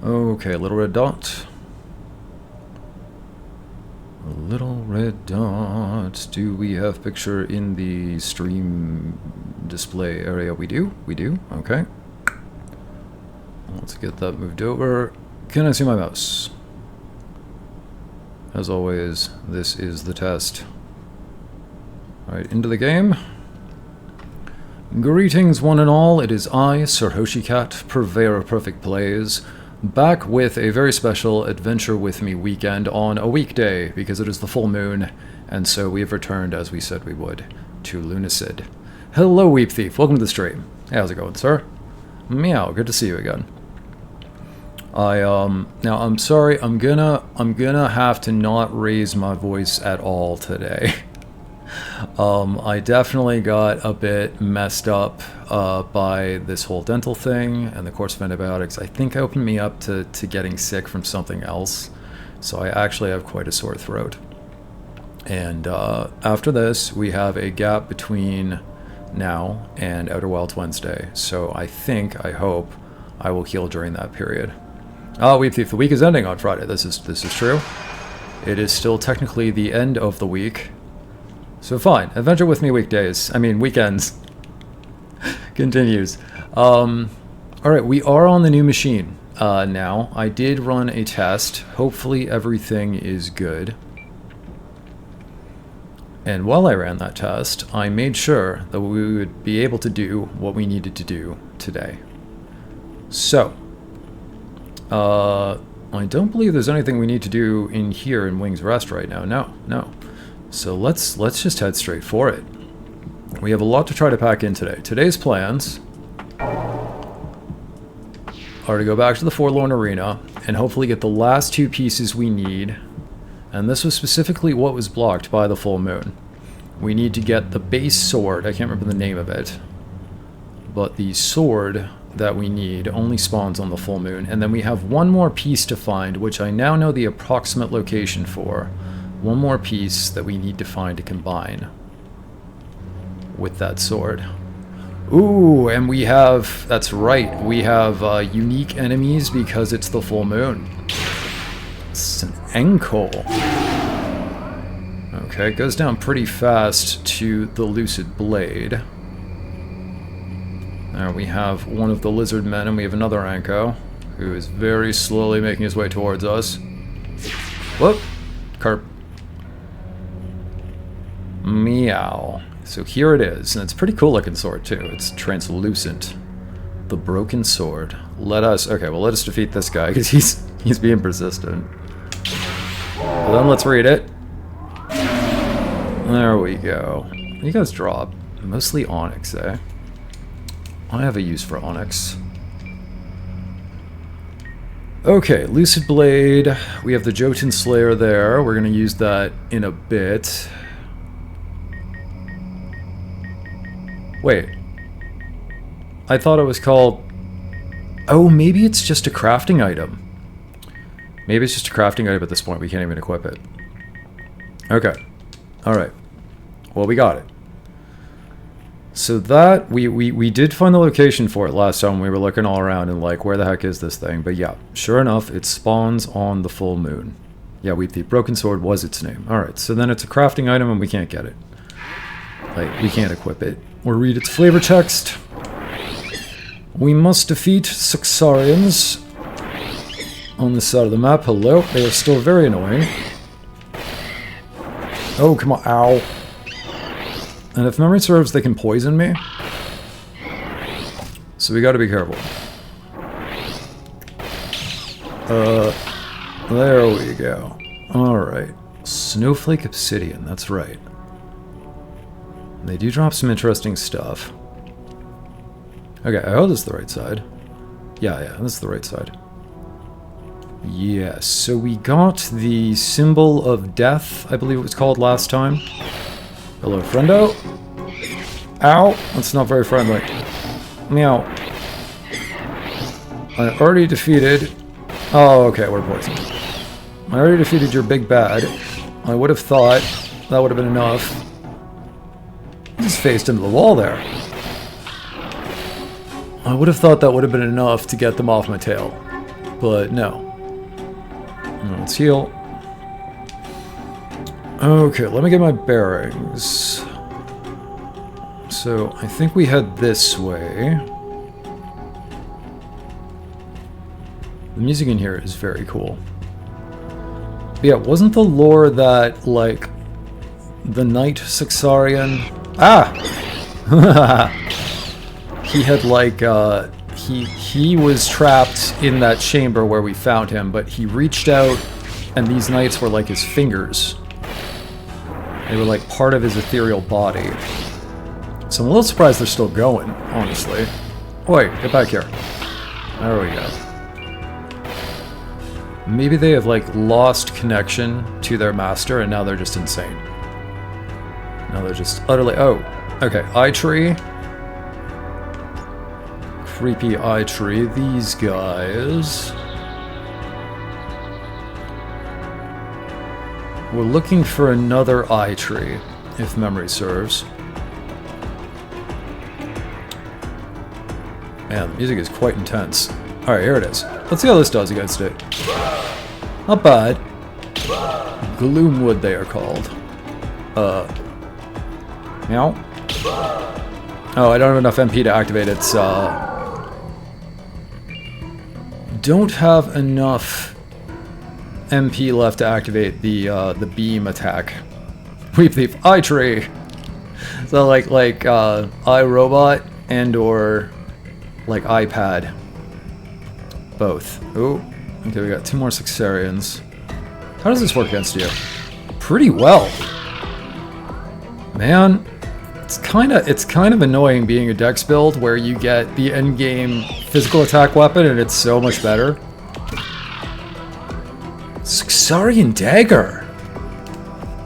Okay, little red dot. A little red dot. Do we have picture in the stream display area? We do. We do. Okay. Let's get that moved over. Can I see my mouse? As always, this is the test. Alright, into the game. Greetings one and all, it is I, Sir Hoshicat, purveyor of perfect plays, back with a very special Adventure With Me weekend on a weekday, because it is the full moon, and so we have returned, as we said we would, to Lunacid. Hello, Weep Thief, welcome to the stream. Hey, how's it going, sir? Meow, good to see you again. Now I'm sorry, I'm gonna have to not raise my voice at all today. I definitely got a bit messed up by this whole dental thing and the course of antibiotics. I think opened me up to getting sick from something else, so I actually have quite a sore throat. And after this, we have a gap between now and Outer Wilds Wednesday, so I hope I will heal during that period. Weep Thief, the week is ending on Friday. This is true. It is still technically the end of the week. So fine, Adventure With Me weekends. Continues. Alright, we are on the new machine now. I did run a test. Hopefully everything is good. And while I ran that test, I made sure that we would be able to do what we needed to do today. So, I don't believe there's anything we need to do in here in Wing's Rest right now. No. So let's just head straight for it. We have a lot to try to pack in today. Today's plans are to go back to the Forlorn Arena and hopefully get the last two pieces we need. And this was specifically what was blocked by the full moon. We need to get the base sword. I can't remember the name of it. But the sword that we need only spawns on the full moon. And then we have one more piece to find, which I now know the approximate location for. One more piece that we need to find to combine with that sword. Ooh, and we have, that's right, we have unique enemies because it's the full moon. It's an ankle. Okay, it goes down pretty fast to the Lucid Blade. There we have one of the lizard men, and we have another Anko, who is very slowly making his way towards us. Whoop! Carp. Meow. So here it is, and it's a pretty cool looking sword too. It's translucent. The broken sword. Let us defeat this guy, because he's being persistent. Well, then let's read it. There we go. What do you guys drop? Mostly onyx, eh? I have a use for onyx. Okay, Lucid Blade. We have the Jotunn Slayer there. We're going to use that in a bit. Wait. I thought it was called... Oh, maybe it's just a crafting item. Maybe it's just a crafting item at this point. We can't even equip it. Okay. Alright. Well, we got it. So that, we did find the location for it last time. We were looking all around and like, where the heck is this thing? But yeah, sure enough, it spawns on the full moon. Yeah, the Broken Sword was its name. Alright, so then it's a crafting item and we can't get it. Like, we can't equip it. Or read its flavor text. We must defeat Saxarians on this side of the map. Hello, they are still very annoying. Oh, come on, ow. And if memory serves, they can poison me. So we gotta be careful. There we go. Alright. Snowflake Obsidian, that's right. They do drop some interesting stuff. Okay, I hope this is the right side. Yeah, this is the right side. Yes, so we got the symbol of death, I believe it was called last time. Hello, friendo. Ow! That's not very friendly. Meow. I already defeated... Oh, okay, we're poisoned. I already defeated your big bad. I would have thought that would have been enough. Just faced into the wall there. I would have thought that would have been enough to get them off my tail. but no. Let's heal. Okay, let me get my bearings. So, I think we head this way. The music in here is very cool. But yeah, wasn't the lore that, like, the Knight Sixarian... Ah! He had, like, he was trapped in that chamber where we found him, but he reached out, and these knights were like his fingers. They were like part of his ethereal body. So I'm a little surprised they're still going, honestly. Oi, get back here. There we go. Maybe they have like lost connection to their master and now they're just insane. Now they're just utterly... Oh, okay. Eye tree. Creepy eye tree. These guys... We're looking for another eye tree, if memory serves. Man, the music is quite intense. Alright, here it is. Let's see how this does against it. Not bad. Gloomwood, they are called. Meow. Oh, I don't have enough MP to activate its, Don't have enough MP left to activate the beam attack. Weep Thief, Eye Tree! So like iRobot and or like iPad. Both. Oh, okay, we got 2 more Sixarians. How does this work against you? Pretty well. Man, it's kind of annoying being a dex build where you get the endgame physical attack weapon and it's so much better. Sixarian Dagger!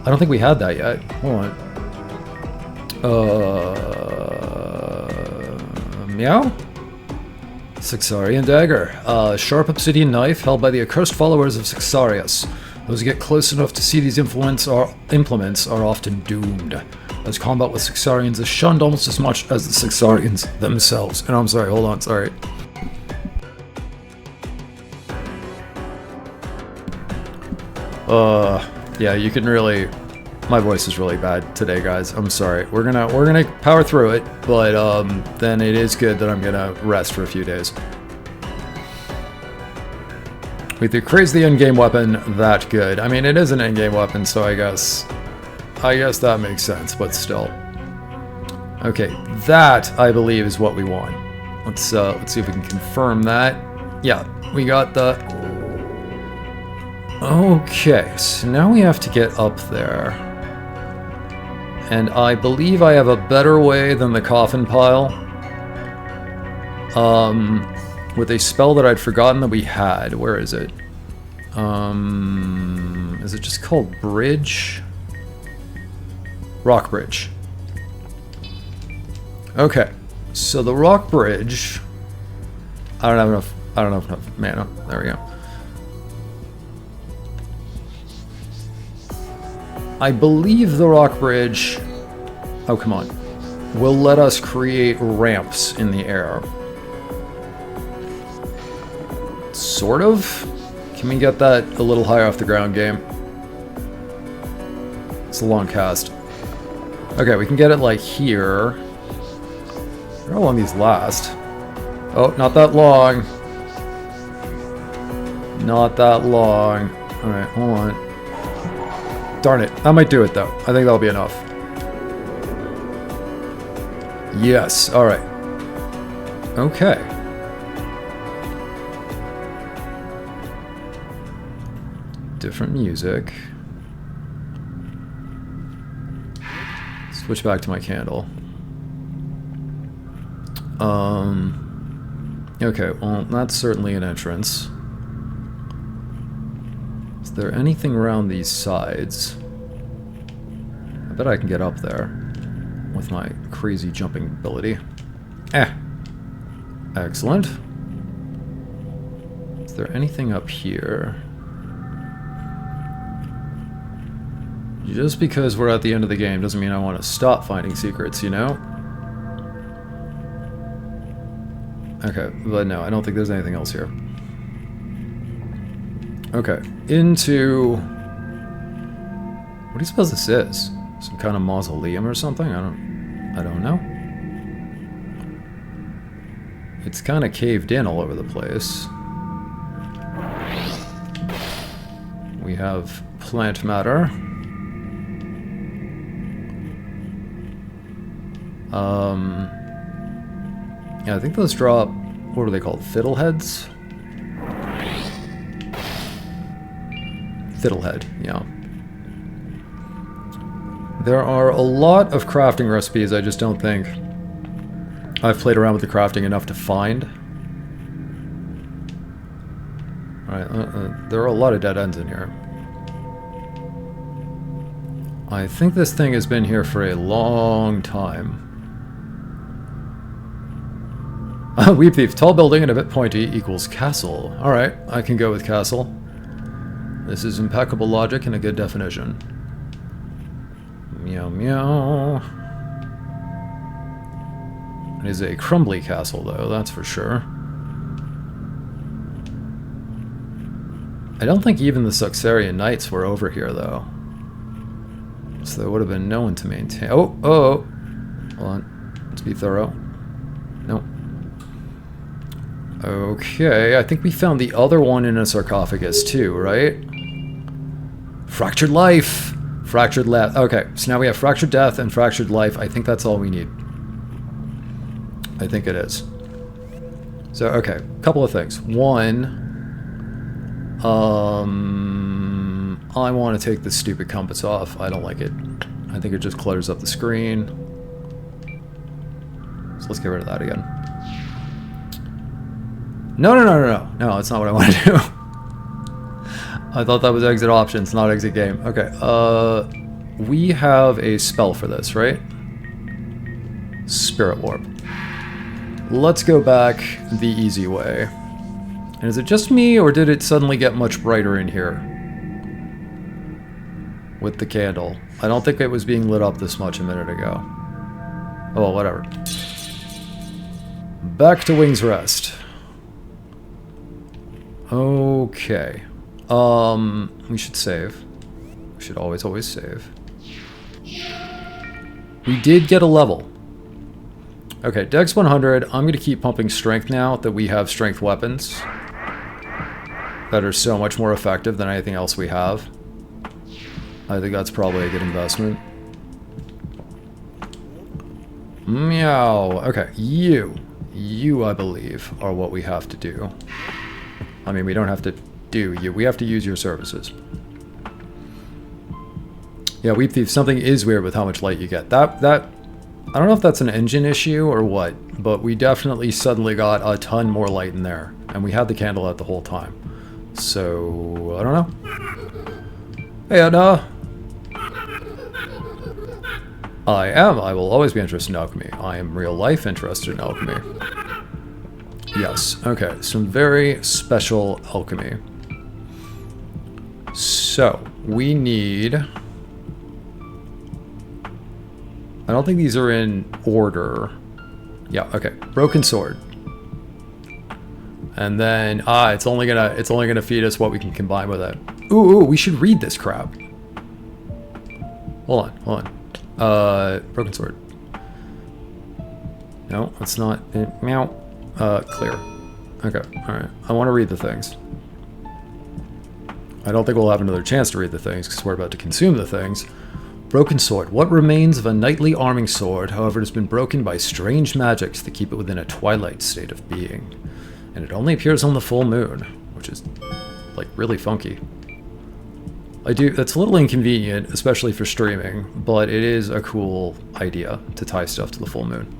I don't think we had that yet. Hold on. Meow? Sixarian Dagger. Sharp obsidian knife held by the accursed followers of Sixarius. Those who get close enough to see these implements are often doomed. As combat with Sixarians is shunned almost as much as the Sixarians themselves. And I'm sorry, hold on, sorry. Yeah, you can really... My voice is really bad today, guys. I'm sorry. We're gonna power through it, but then it is good that I'm gonna rest for a few days. With the crazy endgame weapon that good. I mean, it is an endgame weapon, so I guess that makes sense, but still. Okay, that I believe is what we want. Let's see if we can confirm that. Yeah, we got the... Okay, so now we have to get up there. And I believe I have a better way than the coffin pile. With a spell that I'd forgotten that we had. Where is it? Is it just called Bridge? Rock Bridge. Okay, so the Rock Bridge... I don't have enough mana. There we go. I believe the Rock Bridge, oh come on, will let us create ramps in the air. Sort of? Can we get that a little higher off the ground, game? It's a long cast. Okay, we can get it like here. I don't know how long these last. Oh, not that long. Not that long. Alright, hold on. Darn it. That might do it, though. I think that'll be enough. Yes. Alright. Okay. Different music. Switch back to my candle. Okay, well, that's certainly an entrance. Is there anything around these sides? I bet I can get up there with my crazy jumping ability. Excellent. Is there anything up here? Just because we're at the end of the game doesn't mean I want to stop finding secrets, you know? Okay, but no, I don't think there's anything else here. Okay, into... What do you suppose this is? Some kind of mausoleum or something? I don't know. It's kind of caved in all over the place. We have plant matter. Yeah, I think those drop, what are they called? Fiddleheads? Fiddlehead, yeah. There are a lot of crafting recipes I just don't think I've played around with the crafting enough to find. Alright, there are a lot of dead ends in here. I think this thing has been here for a long time. Weep Thief, tall building and a bit pointy equals castle. Alright, I can go with castle. This is impeccable logic and a good definition. Meow meow. It is a crumbly castle though, that's for sure. I don't think even the Suxarian Knights were over here though. So there would have been no one to maintain. Oh, oh, oh. Hold on. Let's be thorough. Nope. Okay, I think we found the other one in a sarcophagus too, right? Fractured life! Fractured life. Okay, so now we have fractured death and fractured life. I think that's all we need. I think it is. So, okay, a couple of things. One, I want to take this stupid compass off. I don't like it. I think it just clutters up the screen. So let's get rid of that again. No, no, no, no, no. No, that's not what I want to do. I thought that was exit options, not exit game. Okay, we have a spell for this, right? Spirit Warp. Let's go back the easy way. And is it just me, or did it suddenly get much brighter in here? With the candle. I don't think it was being lit up this much a minute ago. Oh, well, whatever. Back to Wing's Rest. Okay. We should save. We should always save. We did get a level. Okay, Dex 100. I'm going to keep pumping strength now that we have strength weapons that are so much more effective than anything else we have. I think that's probably a good investment. Meow. Okay, you, I believe, are what we have to do. I mean, we don't have to do you. We have to use your services. Yeah, Weep Thief, something is weird with how much light you get. That I don't know if that's an engine issue or what, but we definitely suddenly got a ton more light in there. And we had the candle out the whole time. So, I don't know. Hey, Anna. I will always be interested in alchemy. I am real life interested in alchemy. Yes, okay, some very special alchemy. So, we need... I don't think these are in order. Yeah, okay. Broken sword. And then, it's only gonna feed us what we can combine with it. Ooh, we should read this crap. Hold on. Broken sword. No, that's not it. Meow. Clear. Okay, alright. I want to read the things. I don't think we'll have another chance to read the things, because we're about to consume the things. Broken sword. What remains of a knightly arming sword, however, has been broken by strange magics that keep it within a twilight state of being. And it only appears on the full moon, which is, like, really funky. That's a little inconvenient, especially for streaming, but it is a cool idea to tie stuff to the full moon.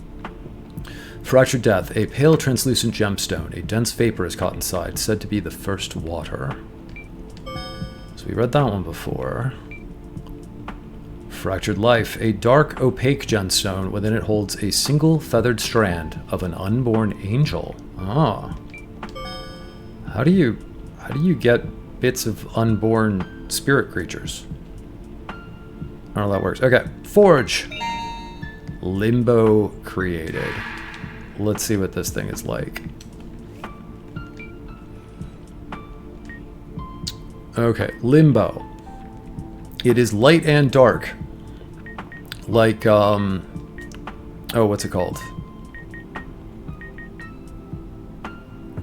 Fractured Death. A pale translucent gemstone. A dense vapor is caught inside, said to be the first water. So we read that one before. Fractured Life. A dark, opaque gemstone. Within it holds a single feathered strand of an unborn angel. Ah. How do you get bits of unborn spirit creatures? I don't know how that works. Okay. Forge. Limbo created. Let's see what this thing is like. Okay, limbo. It is light and dark. Like, oh, what's it called?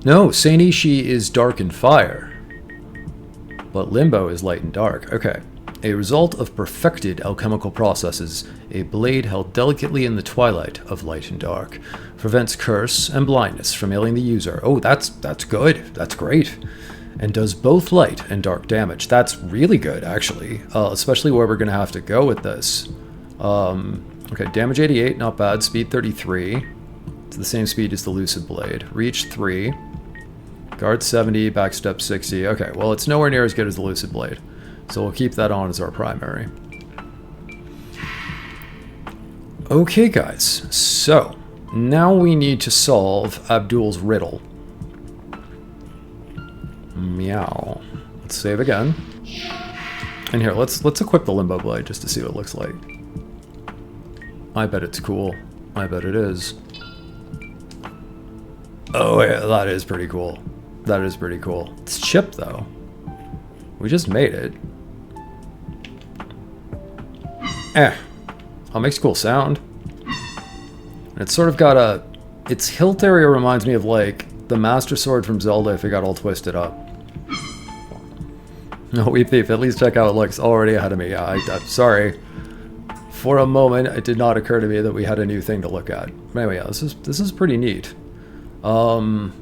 No, Saint Ishi is dark and fire. But limbo is light and dark. Okay. A result of perfected alchemical processes, a blade held delicately in the twilight of light and dark prevents curse and blindness from ailing the user. Oh, that's good. That's great. And does both light and dark damage. That's really good, actually. Especially where we're going to have to go with this. Okay, damage 88, not bad. Speed 33. It's the same speed as the Lucid Blade. Reach 3. Guard 70, backstep 60. Okay, well, it's nowhere near as good as the Lucid Blade. So we'll keep that on as our primary. Okay, guys. So, now we need to solve Abdul's riddle. Meow. Let's save again. And here, let's equip the Limbo Blade just to see what it looks like. I bet it's cool. I bet it is. Oh yeah, that is pretty cool. That is pretty cool. It's chipped though. We just made it. Oh, it makes a cool sound. And it's sort of got a... Its hilt area reminds me of like the Master Sword from Zelda if it got all twisted up. No, Weep Thief, at least check how it looks. Already ahead of me. Yeah, I'm sorry. For a moment, it did not occur to me that we had a new thing to look at. But anyway, yeah, this is pretty neat. However,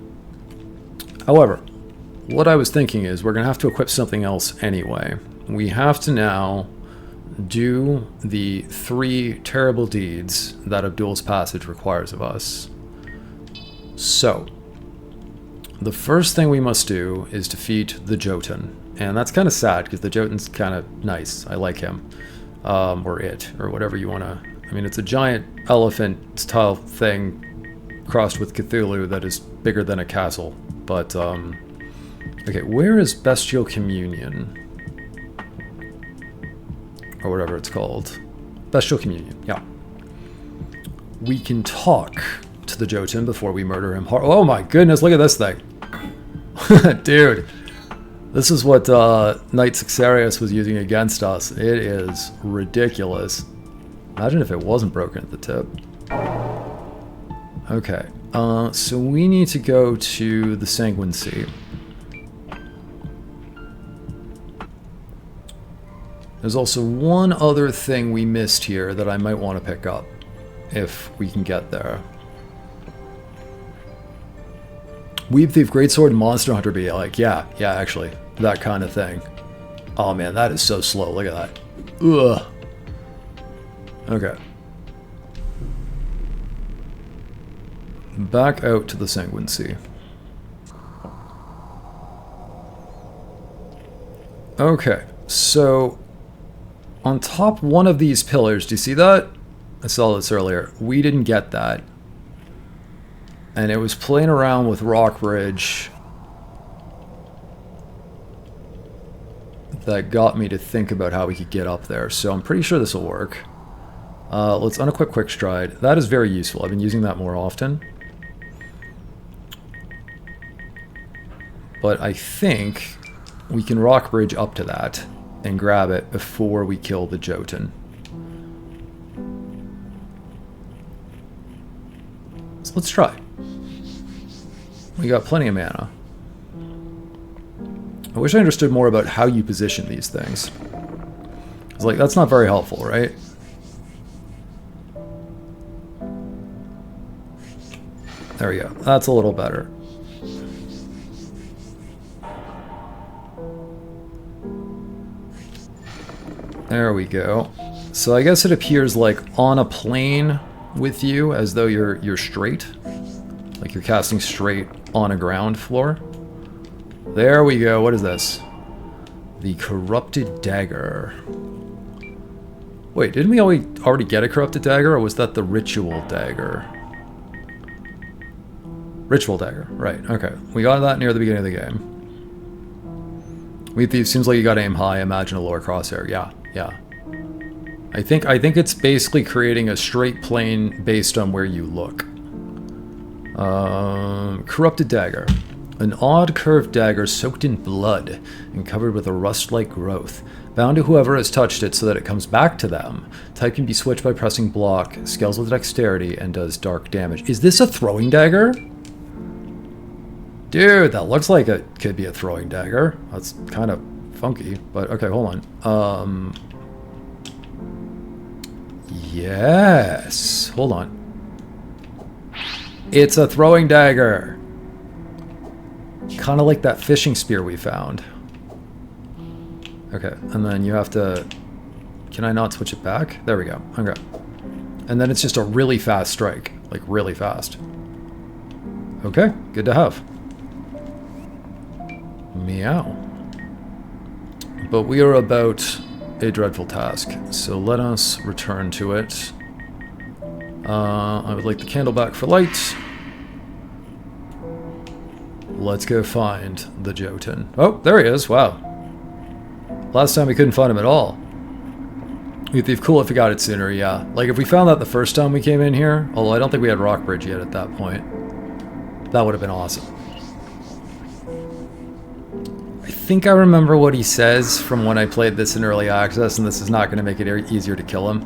what I was thinking is we're going to have to equip something else anyway. We have to now do the 3 terrible deeds that Abdul's Passage requires of us. So, the first thing we must do is defeat the Jotunn. And that's kind of sad, because the Jotunn's kind of nice. I like him. Or it, or whatever you want to... I mean, it's a giant elephant-style thing crossed with Cthulhu that is bigger than a castle. But, okay, where is Bestial Communion? Or whatever it's called. Bestial Communion, yeah. We can talk to the Jotunn before we murder him. Oh my goodness, look at this thing. Dude. This is what Knight Sixarius was using against us. It is ridiculous. Imagine if it wasn't broken at the tip. Okay, so we need to go to the Sanguine Sea. There's also one other thing we missed here that I might want to pick up, if we can get there. Weeb Thief, Greatsword, Monster Hunter be like, yeah, actually, that kind of thing. Oh man, that is so slow, look at that. Ugh. Okay. Back out to the Sanguine Sea. Okay, so on top one of these pillars, do you see that? I saw this earlier. We didn't get that. And it was playing around with Rockbridge that got me to think about how we could get up there. So I'm pretty sure this will work. Let's unequip Quick Stride. That is very useful. I've been using that more often. But I think we can Rockbridge up to that and grab it before we kill the Jotunn. So let's try. We got plenty of mana. I wish I understood more about how you position these things. It's like, that's not very helpful, right? There we go. That's a little better. There we go. So I guess it appears like on a plane with you, as though you're straight. Like you're casting straight on a ground floor. There we go. What is this? The Corrupted Dagger. Wait, didn't we already get a Corrupted Dagger, or was that the Ritual Dagger? Ritual Dagger, right, okay. We got that near the beginning of the game. Weep Thief, seems like you gotta aim high, imagine a lower crosshair. Yeah. I think it's basically creating a straight plane based on where you look. Corrupted Dagger. An odd curved dagger soaked in blood and covered with a rust-like growth. Bound to whoever has touched it so that it comes back to them. Type can be switched by pressing block, scales with dexterity, and does dark damage. Is this a throwing dagger? Dude, that looks like it could be a throwing dagger. That's kind of funky, but okay, hold on. Yes. Hold on. It's a throwing dagger. Kind of like that fishing spear we found. Okay, and then you have to... Can I not switch it back? There we go. Okay. And then it's just a really fast strike. Like, really fast. Okay, good to have. Meow. But we are about a dreadful task, so let us return to it. I would like the candle back for light. Let's go find the Jotunn. Oh, there he is. Wow. Last time we couldn't find him at all. It'd be cool if we got it sooner, yeah. Like, if we found that the first time we came in here, although I don't think we had Rockbridge yet at that point, that would have been awesome. I think I remember what he says from when I played this in early access, and this is not going to make it easier to kill him.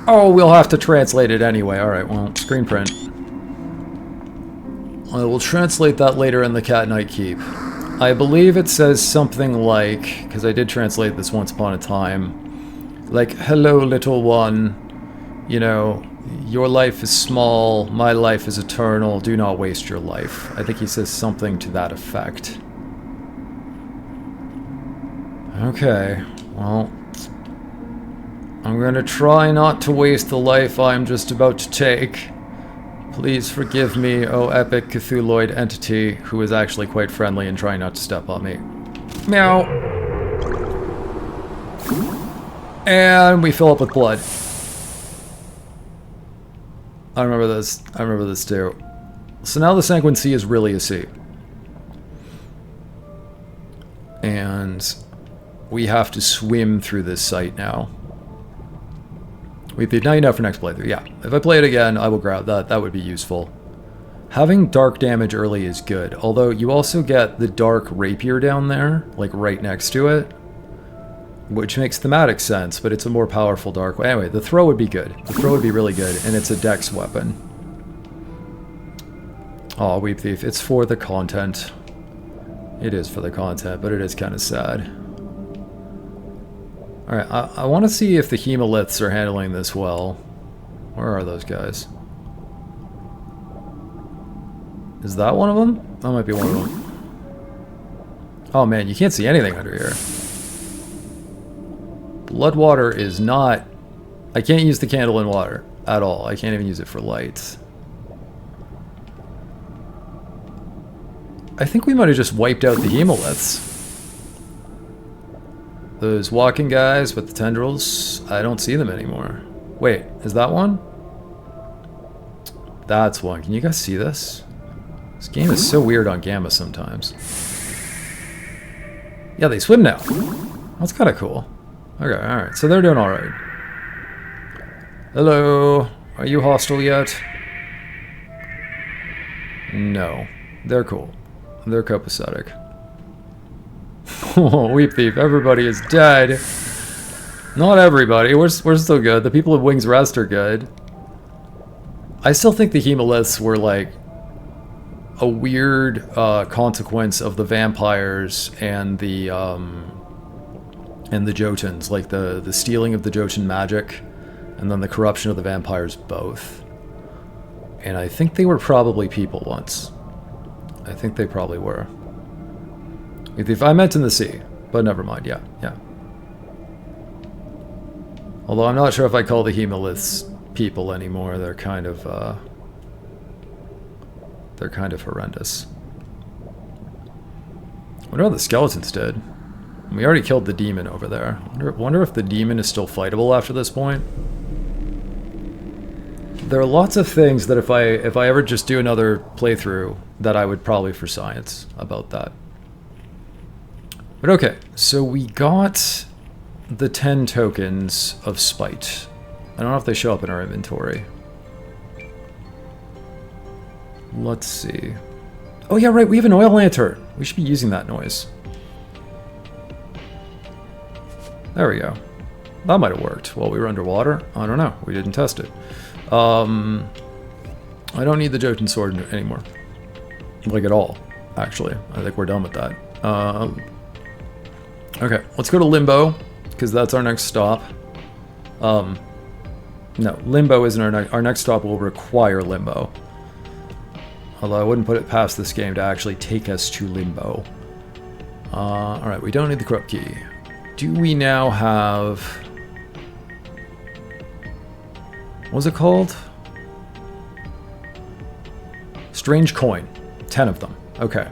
Oh, we'll have to translate it anyway. Alright, well, screen print. I will translate that later in the Cat Knight Keep. I believe it says something like, because I did translate this once upon a time, like, hello little one, you know, your life is small, my life is eternal, do not waste your life. I think he says something to that effect. Okay, well, I'm gonna try not to waste the life I'm just about to take. Please forgive me, oh epic Cthulhuid entity who is actually quite friendly and trying not to step on me. Meow. And we fill up with blood. I remember this. I remember this too. So now the Sanguine Sea is really a sea. And we have to swim through this site now. Now you know for next playthrough, yeah. If I play it again, I will grab that. That would be useful. Having dark damage early is good, although you also get the dark rapier down there, like right next to it, which makes thematic sense, but it's a more powerful dark... Anyway, the throw would be good. The throw would be really good, and it's a dex weapon. Aw, Weep Thief. It's for the content. It is for the content, but it is kind of sad. Alright, I want to see if the Hemoliths are handling this well. Where are those guys? Is that one of them? That might be one of them. Oh man, you can't see anything under here. Blood water is not... I can't use the candle in water at all. I can't even use it for light. I think we might have just wiped out the Hemoliths. Those walking guys with the tendrils, I don't see them anymore. Wait, is that one? That's one. Can you guys see this? This game is so weird on Gamma sometimes. Yeah, they swim now. That's kind of cool. Okay, alright. So they're doing alright. Hello. Are you hostile yet? No. They're cool. They're copacetic. Oh, Weep Thief. Everybody is dead. Not everybody. We're still good. The people of Wing's Rest are good. I still think the Hemoliths were like a weird consequence of the vampires and the Jotunns, like the stealing of the Jotunn magic and then the corruption of the vampires both. And I think they were probably people once. I think they probably were. If I meant in the sea, but never mind, yeah. Although I'm not sure if I call the Hemoliths people anymore, they're kind of horrendous. I wonder what the skeletons did. We already killed the demon over there. Wonder if the demon is still fightable after this point. There are lots of things that if I ever just do another playthrough, that I would probably for science about that. But okay, so we got the 10 tokens of spite. I don't know if they show up in our inventory. Let's see. Oh yeah, right, we have an oil lantern. We should be using that noise. There we go. That might have worked while we were underwater. I don't know. We didn't test it. I don't need the Jotunn sword anymore. Like at all, actually. I think we're done with that. Okay, let's go to Limbo, because that's our next stop. No, Limbo isn't our next stop will require Limbo. Although I wouldn't put it past this game to actually take us to Limbo. Alright, we don't need the corrupt key. Do we now have... what was it called? Strange coin. 10 of them. Okay.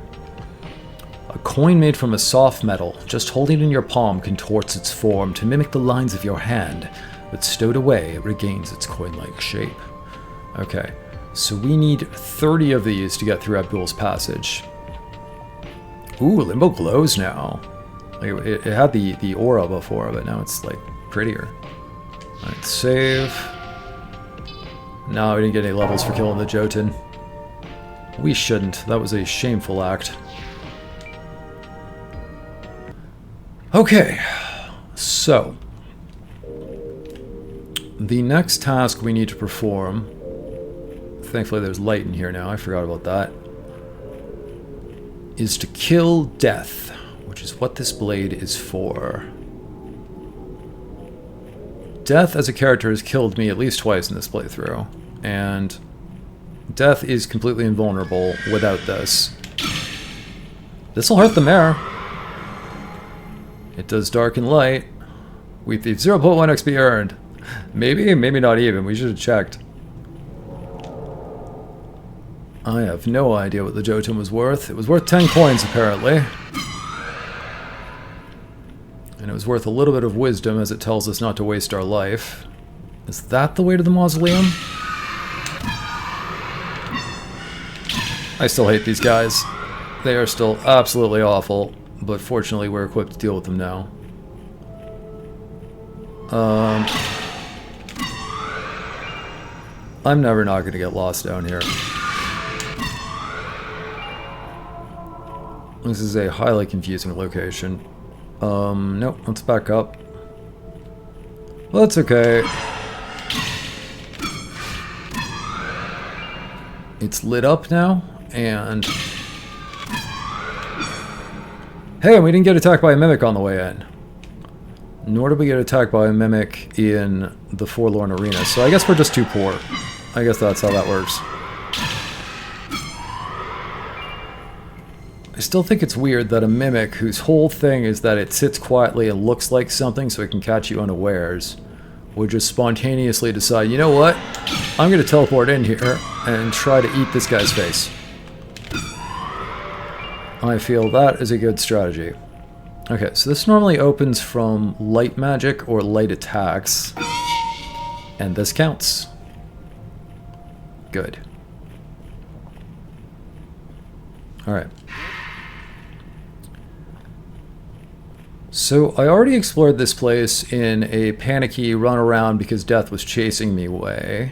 A coin made from a soft metal. Just holding it in your palm contorts its form to mimic the lines of your hand. But stowed away, it regains its coin-like shape. Okay. So we need 30 of these to get through Abdul's passage. Ooh, Limbo glows now. Like, it had the aura before, but now it's like prettier. Alright, save. No, we didn't get any levels for killing the Jotunn. We shouldn't. That was a shameful act. Okay, so the next task we need to perform, thankfully there's light in here now, I forgot about that, is to kill death, which is what this blade is for. Death as a character has killed me at least twice in this playthrough, and Death is completely invulnerable without this. This'll hurt the mare. It does dark and light. We've 0.1 XP earned. Maybe, maybe not even. We should have checked. I have no idea what the Jotunn was worth. It was worth 10 coins, apparently. And it was worth a little bit of wisdom, as it tells us not to waste our life. Is that the way to the mausoleum? I still hate these guys. They are still absolutely awful, but fortunately we're equipped to deal with them now. I'm never not going to get lost down here. This is a highly confusing location. Nope, let's back up. Well, that's okay. It's lit up now, and... hey, we didn't get attacked by a mimic on the way in. Nor did we get attacked by a mimic in the Forlorn Arena, so I guess we're just too poor. I guess that's how that works. I still think it's weird that a mimic whose whole thing is that it sits quietly and looks like something so it can catch you unawares would just spontaneously decide, you know what? I'm going to teleport in here and try to eat this guy's face. I feel that is a good strategy. Okay, so this normally opens from light magic or light attacks. And this counts. Good. Alright. So I already explored this place in a panicky run around because death was chasing me way.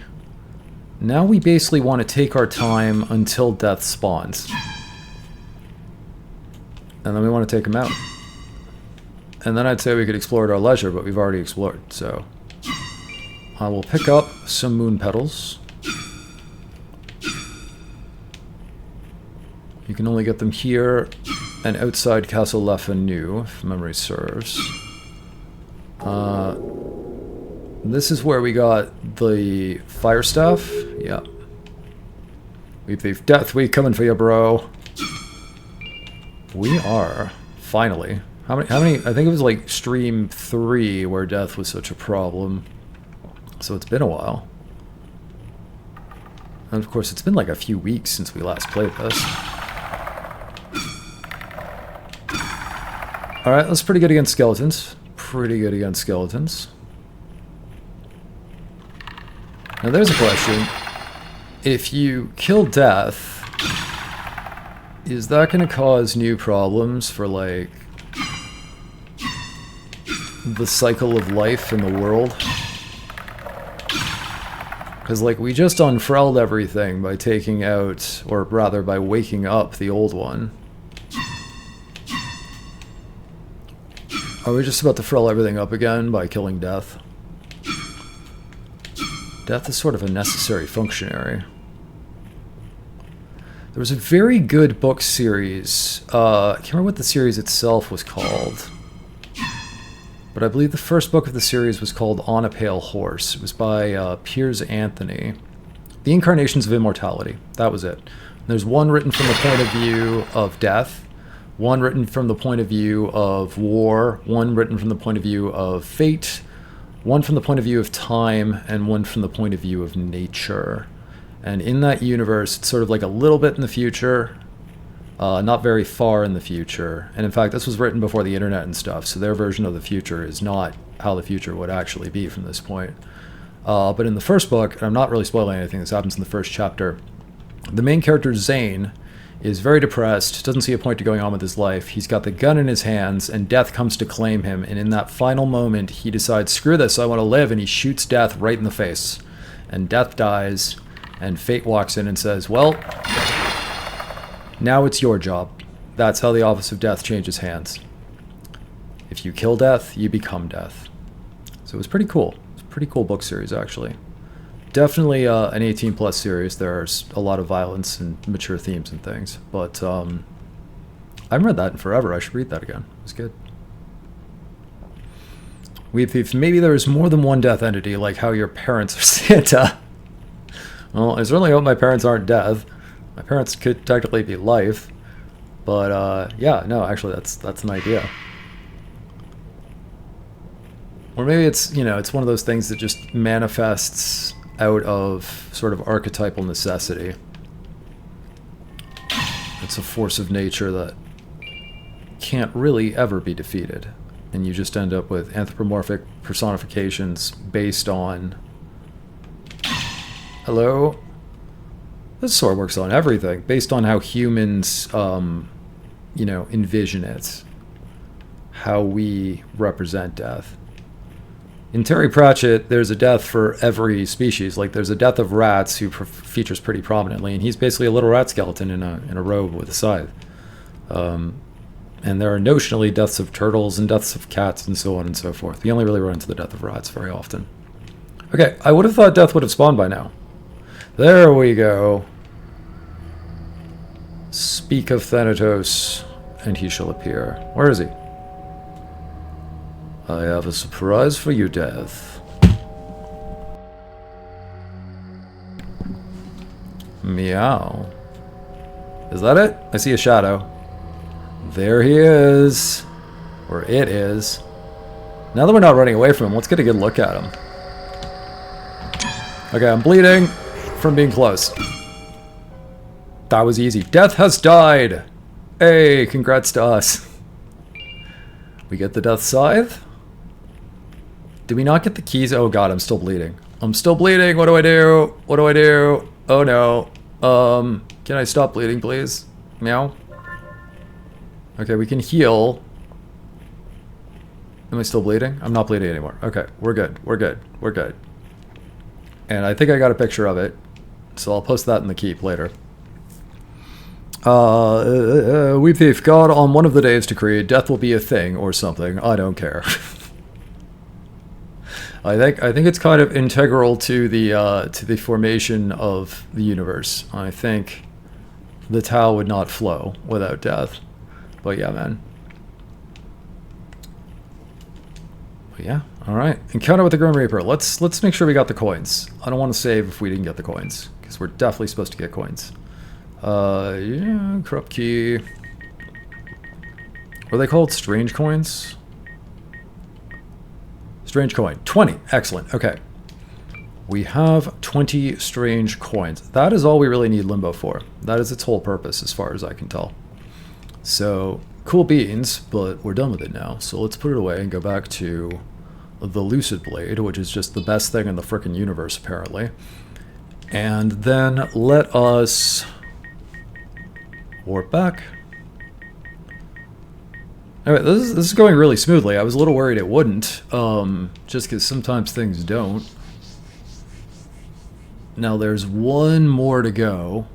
Now we basically want to take our time until death spawns. And then we want to take him out. And then I'd say we could explore at our leisure, but we've already explored, so... I will pick up some moon petals. You can only get them here and outside Castle Lefanu, if memory serves. This is where we got the fire staff. Yeah. We've Death Week coming for you, bro. We are. Finally. How many? I think it was like stream 3 where death was such a problem. So it's been a while. And of course, it's been like a few weeks since we last played this. Alright, that's pretty good against skeletons. Pretty good against skeletons. Now there's a question. If you kill death, is that going to cause new problems for, like, the cycle of life in the world? Because, like, we just unfurled everything by taking out, or rather by waking up the old one. Are we just about to furl everything up again by killing Death? Death is sort of a necessary functionary. There was a very good book series. I can't remember what the series itself was called. But I believe the first book of the series was called On a Pale Horse. It was by Piers Anthony. The Incarnations of Immortality. That was it. There's one written from the point of view of death, one written from the point of view of war, one written from the point of view of fate, one from the point of view of time, and one from the point of view of nature. And in that universe, it's sort of like a little bit in the future, not very far in the future. And in fact, this was written before the internet and stuff, so their version of the future is not how the future would actually be from this point. But in the first book, and I'm not really spoiling anything, this happens in the first chapter, the main character, Zane, is very depressed, doesn't see a point to going on with his life. He's got the gun in his hands, and Death comes to claim him. And in that final moment, he decides, screw this, I want to live, and he shoots Death right in the face. And Death dies, and Fate walks in and says, well, now it's your job. That's how the Office of Death changes hands. If you kill Death, you become Death. So it was pretty cool. It's a pretty cool book series, actually. Definitely an 18+ series. There's a lot of violence and mature themes and things. But I haven't read that in forever. I should read that again. It was good. Weep Thief. Maybe there's more than one Death entity, like how your parents are Santa. Well, I certainly hope my parents aren't Death. My parents could technically be life, but yeah, no, actually, that's an idea. Or maybe it's, you know, it's one of those things that just manifests out of sort of archetypal necessity. It's a force of nature that can't really ever be defeated, and you just end up with anthropomorphic personifications based on... Hello? This sort of works on everything, based on how humans, you know, envision it. How we represent death. In Terry Pratchett, there's a death for every species. Like, there's a death of rats who features pretty prominently, and he's basically a little rat skeleton in a robe with a scythe. And there are notionally deaths of turtles and deaths of cats and so on and so forth. We only really run into the death of rats very often. Okay, I would have thought death would have spawned by now. There we go. Speak of Thanatos, and he shall appear. Where is he? I have a surprise for you, Death. Meow. Is that it? I see a shadow. There he is. Or it is. Now that we're not running away from him, let's get a good look at him. Okay, I'm bleeding from being close. That was easy. Death has died! Hey, congrats to us. We get the Death Scythe. Did we not get the keys? Oh god, I'm still bleeding. I'm still bleeding. What do I do? What do I do? Oh no. Can I stop bleeding, please? Meow. Okay, we can heal. Am I still bleeding? I'm not bleeding anymore. Okay, we're good. We're good. We're good. And I think I got a picture of it, so I'll post that in the keep later. Weep Thief. God, on one of the days to create, death will be a thing or something. I don't care. I think it's kind of integral to the formation of the universe. I think the Tao would not flow without death. But yeah, man. But yeah, all right. Encounter with the Grim Reaper. Let's make sure we got the coins. I don't want to save if we didn't get the coins, because we're definitely supposed to get coins. Yeah, corrupt key. What are they called? Strange coins? Strange coin. 20. Excellent. Okay. We have 20 strange coins. That is all we really need Limbo for. That is its whole purpose, as far as I can tell. So, cool beans, but we're done with it now. So let's put it away and go back to the Lucid Blade, which is just the best thing in the frickin' universe, apparently. And then let us warp back. Alright, this is going really smoothly. I was a little worried it wouldn't, just because sometimes things don't. Now there's one more to go.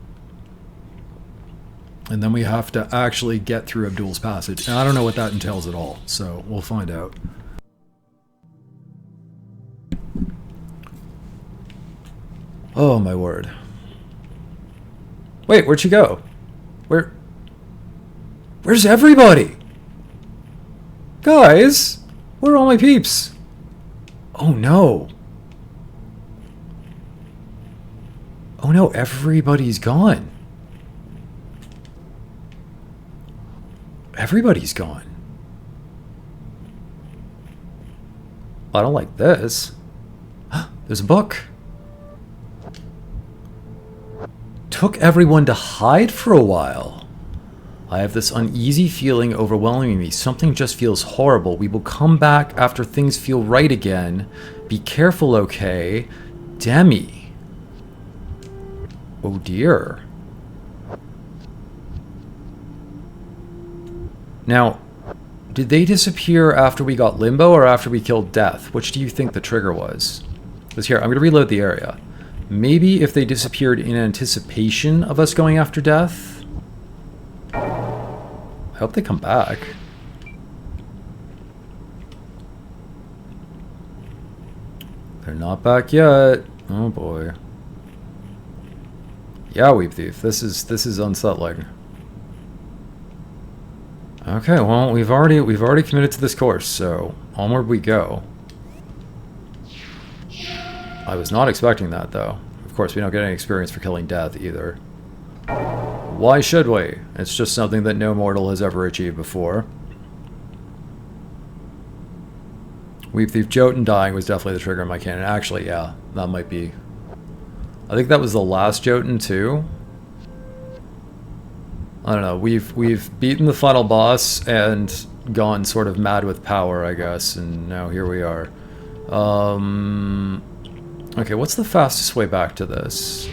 And then we have to actually get through Abdul's passage. And I don't know what that entails at all, so we'll find out. Oh my word. Wait, where'd she go? Where's everybody? Guys, where are all my peeps? Oh no. Oh no, everybody's gone. Everybody's gone. I don't like this. There's a book. Took everyone to hide for a while. I have this uneasy feeling overwhelming me. Something just feels horrible. We will come back after things feel right again. Be careful, okay? Demi. Oh dear. Now, did they disappear after we got Limbo or after we killed Death? Which do you think the trigger was? Because here, I'm going to reload the area. Maybe if they disappeared in anticipation of us going after Death? I hope they come back. They're not back yet. Oh boy. Yeah, Weep Thief. This is unsettling. Okay, well, we've already committed to this course, so onward we go. I was not expecting that, though. Of course, we don't get any experience for killing Death, either. Why should we? It's just something that no mortal has ever achieved before. Weep Thief Jotunn dying was definitely the trigger in my canon. Actually, yeah, that might be... I think that was the last Jotunn, too. I don't know, we've beaten the final boss and gone sort of mad with power, I guess, and now here we are. Okay, what's the fastest way back to this?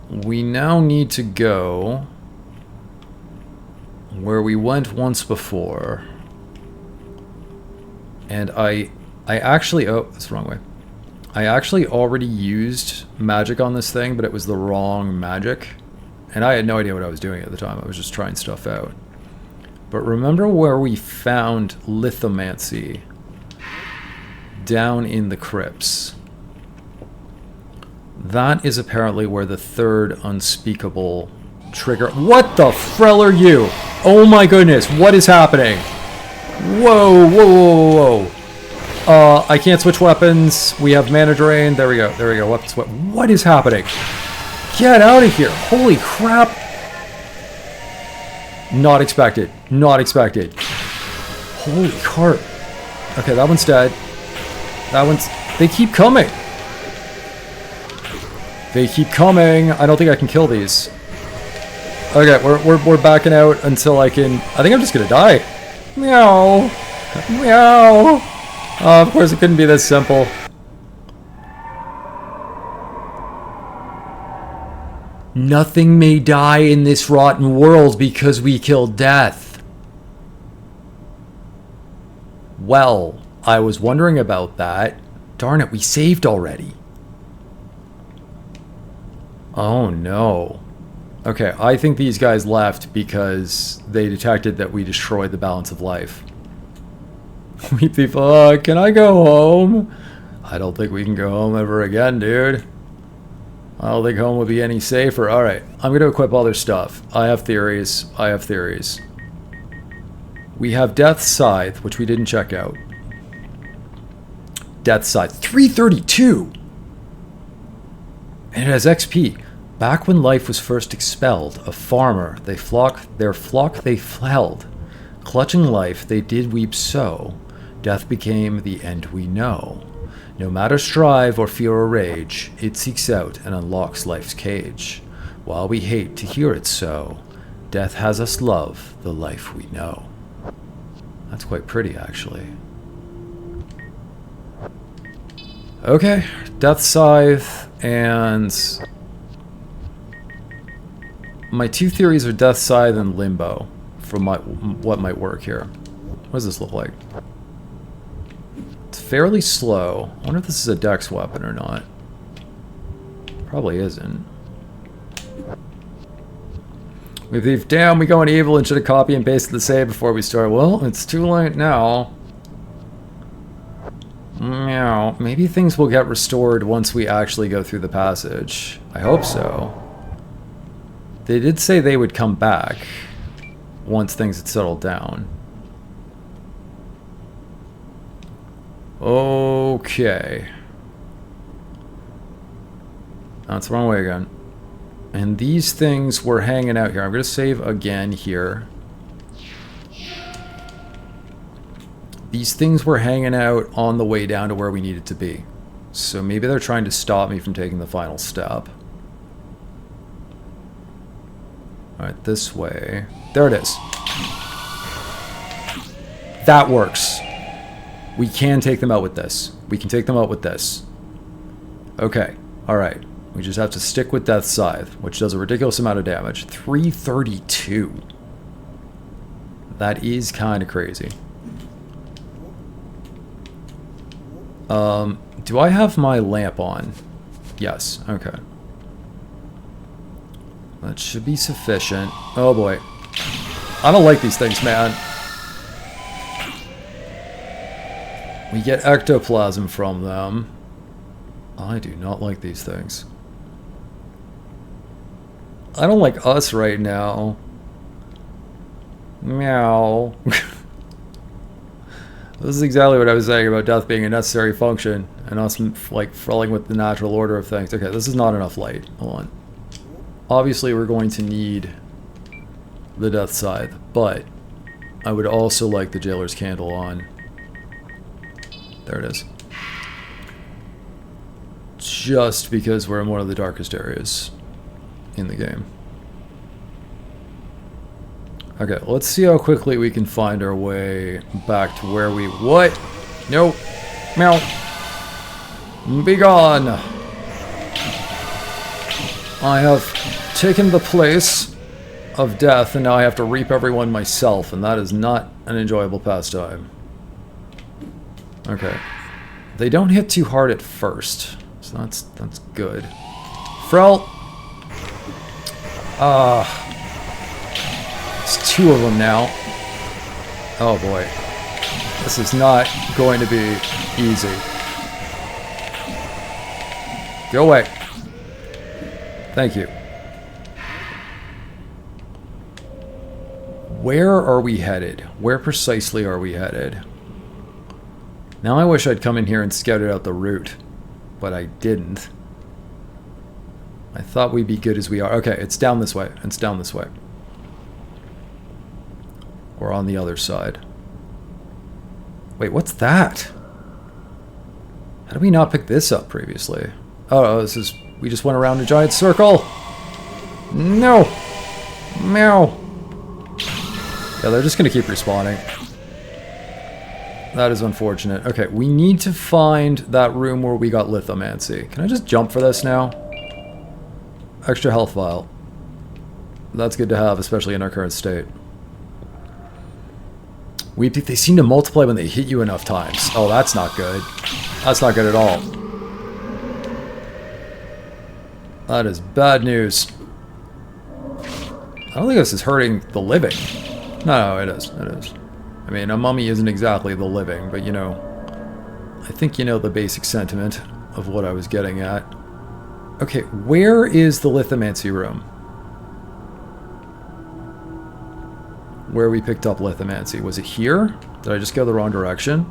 We now need to go where we went once before. And I actually... Oh, that's the wrong way. I actually already used magic on this thing, but it was the wrong magic. And I had no idea what I was doing at the time. I was just trying stuff out. But remember where we found lithomancy? Down in the crypts. That is apparently where the third unspeakable trigger... What the frell are you? Oh my goodness, what is happening? Whoa, whoa, whoa, whoa. I can't switch weapons. We have mana drain. There we go. There we go. Weapons. What is happening? Get out of here. Holy crap. Not expected. Not expected. Holy cart. Okay, that one's dead. That one's... They keep coming. They keep coming. I don't think I can kill these. Okay, we're backing out until I can... I think I'm just gonna die. Meow. Meow. Of course it couldn't be this simple. Nothing may die in this rotten world because we killed Death. Well, I was wondering about that. Darn it, we saved already. Oh no. Okay, I think these guys left because they detected that we destroyed the balance of life. Weep Thief, can I go home? I don't think we can go home ever again, dude. I don't think home would be any safer. Alright, I'm going to equip all their stuff. I have theories. I have theories. We have Death's Scythe, which we didn't check out. Death's Scythe. 332! And it has XP. Back when life was first expelled, a farmer, their flock they held. Clutching life, they did weep so. Death became the end we know. No matter strive or fear or rage, it seeks out and unlocks life's cage. While we hate to hear it so, death has us love the life we know. That's quite pretty, actually. Okay, Death Scythe, and... my two theories are Death Scythe and Limbo, for what might work here. What does this look like? fairly slow. I wonder if this is a dex weapon or not. Probably isn't. We've damn, we go on evil and should have copied and pasted the save before we start. Well, it's too late now. Meow. Maybe things will get restored once we actually go through the passage. I hope so. They did say they would come back once things had settled down. Okay. That's the wrong way again. And these things were hanging out here. I'm going to save again here. These things were hanging out on the way down to where we needed to be. So maybe they're trying to stop me from taking the final step. Alright, this way. There it is. That works. We can take them out with this. We can take them out with this. Okay, alright. We just have to stick with Death's Scythe, which does a ridiculous amount of damage. 332. That is kind of crazy. Do I have my lamp on? Yes, okay. That should be sufficient. Oh boy. I don't like these things, man. We get ectoplasm from them. I do not like these things. I don't like us right now. Meow. This is exactly what I was saying about death being a necessary function and us like frilling with the natural order of things. Okay, this is not enough light. Hold on. Obviously, we're going to need the Death Scythe, but I would also like the Jailer's Candle on. There it is. Just because we're in one of the darkest areas in the game. Okay, let's see how quickly we can find our way back to where we... What? No. Meow. Be gone. I have taken the place of death, and now I have to reap everyone myself, and that is not an enjoyable pastime. Okay. They don't hit too hard at first, so that's good. Frel! It's two of them now. Oh boy. This is not going to be easy. Go away. Thank you. Where are we headed? Where precisely are we headed? Now I wish I'd come in here and scouted out the route, but I didn't. I thought we'd be good as we are. Okay, it's down this way. It's down this way. Or on the other side. Wait, what's that? How did we not pick this up previously? Oh, this is... We just went around a giant circle. No! Meow! Yeah, they're just gonna keep respawning. That is unfortunate. Okay, we need to find that room where we got lithomancy. Can I just jump for this now? Extra health vial. That's good to have, especially in our current state. They seem to multiply when they hit you enough times. Oh, that's not good. That's not good at all. That is bad news. I don't think this is hurting the living. No, it is. It is. I mean, a mummy isn't exactly the living, but you know, I think you know the basic sentiment of what I was getting at. Okay, where is the lithomancy room? Where we picked up lithomancy. Was it here? Did I just go the wrong direction?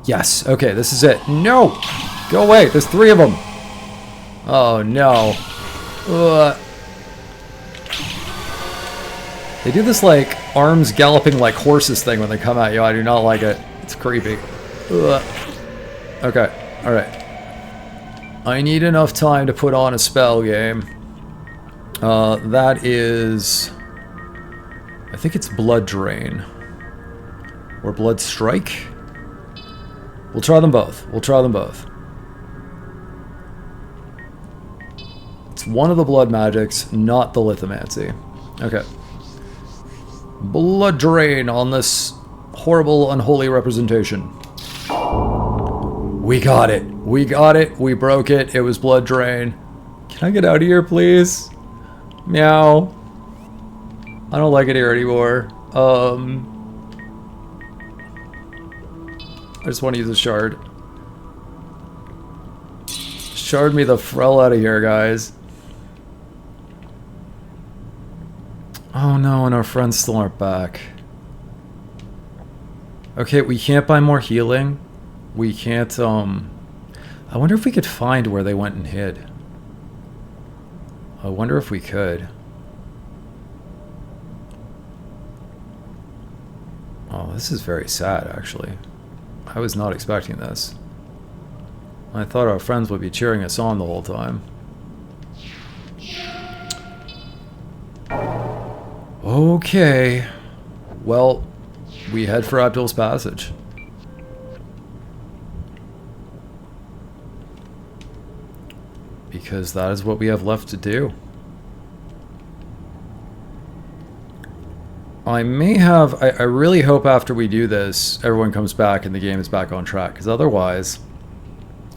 Yes. Okay, this is it. No! Go away! There's three of them! Oh, no. They do this, like, arms galloping like horses thing when they come at you. I do not like it. It's creepy. Okay. Alright. I need enough time to put on a spell game. That is... I think it's Blood Drain. Or Blood Strike? We'll try them both. We'll try them both. It's one of the blood magics, not the lithomancy. Okay. Blood Drain on this horrible, unholy representation. We got it. We got it. We broke it. It was blood drain. Can I get out of here, please? Meow. I don't like it here anymore. I just want to use a shard. Shard me the frell out of here, guys. Oh no, and our friends still aren't back. Okay, we can't buy more healing. We can't, I wonder if we could find where they went and hid. I wonder if we could. Oh, this is very sad, actually. I was not expecting this. I thought our friends would be cheering us on the whole time. Okay. Well, we head for Abdul's passage. Because that is what we have left to do. I may have... I really hope after we do this, everyone comes back and the game is back on track. Because otherwise,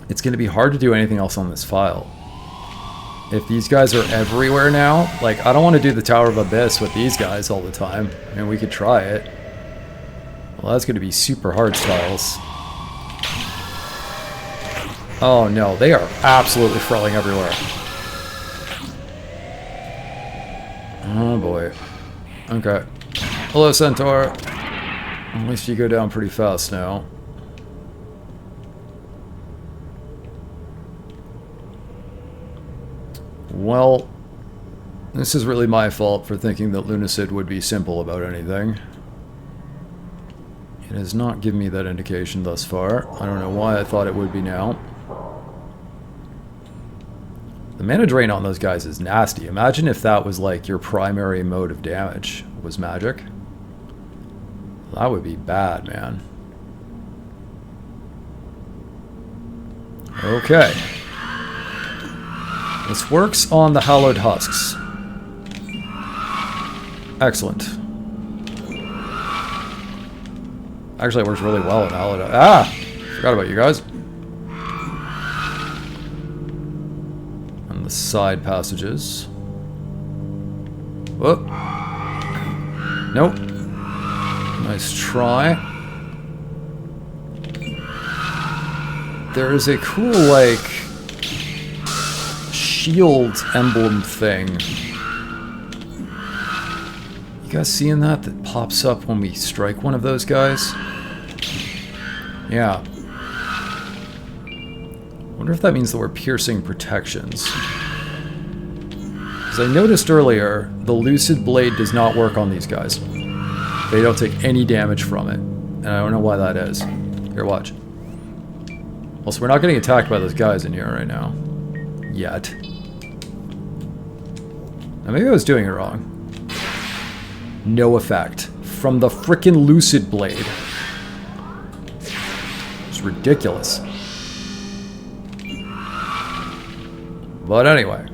it's going to be hard to do anything else on this file. If these guys are everywhere now, like, I don't want to do the Tower of Abyss with these guys all the time. I mean, we could try it. Well, that's going to be super hard styles. Oh no, they are absolutely frelling everywhere. Oh boy. Okay. Hello, Centaur. At least you go down pretty fast now. Well, this is really my fault for thinking that Lunacid would be simple about anything. It has not given me that indication thus far. I don't know why I thought it would be now. The mana drain on those guys is nasty. Imagine if that was like your primary mode of damage, was magic. That would be bad, man. Okay. This works on the hallowed husks. Excellent. Actually, it works really well in hallowed husks. Ah! Forgot about you guys. And the side passages. Whoop. Nope. Nice try. There is a cool, like, shield emblem thing. You guys seeing that? That pops up when we strike one of those guys? Yeah. Wonder if that means that we're piercing protections. As I noticed earlier, the Lucid Blade does not work on these guys. They don't take any damage from it. And I don't know why that is. Here, watch. Also, we're not getting attacked by those guys in here right now. Yet. Now, maybe I was doing it wrong. No effect. From the frickin' Lucid Blade. It's ridiculous. But anyway.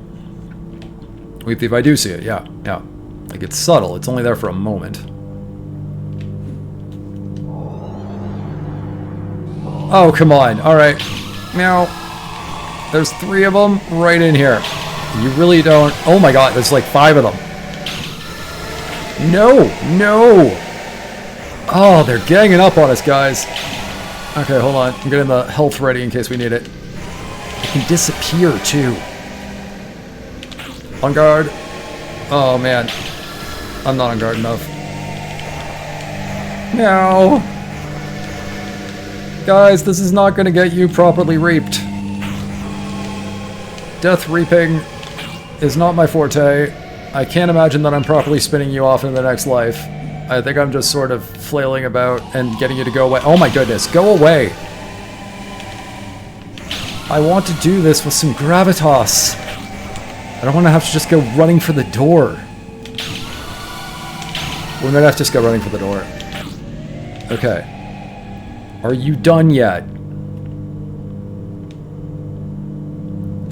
If I do see it, yeah. Like, it's subtle. It's only there for a moment. Oh, come on. Alright. Meow. There's 3 of them right in here. You really don't... Oh my god, there's like 5 of them. No! No! Oh, they're ganging up on us, guys. Okay, hold on. I'm getting the health ready in case we need it. It can disappear, too. On guard. Oh, man. I'm not on guard enough. No! Guys, this is not going to get you properly reaped. Death reaping is not my forte. I can't imagine that I'm properly spinning you off in the next life. I think I'm just sort of flailing about and getting you to go away. Oh my goodness, go away! I want to do this with some gravitas. I don't want to have to just go running for the door. We're gonna have to just go running for the door. Okay. Are you done yet?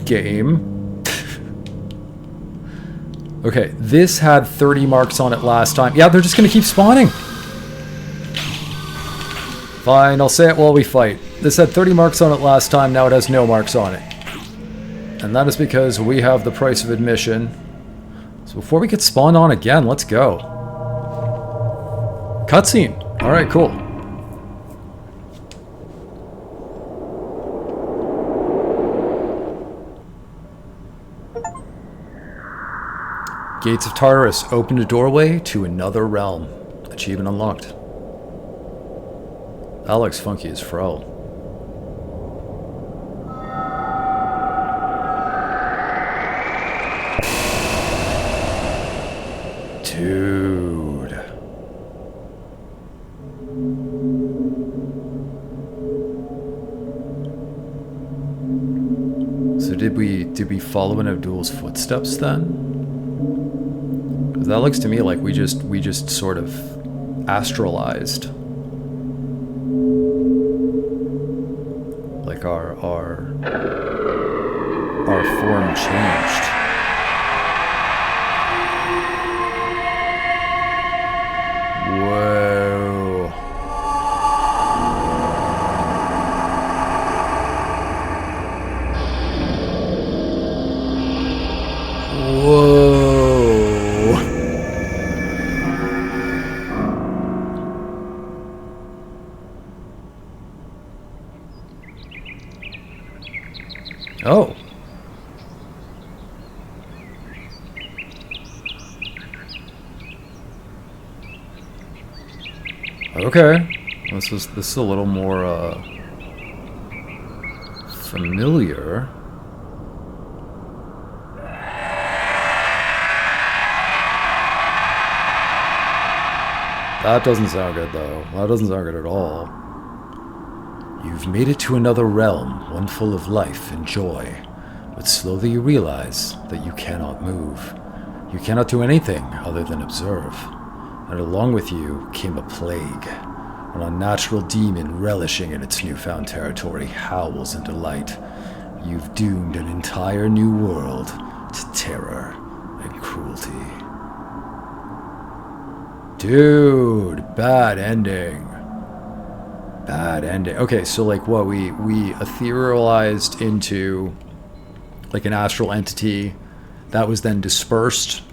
Game. Okay, this had 30 marks on it last time. Yeah, they're just gonna keep spawning. Fine, I'll say it while we fight. This had 30 marks on it last time, now it has no marks on it. And that is because we have the price of admission. So before we get spawned on again, let's go. Cutscene. Alright, cool. Gates of Tartarus opened a doorway to another realm. Achievement unlocked. That looks funky as fro. Dude. So did we follow in Abdul's footsteps then? That looks to me like we just sort of astralized. Like our form changed. Whoa. Whoa. Oh. Okay. This is a little more familiar. That doesn't sound good though. That doesn't sound good at all. You've made it to another realm, one full of life and joy. But slowly you realize that you cannot move. You cannot do anything other than observe. And along with you came a plague. An unnatural demon relishing in its newfound territory howls in delight. You've doomed an entire new world to terror and cruelty. Dude, bad ending. Bad ending. Okay, so like what we etherealized into like an astral entity that was then dispersed,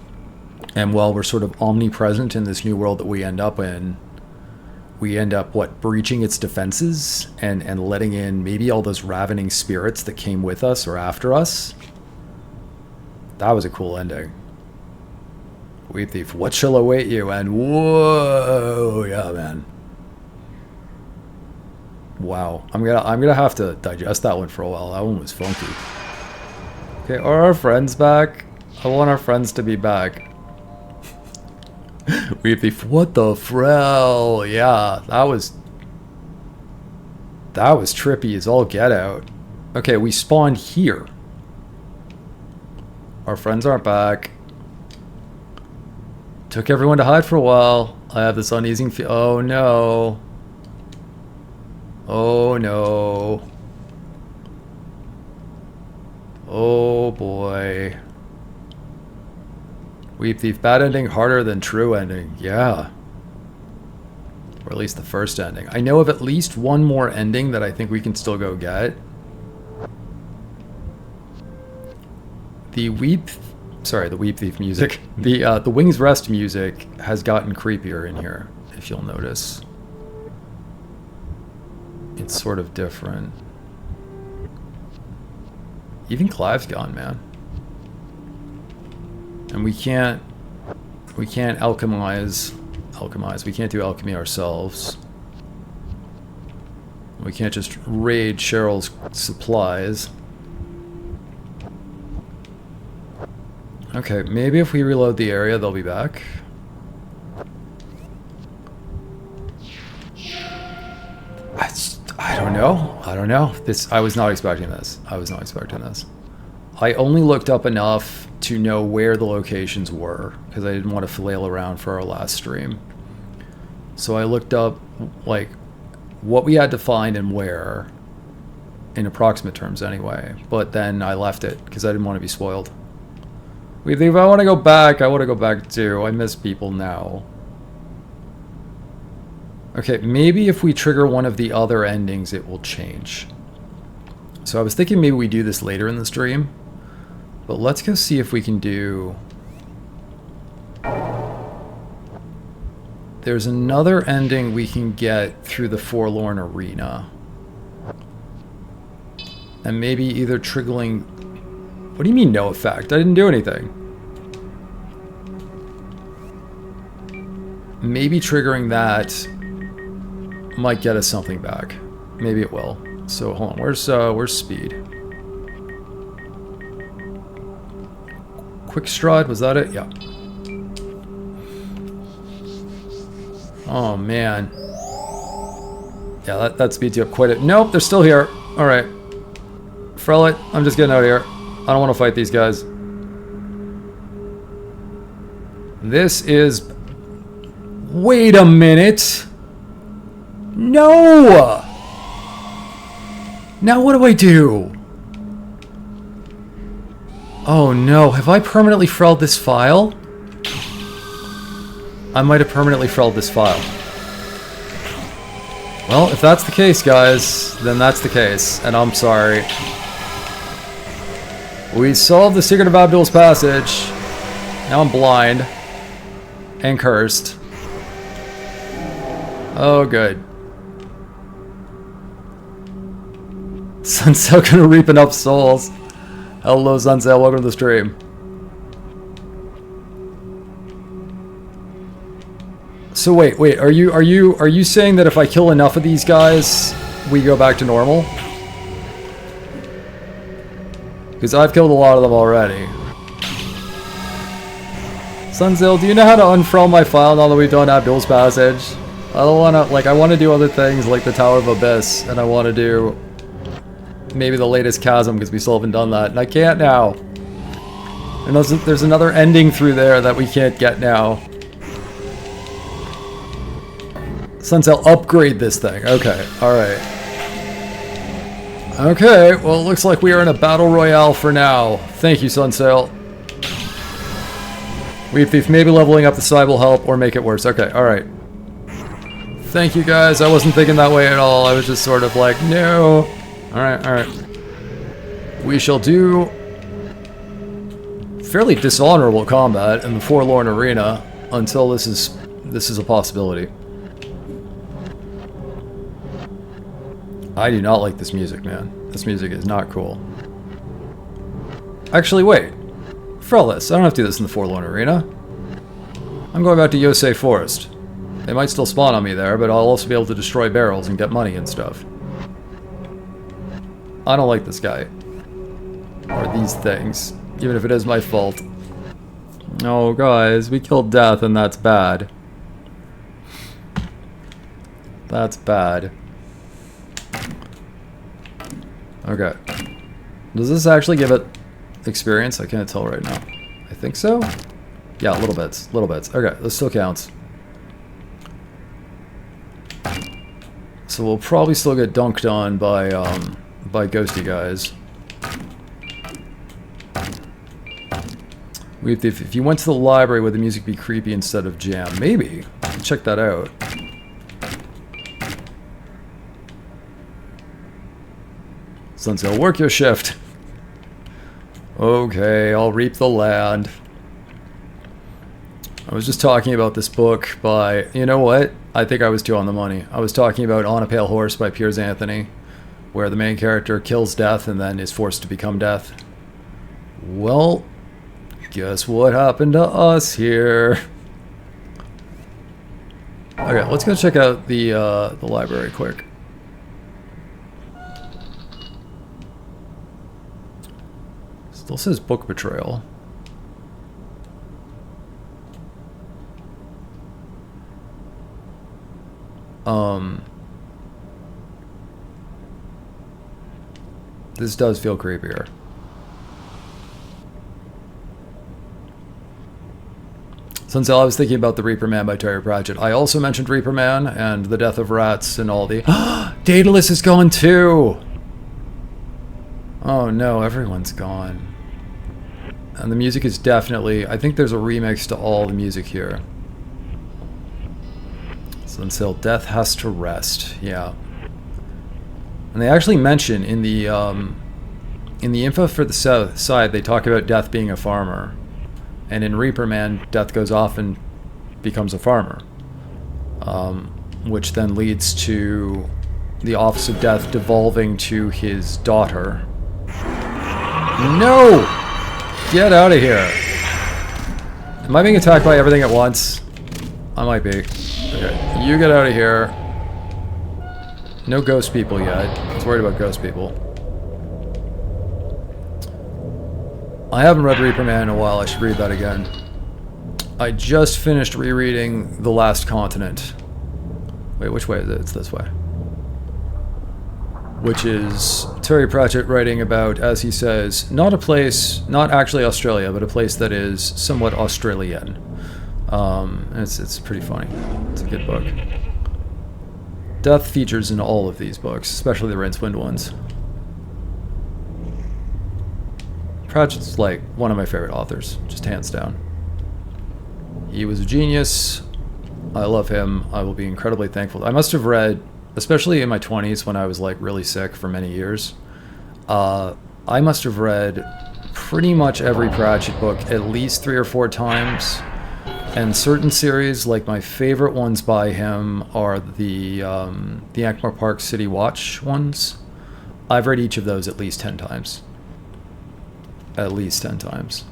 and while we're sort of omnipresent in this new world that we end up in, we end up what, breaching its defenses and letting in maybe all those ravening spirits that came with us or after us. That was a cool ending. Weep thief, what shall await you? And whoa, yeah, man. Wow, I'm gonna have to digest that one for a while. That one was funky. Okay, are our friends back? I want our friends to be back. Weep thief, what the frell? Yeah, that was trippy as all get out. Okay, we spawned here. Our friends aren't back. Took everyone to hide for a while. I have this uneasy feel. Oh no. Oh no. Oh boy. Weep thief, bad ending harder than true ending. Yeah. Or at least the first ending. I know of at least one more ending that I think we can still go get. The weep thief music. The Wings Rest music has gotten creepier in here, if you'll notice. It's sort of different. Even Clive's gone, man. And we can't alchemize. We can't do alchemy ourselves. We can't just raid Cheryl's supplies. Okay, maybe if we reload the area, they'll be back. I don't know. I don't know. I was not expecting this. I only looked up enough to know where the locations were, because I didn't want to flail around for our last stream. So I looked up, like, what we had to find and where, in approximate terms anyway. But then I left it, because I didn't want to be spoiled. If I want to go back, I want to go back too. I miss people now. Okay, maybe if we trigger one of the other endings, it will change. So I was thinking maybe we do this later in the stream. But let's go see if we can do... There's another ending we can get through the Forlorn Arena. And maybe either triggering... What do you mean no effect? I didn't do anything. Maybe triggering that might get us something back. Maybe it will. So hold on, where's speed? Quick stride, was that it? Yeah. Oh man. Yeah, that speeds you up quite a... Nope, they're still here. Alright. Frell it. I'm just getting out of here. I don't want to fight these guys. This is... Wait a minute! No! Now what do I do? Oh no, have I permanently frelled this file? I might have permanently frelled this file. Well, if that's the case, guys, then that's the case, and I'm sorry. We solved the secret of Abdul's passage. Now I'm blind. And cursed. Oh, good. Sunsail gonna reap enough souls. Hello, Sunsail, welcome to the stream. So wait, are you saying that if I kill enough of these guys, we go back to normal? Because I've killed a lot of them already. Sunsail, do you know how to unfurl my file now that we've done Abdul's passage? I don't want to, like, I want to do other things like the Tower of Abyss, and I want to do maybe the Laetus Chasm, because we still haven't done that, and I can't now. And there's another ending through there that we can't get now. Sunsail, upgrade this thing. Okay, alright. Okay, well it looks like we are in a battle royale for now. Thank you, Sunsail. Weep Thief, maybe leveling up the side will help or make it worse. Okay, alright. Thank you guys, I wasn't thinking that way at all. I was just sort of like, no. Alright. We shall do fairly dishonorable combat in the Forlorn Arena until this is a possibility. I do not like this music, man. This music is not cool. Actually, wait. Frell this. I don't have to do this in the Forlorn Arena. I'm going back to Yosei Forest. They might still spawn on me there, but I'll also be able to destroy barrels and get money and stuff. I don't like this guy. Or these things. Even if it is my fault. Oh, guys, we killed Death and that's bad. That's bad. Okay. Does this actually give it experience? I can't tell right now. I think so? Yeah, little bits. Okay, this still counts. So we'll probably still get dunked on by ghosty guys. If you went to the library, would the music be creepy instead of jam? Maybe. Check that out. Sunsail, work your shift. Okay, I'll reap the land. I was just talking about this book by... You know what? I think I was too on the money. I was talking about On a Pale Horse by Piers Anthony, where the main character kills Death and then is forced to become Death. Well, guess what happened to us here? Okay, let's go check out the library quick. Still says book betrayal. This does feel creepier. Sunsail, I was thinking about the Reaper Man by Terry Pratchett. I also mentioned Reaper Man and the death of rats and all the... Daedalus is gone too! Oh no, everyone's gone. And the music is definitely... I think there's a remix to all the music here. So until death has to rest, yeah. And they actually mention in the info for the south side, they talk about Death being a farmer. And in Reaper Man, Death goes off and becomes a farmer. Which then leads to the Office of Death devolving to his daughter. No! Get out of here. Am I being attacked by everything at once? I might be. Okay, you get out of here. No ghost people yet. I was worried about ghost people. I haven't read Reaper Man in a while. I should read that again. I just finished rereading The Last Continent. Wait, which way is it? It's this way. Which is Terry Pratchett writing about, as he says, not a place, not actually Australia, but a place that is somewhat Australian. It's pretty funny. It's a good book. Death features in all of these books, especially the Rincewind ones. Pratchett's like one of my favorite authors, just hands down. He was a genius. I love him. I will be incredibly thankful. I must have read, especially in my 20s when I was like really sick for many years, I must have read pretty much every Pratchett book at least 3 or 4 times. And certain series, like my favorite ones by him, are the Ankh-Morpork Park City Watch ones. I've read each of those at least 10 times. At least 10 times.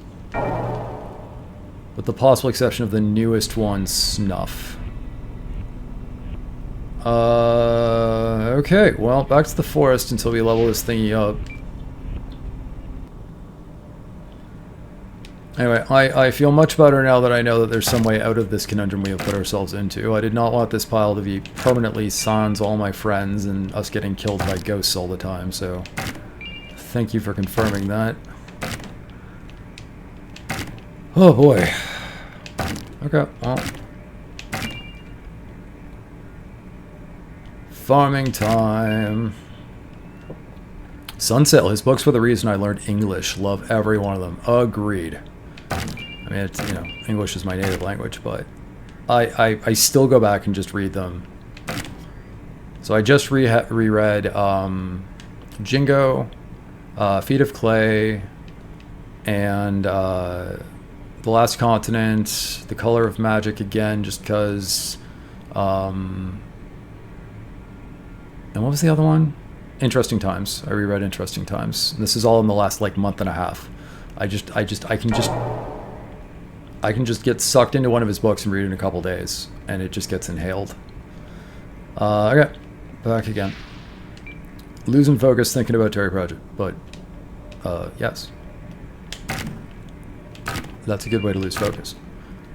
With the possible exception of the newest one, Snuff. Okay, well, back to the forest until we level this thingy up. Anyway, I feel much better now that I know that there's some way out of this conundrum we have put ourselves into. I did not want this pile to be permanently sans all my friends and us getting killed by ghosts all the time, so thank you for confirming that. Oh boy. Okay, well. Farming time. Sunset, his books were the reason I learned English. Love every one of them. Agreed. I mean, it's, you know, English is my native language, but I still go back and just read them. So I just reread Jingo, Feet of Clay, and The Last Continent, The Color of Magic again, just because. And what was the other one? Interesting Times. I reread Interesting Times. And this is all in the last like month and a half. I can just get sucked into one of his books and read it in a couple days, and it just gets inhaled. Okay, back again. Losing focus thinking about Terry Pratchett, but yes. That's a good way to lose focus.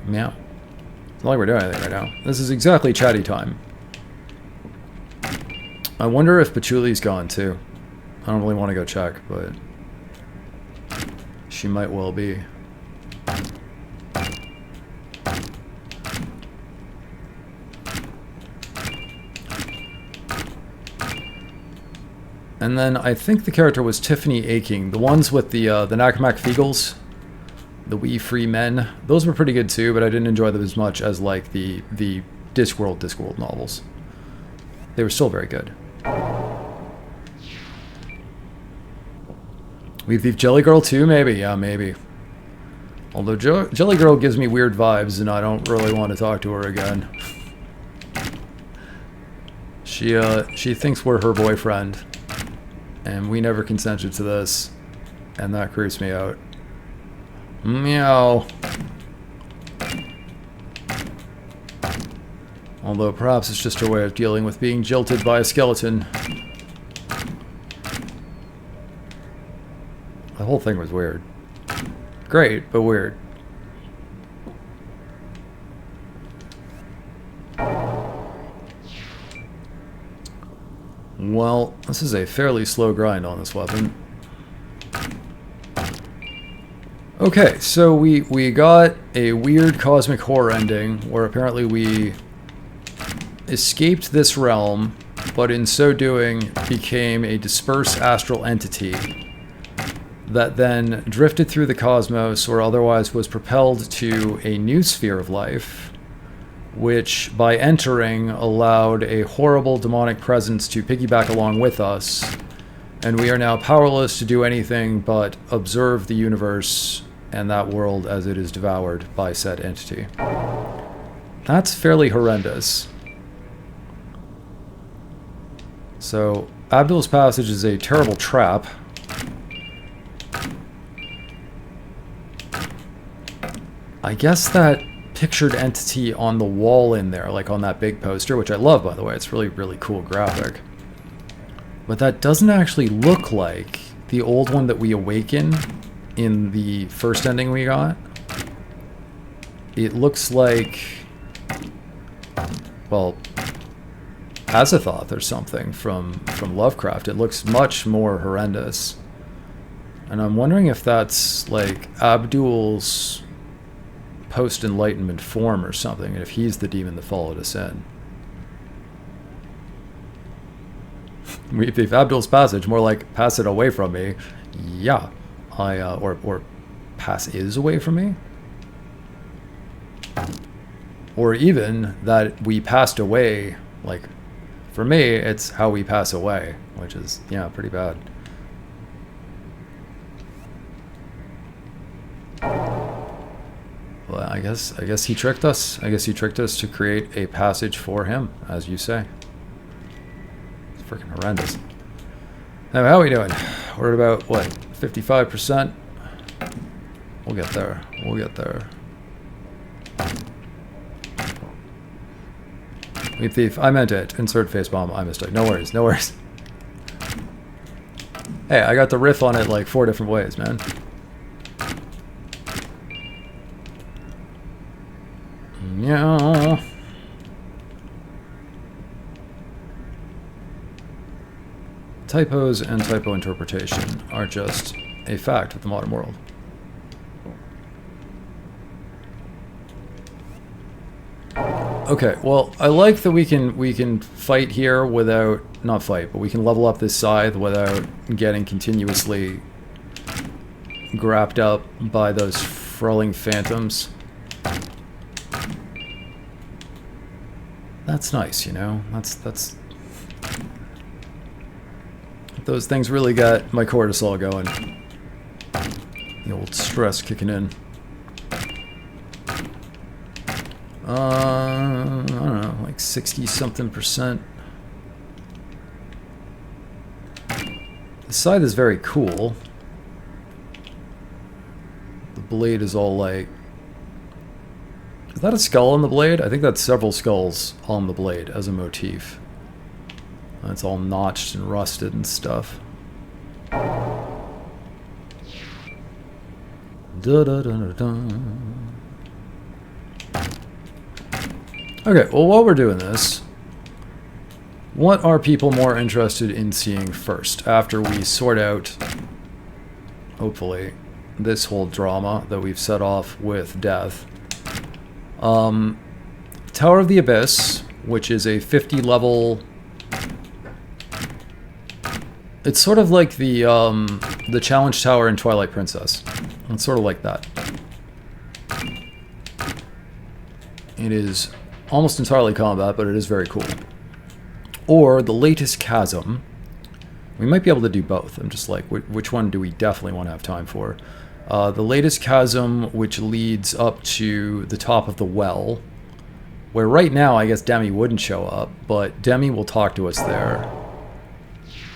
Meow. It's not like we're doing anything right now. This is exactly chatty time. I wonder if Patchouli's gone too. I don't really want to go check, but she might well be. And then I think the character was Tiffany Aching. The ones with the Nakamak Feagles, the Wee Free Men, those were pretty good too, but I didn't enjoy them as much as like the Discworld novels. They were still very good. We thief Jelly Girl too? Maybe, yeah, maybe. Although Jelly Girl gives me weird vibes and I don't really want to talk to her again. She thinks we're her boyfriend. And we never consented to this. And that creeps me out. Meow. Although perhaps it's just her way of dealing with being jilted by a skeleton. The whole thing was weird. Great, but weird. Well, this is a fairly slow grind on this weapon. Okay, so we got a weird cosmic horror ending where apparently we escaped this realm, but in so doing became a dispersed astral entity that then drifted through the cosmos or otherwise was propelled to a new sphere of life which by entering allowed a horrible demonic presence to piggyback along with us, and we are now powerless to do anything but observe the universe and that world as it is devoured by said entity. That's fairly horrendous. So, Abdul's Passage is a terrible trap. I guess that pictured entity on the wall in there, like on that big poster, which I love, by the way. It's really, really cool graphic. But that doesn't actually look like the old one that we awaken in the first ending we got. It looks like, well, Azathoth or something from Lovecraft. It looks much more horrendous. And I'm wondering if that's like Abdul's post-enlightenment form or something, and if he's the demon that followed us in. If Abdul's Passage, more like pass it away from me. Yeah. Or pass is away from me? Or even that we passed away, like, for me, it's how we pass away, which is, yeah, pretty bad. Well, I guess he tricked us. I guess he tricked us to create a passage for him, as you say. It's freaking horrendous. Now, how are we doing? We're at about, what, 55%? We'll get there. We'll get there. Leap Thief, I meant it. Insert facepalm, I missed it. No worries, no worries. Hey, I got the riff on it like 4 different ways, man. Yeah. Typos and typo interpretation are just a fact of the modern world. Okay, well, I like that we can fight here without, not fight, but we can level up this scythe without getting continuously grabbed up by those frolling phantoms. That's nice, you know? That's those things really got my cortisol going. The old stress kicking in. I don't know, like 60-something%. The scythe is very cool. The blade is all like... Is that a skull on the blade? I think that's several skulls on the blade as a motif. It's all notched and rusted and stuff. Okay, well, while we're doing this, what are people more interested in seeing first after we sort out, hopefully, this whole drama that we've set off with death? Tower of the Abyss, which is a 50 level... It's sort of like the challenge tower in Twilight Princess. It's sort of like that. It is almost entirely combat, but it is very cool. Or the Laetus Chasm. We might be able to do both. I'm just like, which one do we definitely want to have time for? The Laetus Chasm, which leads up to the top of the well, where right now I guess Demi wouldn't show up, but Demi will talk to us there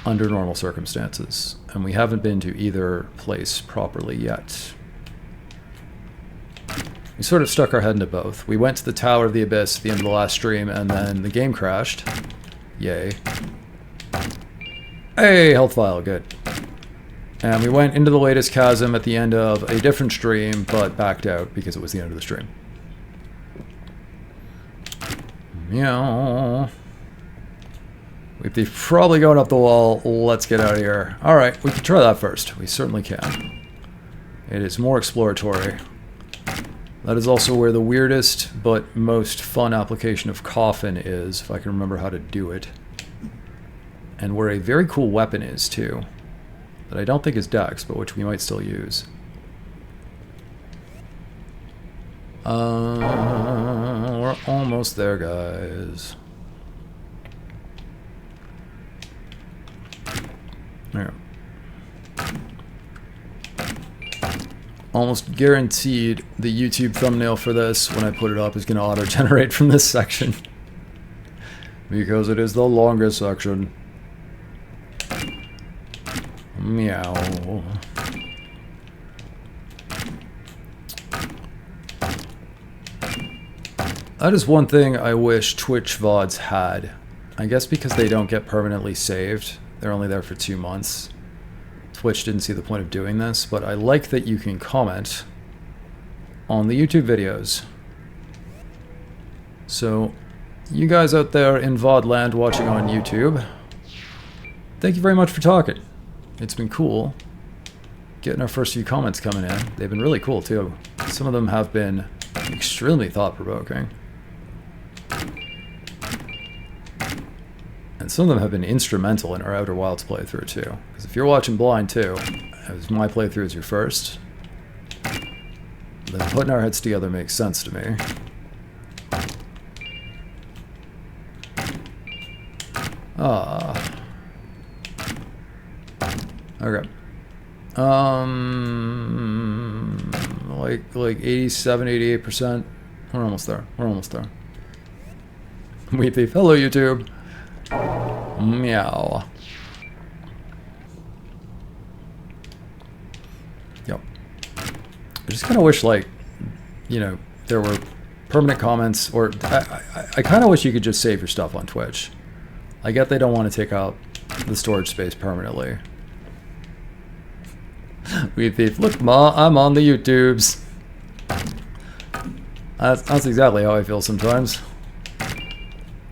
under normal circumstances, and we haven't been to either place properly yet. We sort of stuck our head into both. We went to the Tower of the Abyss at the end of the last stream, and then the game crashed. Yay. Hey, health vial, good. And we went into the Laetus Chasm at the end of a different stream, but backed out because it was the end of the stream. Meow. We're probably going up the wall. Let's get out of here. Alright, we can try that first. We certainly can. It is more exploratory. That is also where the weirdest but most fun application of coffin is, if I can remember how to do it. And where a very cool weapon is, too. That I don't think is Dex, but which we might still use. Where We're almost there, guys. There. Almost guaranteed the YouTube thumbnail for this, when I put it up, is going to auto-generate from this section. Because it is the longest section. Meow. That is one thing I wish Twitch VODs had. I guess because they don't get permanently saved. They're only there for 2 months. Twitch didn't see the point of doing this, but I like that you can comment on the YouTube videos. So, you guys out there in VOD land watching on YouTube, thank you very much for talking. It's been cool getting our first few comments coming in. They've been really cool too. Some of them have been extremely thought-provoking. And some of them have been instrumental in our Outer Wilds playthrough too. Because if you're watching Blind too, as my playthrough is your first, then putting our heads together makes sense to me. Okay. Like 87, 88%. We're almost there. We're almost there. We thief. Hello, YouTube. Meow. Yep. I just kind of wish, like, you know, there were permanent comments, or I kind of wish you could just save your stuff on Twitch. I get they don't want to take up the storage space permanently. We thief. Look, Ma, I'm on the YouTubes. That's exactly how I feel sometimes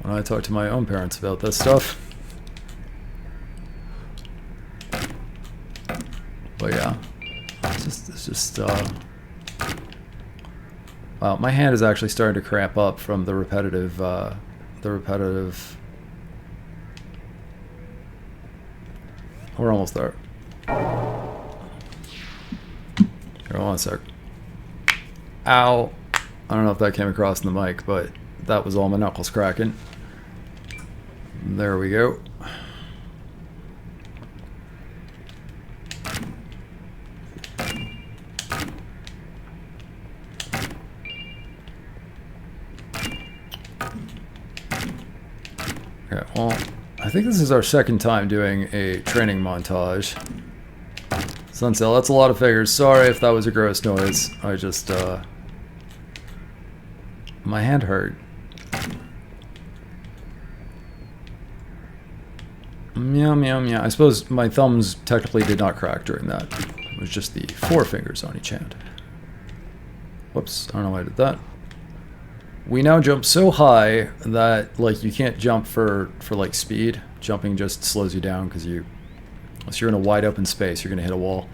when I talk to my own parents about this stuff. But yeah, it's just wow, my hand is actually starting to cramp up from the repetitive. We're almost there. Here, hold on a sec. Ow. I don't know if that came across in the mic, but that was all my knuckles cracking. There we go. Okay, well, I think this is our second time doing a training montage. Sunsail, that's a lot of figures. Sorry if that was a gross noise. I just, my hand hurt. Meow, meow, meow. I suppose my thumbs technically did not crack during that. It was just the 4 fingers on each hand. Whoops, I don't know why I did that. We now jump so high that, like, you can't jump for like, speed. Jumping just slows you down because unless you're in a wide open space, you're going to hit a wall.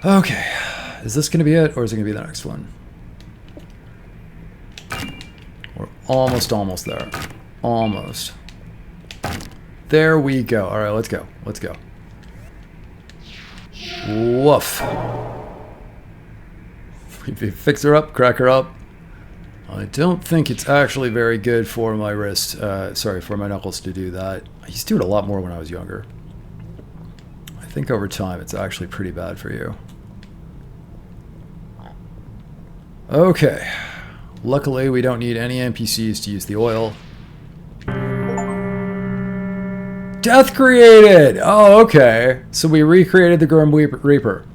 Okay. Is this going to be it, or is it going to be the next one? We're almost there. Almost. There we go. Alright, let's go. Let's go. Woof. Fix her up, crack her up. I don't think it's actually very good for my wrist, for my knuckles to do that. I used to do it a lot more when I was younger. I think over time it's actually pretty bad for you. Okay. Luckily we don't need any NPCs to use the oil. Death created! Oh, okay. So we recreated the Grim Reaper.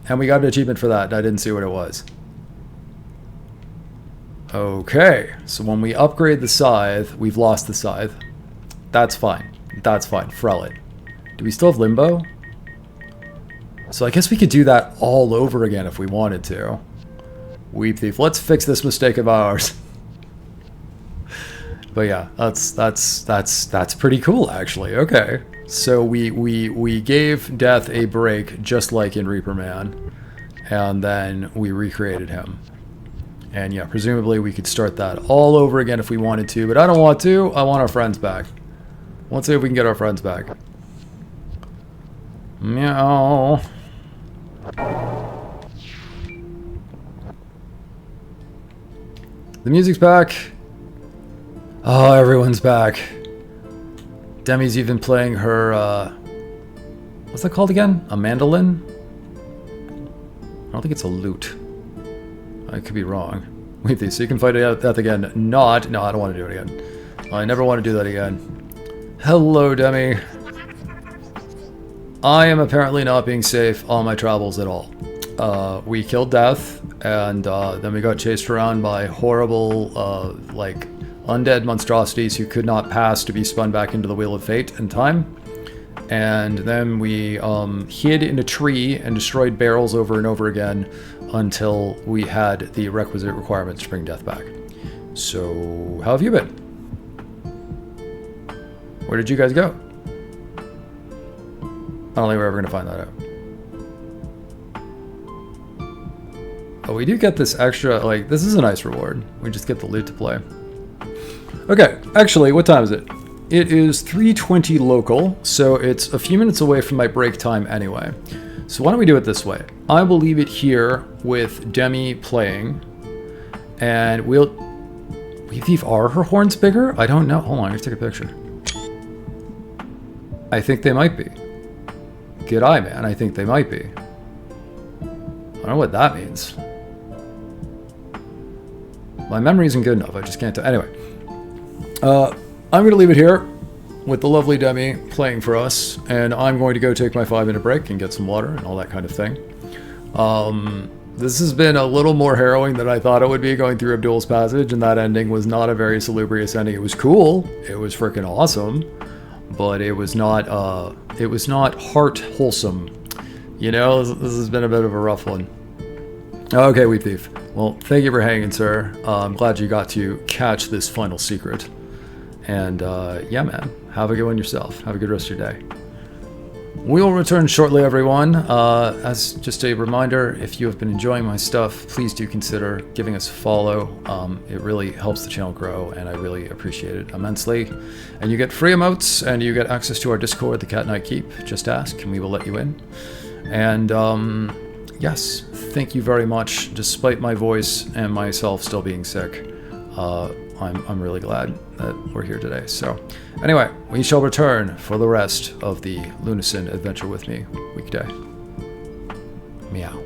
And we got an achievement for that. I didn't see what it was. Okay, so when we upgrade the scythe, we've lost the scythe. That's fine. That's fine. Frell it. Do we still have limbo? So I guess we could do that all over again if we wanted to. Weep thief. Let's fix this mistake of ours. But yeah, that's pretty cool actually. Okay. So we gave Death a break just like in Reaper Man, and then we recreated him. And yeah, presumably we could start that all over again if we wanted to, but I don't want to. I want our friends back. Let's see if we can get our friends back. Meow. The music's back. Oh, everyone's back. Demi's even playing her, what's that called again? A mandolin? I don't think it's a lute. I could be wrong. Wait, so you can fight that again. No, I don't want to do it again. I never want to do that again. Hello, Demi. I am apparently not being safe on my travels at all. We killed Death, and then we got chased around by horrible, like, undead monstrosities who could not pass to be spun back into the Wheel of Fate in time. And then we hid in a tree and destroyed barrels over and over again until we had the requisite requirements to bring Death back. So, how have you been? Where did you guys go? I don't think we're ever going to find that out. Oh, we do get this extra, like, this is a nice reward. We just get the loot to play. Okay, actually, what time is it? It is 3:20 local, so it's a few minutes away from my break time anyway. So why don't we do it this way? I will leave it here with Demi playing, and we'll leave. Are her horns bigger? I don't know. Hold on, I have to take a picture. I think they might be. Good eye, man. I think they might be. I don't know what that means. My memory isn't good enough. I just can't tell. Anyway. I'm going to leave it here with the lovely Demi playing for us, and I'm going to go take my 5-minute break and get some water and all that kind of thing. This has been a little more harrowing than I thought it would be going through Abdul's passage, and that ending was not a very salubrious ending. It was cool. It was freaking awesome, but it was not heart wholesome. You know, this has been a bit of a rough one. Okay, Weep Thief. Well, thank you for hanging, sir. I'm glad you got to catch this final secret. And, yeah, man, have a good one yourself. Have a good rest of your day. We will return shortly, everyone. As just a reminder, if you have been enjoying my stuff, please do consider giving us a follow. It really helps the channel grow, and I really appreciate it immensely. And you get free emotes, and you get access to our Discord, the Cat Night Keep. Just ask, and we will let you in. And, yes, thank you very much. Despite my voice and myself still being sick, I'm really glad that we're here today. So, anyway, we shall return for the rest of the Lunacid adventure with me weekday. Meow.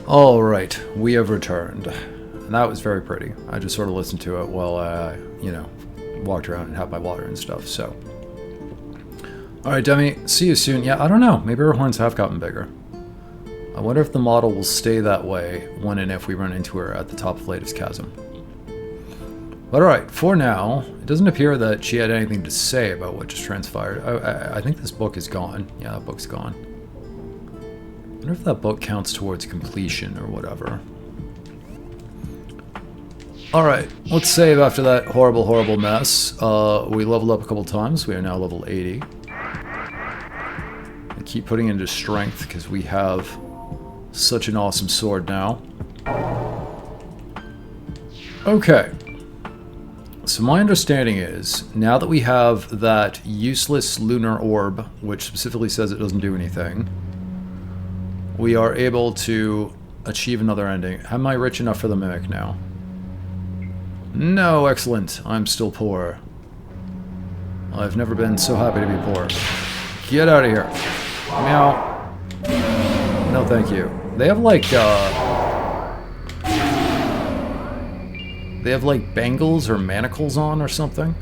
Alright, we have returned. And that was very pretty. I just sort of listened to it while I, you know, walked around and had my water and stuff, so. Alright, Demi, see you soon. Yeah, I don't know. Maybe her horns have gotten bigger. I wonder if the model will stay that way when and if we run into her at the top of Laetus Chasm. But alright, for now, it doesn't appear that she had anything to say about what just transpired. I think this book is gone. Yeah, that book's gone. I wonder if that book counts towards completion or whatever. Alright, let's save after that horrible, horrible mess. We leveled up a couple times. We are now level 80. I keep putting into strength because we have such an awesome sword now. Okay. So my understanding is, now that we have that useless lunar orb, which specifically says it doesn't do anything, we are able to achieve another ending. Am I rich enough for the Mimic now? No, excellent. I'm still poor. I've never been so happy to be poor. Get out of here. Meow. No, thank you. They have like, they have like bangles or manacles on or something.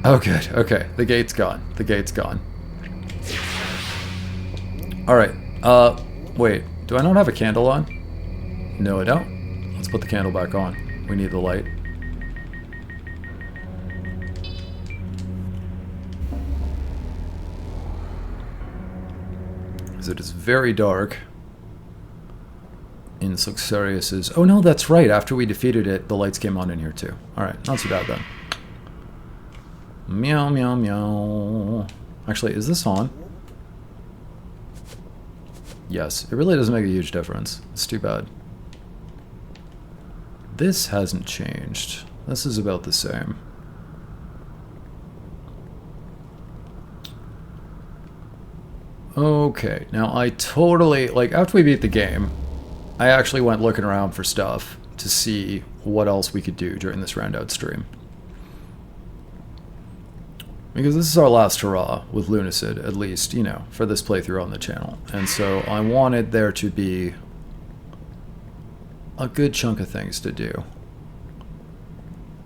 Oh good, okay. The gate's gone. The gate's gone. Alright, wait. Do I not have a candle on? No, I don't. Let's put the candle back on. We need the light. Because it is very dark. In Suxarius's... Oh no, that's right. After we defeated it, the lights came on in here too. Alright, not so bad then. Meow, meow, meow. Actually, is this on? Yes, it really doesn't make a huge difference. It's too bad. This hasn't changed. This is about the same. Okay, now I totally... Like, after we beat the game, I actually went looking around for stuff to see what else we could do during this round-out stream. Because this is our last hurrah with Lunacid, at least, you know, for this playthrough on the channel. And so I wanted there to be a good chunk of things to do.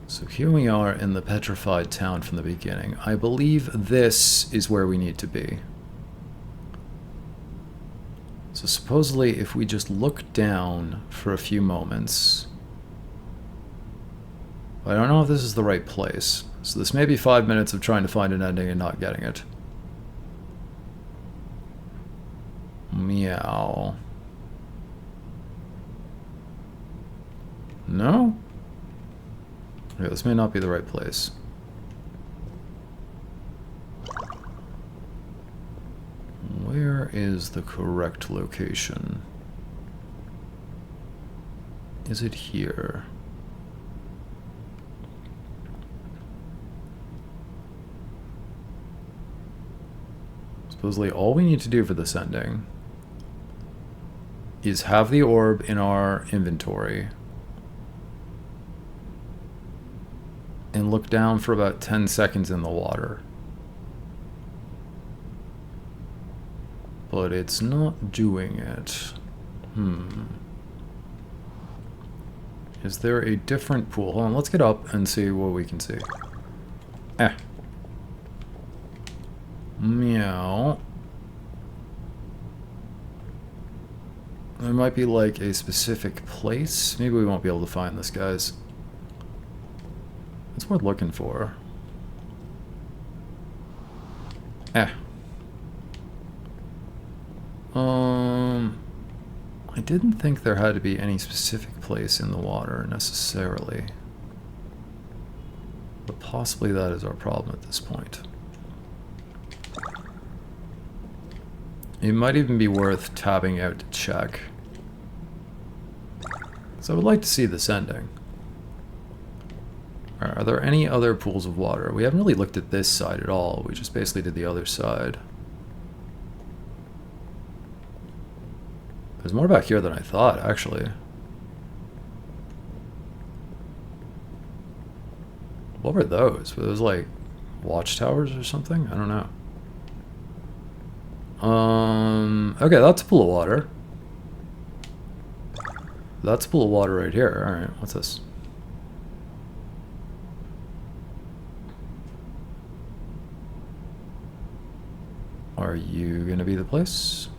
So here we are in the petrified town from the beginning. I believe this is where we need to be. So supposedly if we just look down for a few moments... I don't know if this is the right place. So this may be 5 minutes of trying to find an ending and not getting it. Meow. No? Okay, this may not be the right place. Where is the correct location? Is it here? Supposedly all we need to do for this ending is have the orb in our inventory and look down for about 10 seconds in the water. But it's not doing it. Is there a different pool? Hold on, let's get up and see what we can see. Meow. There might be like a specific place. Maybe we won't be able to find this, guys. It's worth looking for. I didn't think there had to be any specific place in the water necessarily. But possibly that is our problem at this point. It might even be worth tabbing out to check. So I would like to see this ending. Are there any other pools of water? We haven't really looked at this side at all. We just basically did the other side. There's more back here than I thought, actually. What were those? Were those like watchtowers or something? I don't know. Okay, that's a pool of water. That's a pool of water right here. Alright, what's this? Are you gonna be the place?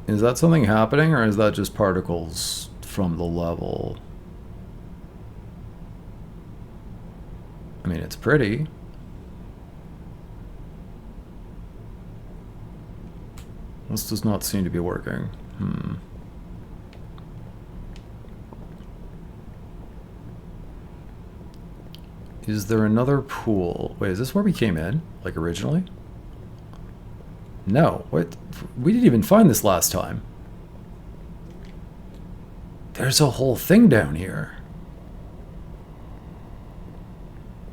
Is that something happening, or is that just particles from the level? I mean, it's pretty. This does not seem to be working. Is there another pool? Wait, is this where we came in? Like originally? No. What? We didn't even find this last time. There's a whole thing down here.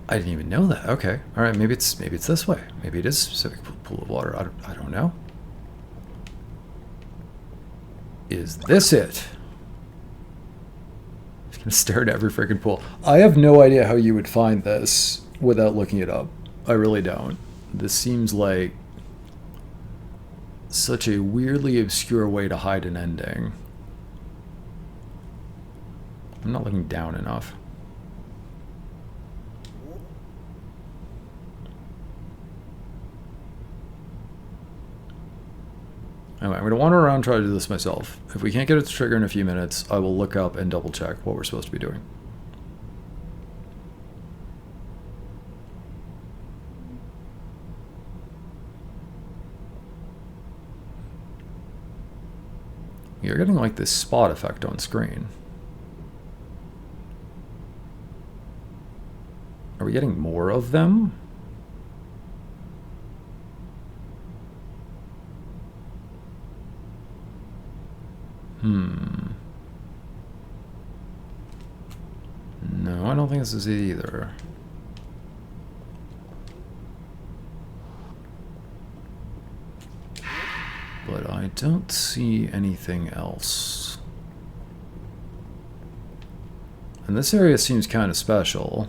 I didn't even know that. Okay. All right. Maybe it's this way. Maybe it is a specific pool of water. I don't know. Is this it? I'm gonna stare at every freaking pool. I have no idea how you would find this without looking it up. I really don't. This seems like such a weirdly obscure way to hide an ending. I'm not looking down enough. Anyway, I'm going to wander around and try to do this myself. If we can't get it to trigger in a few minutes, I will look up and double check what we're supposed to be doing. You're getting like this spot effect on screen. Are we getting more of them? No, I don't think this is it either. But I don't see anything else. And this area seems kind of special.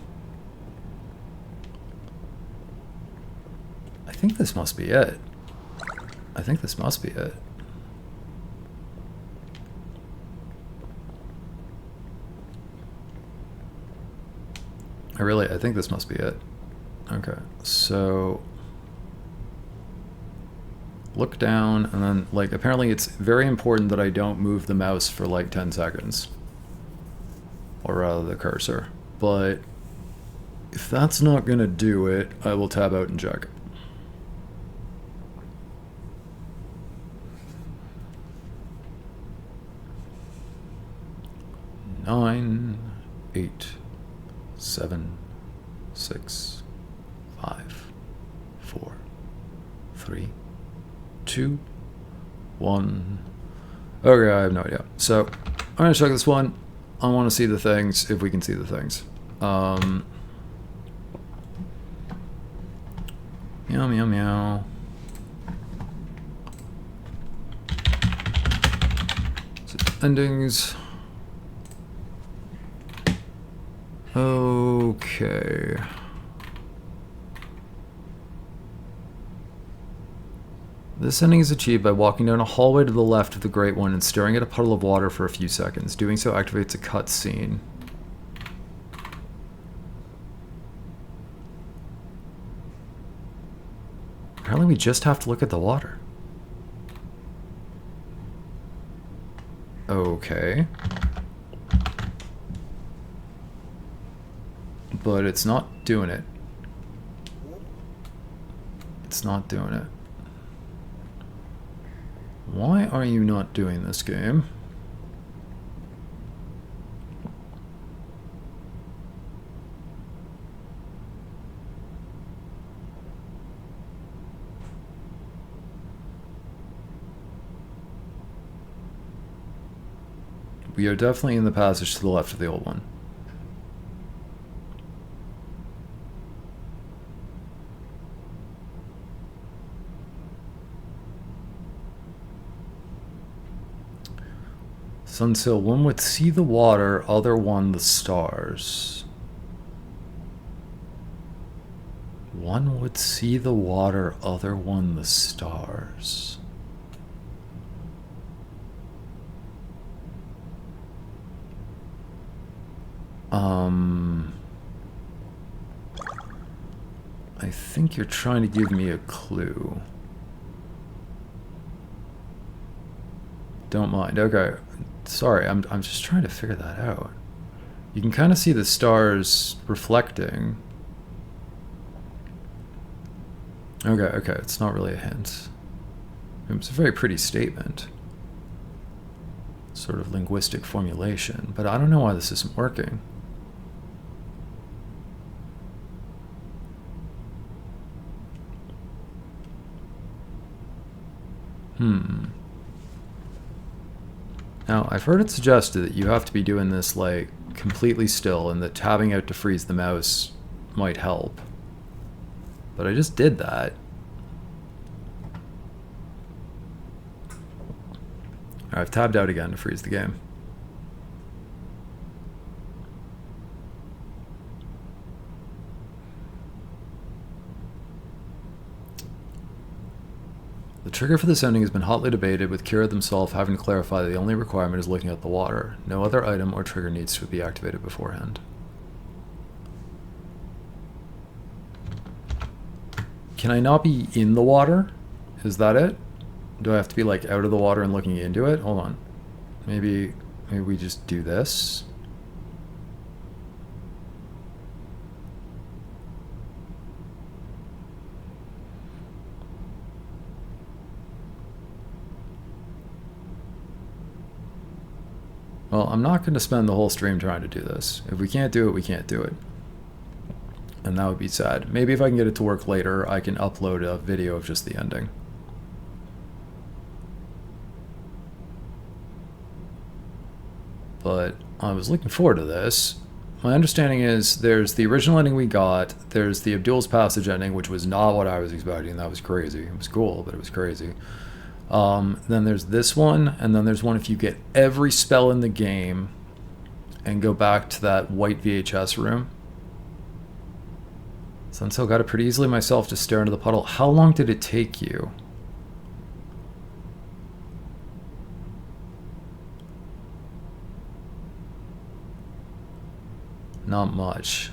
I think this must be it. I think this must be it. I think this must be it. Okay, so look down, and then, like, apparently it's very important that I don't move the mouse for like 10 seconds. Or rather the cursor. But if that's not gonna do it, I will tab out and check. Nine, 8, 7, 6, 5, 4, 3, 2, 1. Okay, I have no idea. So I'm gonna check this one. I want to see the things, if we can see the things. Meow, meow, meow. So endings. Okay. This ending is achieved by walking down a hallway to the left of the Great One and staring at a puddle of water for a few seconds. Doing so activates a cutscene. Apparently we just have to look at the water. Okay. But it's not doing it. It's not doing it. Why are you not doing this, game? We are definitely in the passage to the left of the old one. Sunsail, one would see the water, other one the stars. One would see the water, other one the stars. I think you're trying to give me a clue. Don't mind. Okay. Sorry, I'm just trying to figure that out. You can kind of see the stars reflecting. Okay, it's not really a hint. It's a very pretty statement. Sort of linguistic formulation, but I don't know why this isn't working. Now, I've heard it suggested that you have to be doing this, like, completely still, and that tabbing out to freeze the mouse might help. But I just did that. I've tabbed out again to freeze the game. The trigger for this ending has been hotly debated, with Kira themselves having to clarify that the only requirement is looking at the water. No other item or trigger needs to be activated beforehand. Can I not be in the water? Is that it? Do I have to be, like, out of the water and looking into it? Hold on. Maybe we just do this. Well, I'm not going to spend the whole stream trying to do this. If we can't do it, we can't do it. And that would be sad. Maybe if I can get it to work later, I can upload a video of just the ending. But I was looking forward to this. My understanding is there's the original ending we got, there's the Abdul's Passage ending, which was not what I was expecting. That was crazy. It was cool, but it was crazy. Then there's this one, and then there's one if you get every spell in the game and go back to that white VHS room. Sunsail got it pretty easily myself, just stare into the puddle. How long did it take you? Not much.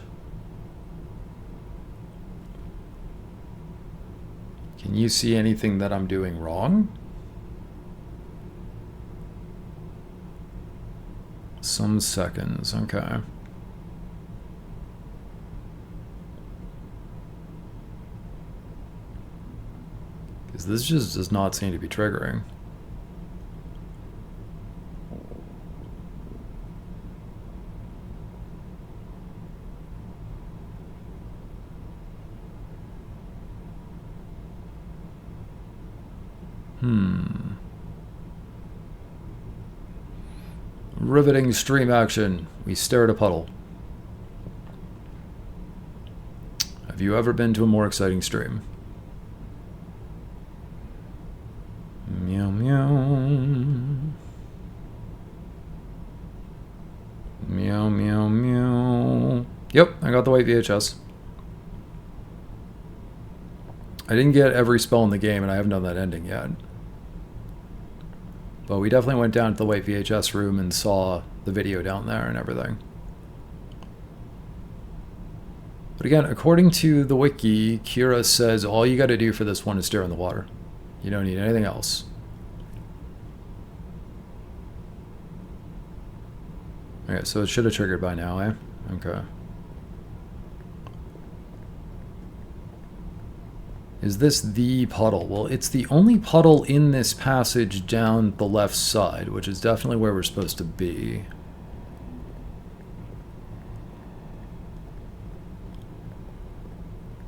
Can you see anything that I'm doing wrong? Some seconds, okay. Because this just does not seem to be triggering. Riveting stream action. We stare at a puddle. Have you ever been to a more exciting stream? Meow meow. Meow meow meow. Yep, I got the white VHS. I didn't get every spell in the game, and I haven't done that ending yet. But we definitely went down to the white VHS room and saw the video down there and everything. But again, according to the wiki, Kira says all you got to do for this one is stare in the water. You don't need anything else. Okay, so it should have triggered by now, eh? Okay. Is this the puddle? Well, it's the only puddle in this passage down the left side, which is definitely where we're supposed to be.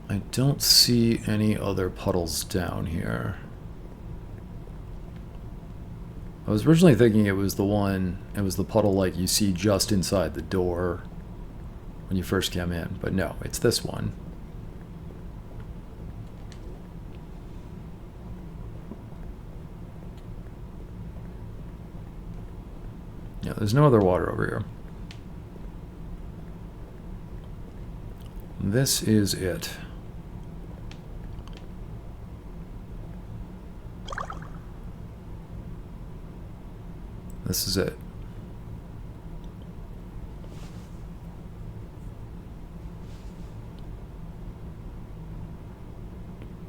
I don't see any other puddles down here. I was originally thinking it was the puddle like you see just inside the door when you first came in, but no, it's this one. Yeah, there's no other water over here. This is it. This is it.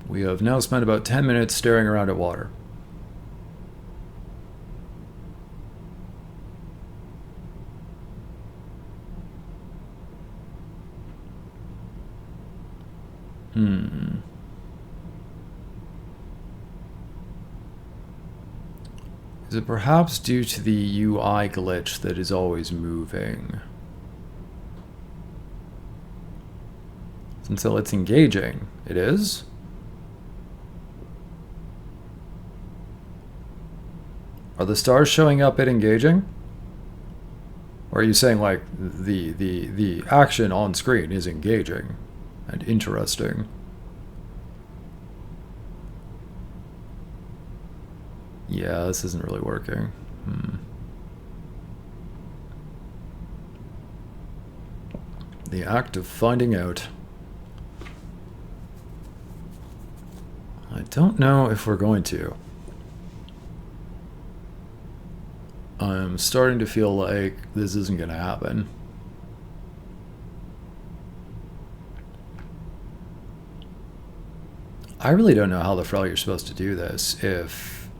We have now spent about 10 minutes staring around at water. Is it perhaps due to the UI glitch that is always moving? Until it's engaging. It is? Are the stars showing up at engaging? Or are you saying like the action on screen is engaging and interesting? Yeah, this isn't really working. The act of finding out. I don't know if we're going to. I'm starting to feel like this isn't going to happen. I really don't know how the hell you're supposed to do this.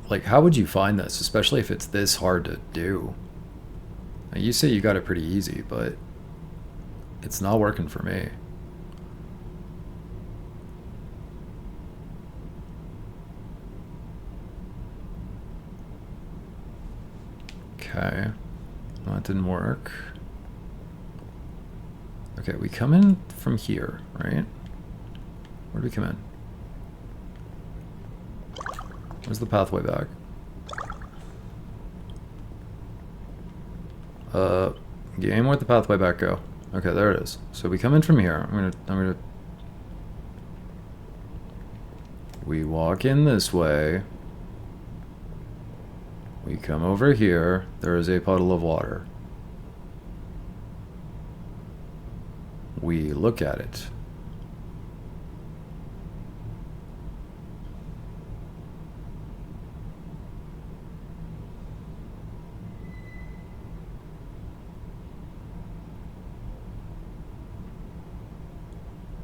Like, how would you find this, especially if it's this hard to do? Now, you say you got it pretty easy, but it's not working for me. Okay, that didn't work. Okay, we come in from here, right? Where do we come in? Where's the pathway back? Game, where'd the pathway back go? Okay, there it is. So we come in from here. I'm gonna. We walk in this way. We come over here. There is a puddle of water. We look at it.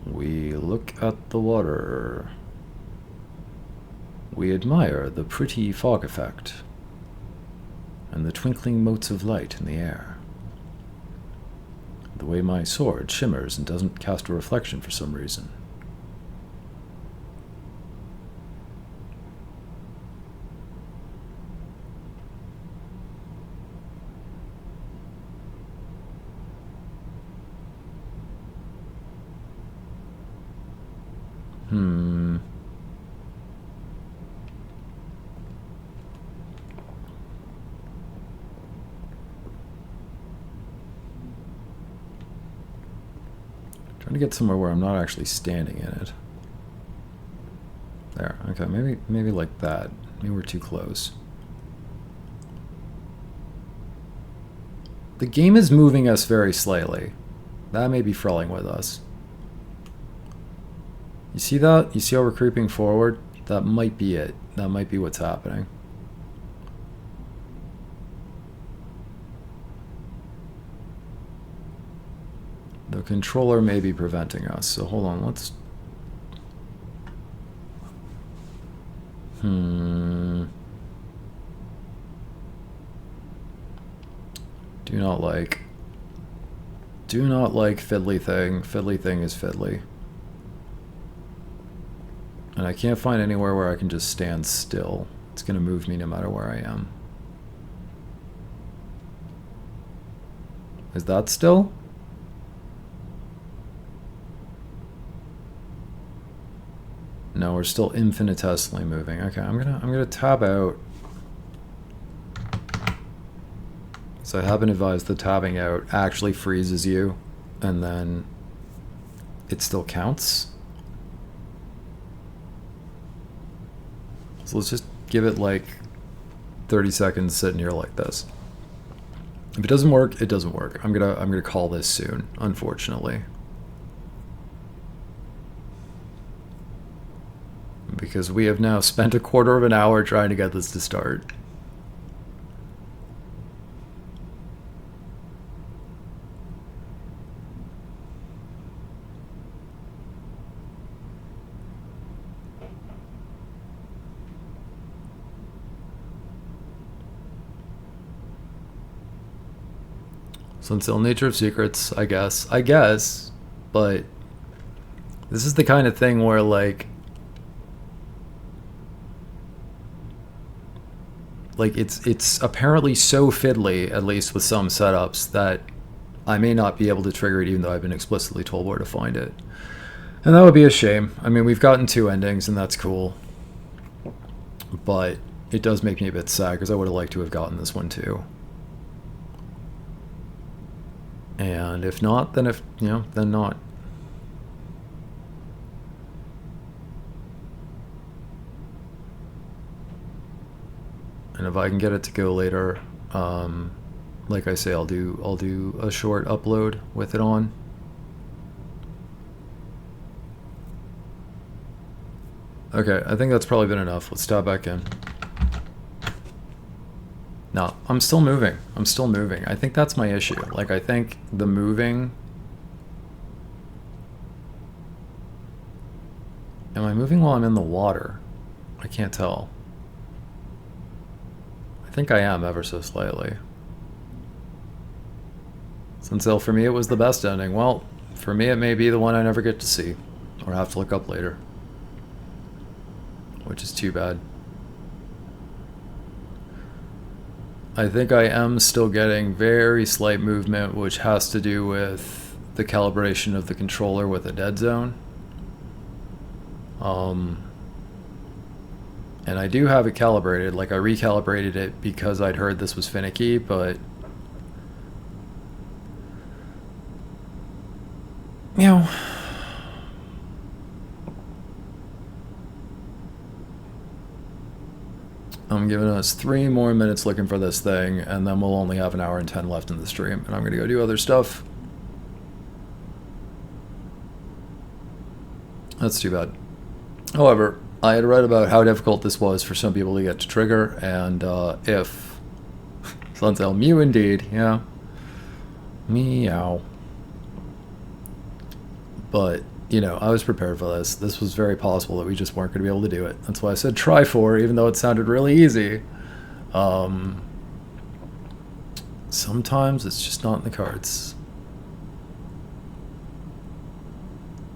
We look at the water. We admire the pretty fog effect and the twinkling motes of light in the air. The way my sword shimmers and doesn't cast a reflection for some reason. Trying to get somewhere where I'm not actually standing in it. There, okay, maybe like that. Maybe we're too close. The game is moving us very slightly. That may be frolling with us. You see that? You see how we're creeping forward? That might be it. That might be what's happening. The controller may be preventing us, so hold on, let's... Do not like fiddly thing. Fiddly thing is fiddly. And I can't find anywhere where I can just stand still. It's gonna move me no matter where I am. Is that still? No, we're still infinitesimally moving. Okay, I'm gonna tab out. So I have been advised the tabbing out actually freezes you, and then it still counts. So let's just give it like 30 seconds sitting here like this. If it doesn't work, it doesn't work. I'm gonna call this soon, unfortunately. Because we have now spent a quarter of an hour trying to get this to start. Sunsil nature of secrets, I guess. But this is the kind of thing where, like it's apparently so fiddly, at least with some setups, that I may not be able to trigger it even though I've been explicitly told where to find it. And that would be a shame. I mean, we've gotten 2 endings and that's cool. But it does make me a bit sad because I would have liked to have gotten this one too. And if not, then then not. And if I can get it to go later, like I say, I'll do a short upload with it on. Okay, I think that's probably been enough. Let's dive back in. No, I'm still moving. I think that's my issue. Like, I think the moving... Am I moving while I'm in the water? I can't tell. I think I am, ever so slightly. Sunsil, for me it was the best ending. Well, for me it may be the one I never get to see. Or have to look up later. Which is too bad. I think I am still getting very slight movement, which has to do with the calibration of the controller with a dead zone. And I do have it calibrated. Like, I recalibrated it because I'd heard this was finicky, but... You know... I'm giving us 3 more minutes looking for this thing, and then we'll only have 1 hour and 10 left in the stream, and I'm gonna go do other stuff. That's too bad. However, I had read about how difficult this was for some people to get to trigger, and if... Sunsil, mew indeed, yeah. Meow. But... you know, I was prepared for this. This was very possible that we just weren't going to be able to do it. That's why I said try 4, even though it sounded really easy. Sometimes it's just not in the cards.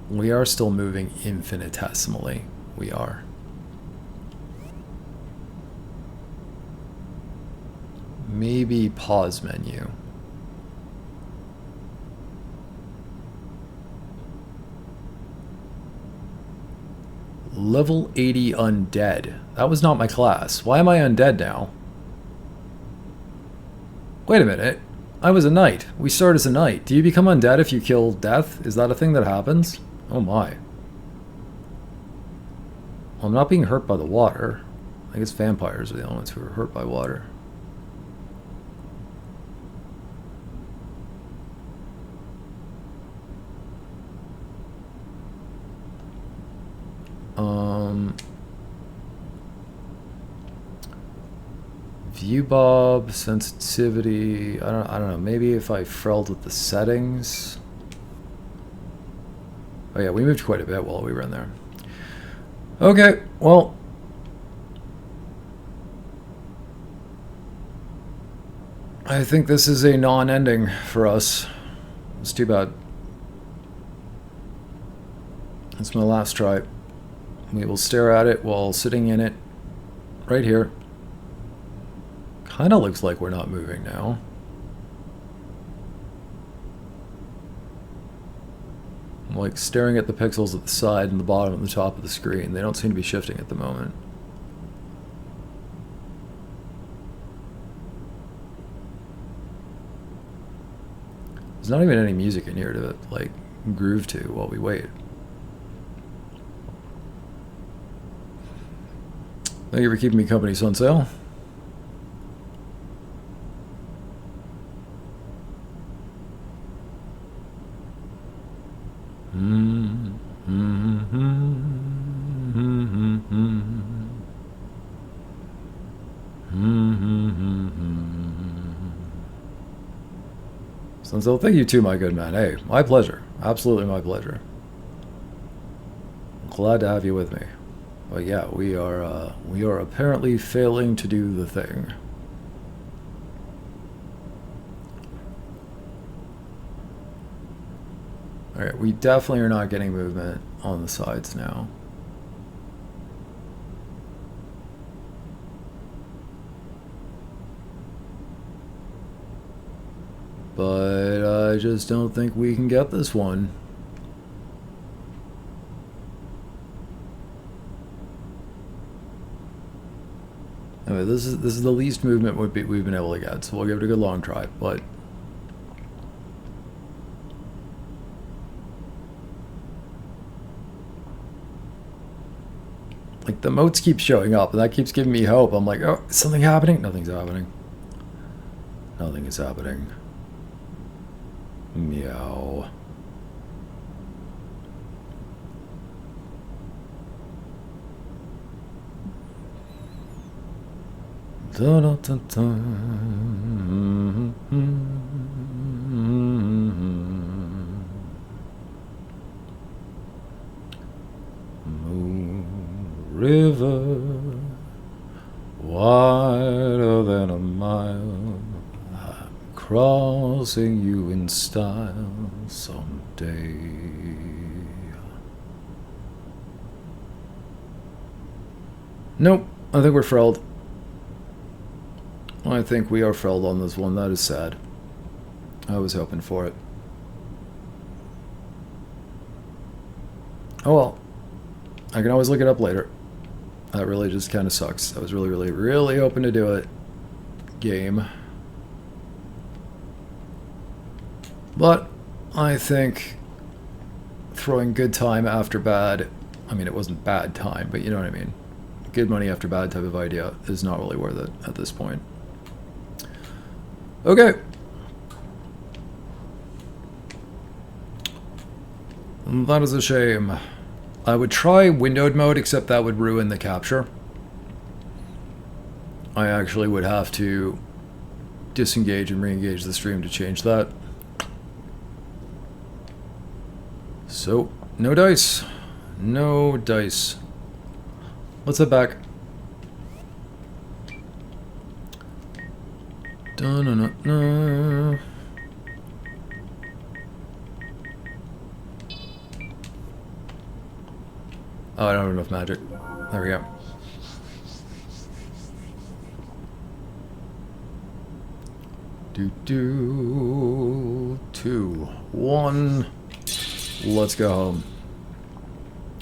We are still moving infinitesimally. We are. Maybe pause menu. Level 80 undead. That was not my class. Why am I undead now? Wait a minute. I was a knight. We start as a knight. Do you become undead if you kill death? Is that a thing that happens? Oh my. Well, I'm not being hurt by the water. I guess vampires are the only ones who are hurt by water. View bob, sensitivity, I don't know, maybe if I frelled with the settings. Oh yeah, we moved quite a bit while we were in there. Okay, well. I think this is a non-ending for us. It's too bad. It's my last try. We will stare at it while sitting in it right here. Kind of looks like we're not moving now. I'm like staring at the pixels at the side and the bottom and the top of the screen. They don't seem to be shifting at the moment. There's not even any music in here to like groove to while we wait. Thank you for keeping me company, Sunsail. So thank you too, my good man. Hey, my pleasure. Absolutely my pleasure. Glad to have you with me. But yeah, we are apparently failing to do the thing. Alright, we definitely are not getting movement on the sides now. But I just don't think we can get this one. Anyway, this is the least movement we've been able to get, so we'll give it a good long try. But like the motes keep showing up, and that keeps giving me hope. I'm like, oh, is something happening? Nothing's happening. Nothing is happening. Meow. Da, da, da, da. Moon river, wider than a mile, I'm crossing you in style someday. Nope, I think we're frilled. I think we are frilled on this one. That is sad. I was hoping for it. Oh well. I can always look it up later. That really just kind of sucks. I was really hoping to do it. Game. But I think throwing good time after bad, I mean, it wasn't bad time, but you know what I mean. Good money after bad type of idea is not really worth it at this point. Okay. That is a shame. I would try windowed mode, except that would ruin the capture. I actually would have to disengage and re-engage the stream to change that. So, no dice. No dice. Let's head back. Da-na-na-na. Oh, I don't have enough magic. There we go. Do 2, 1. Let's go home.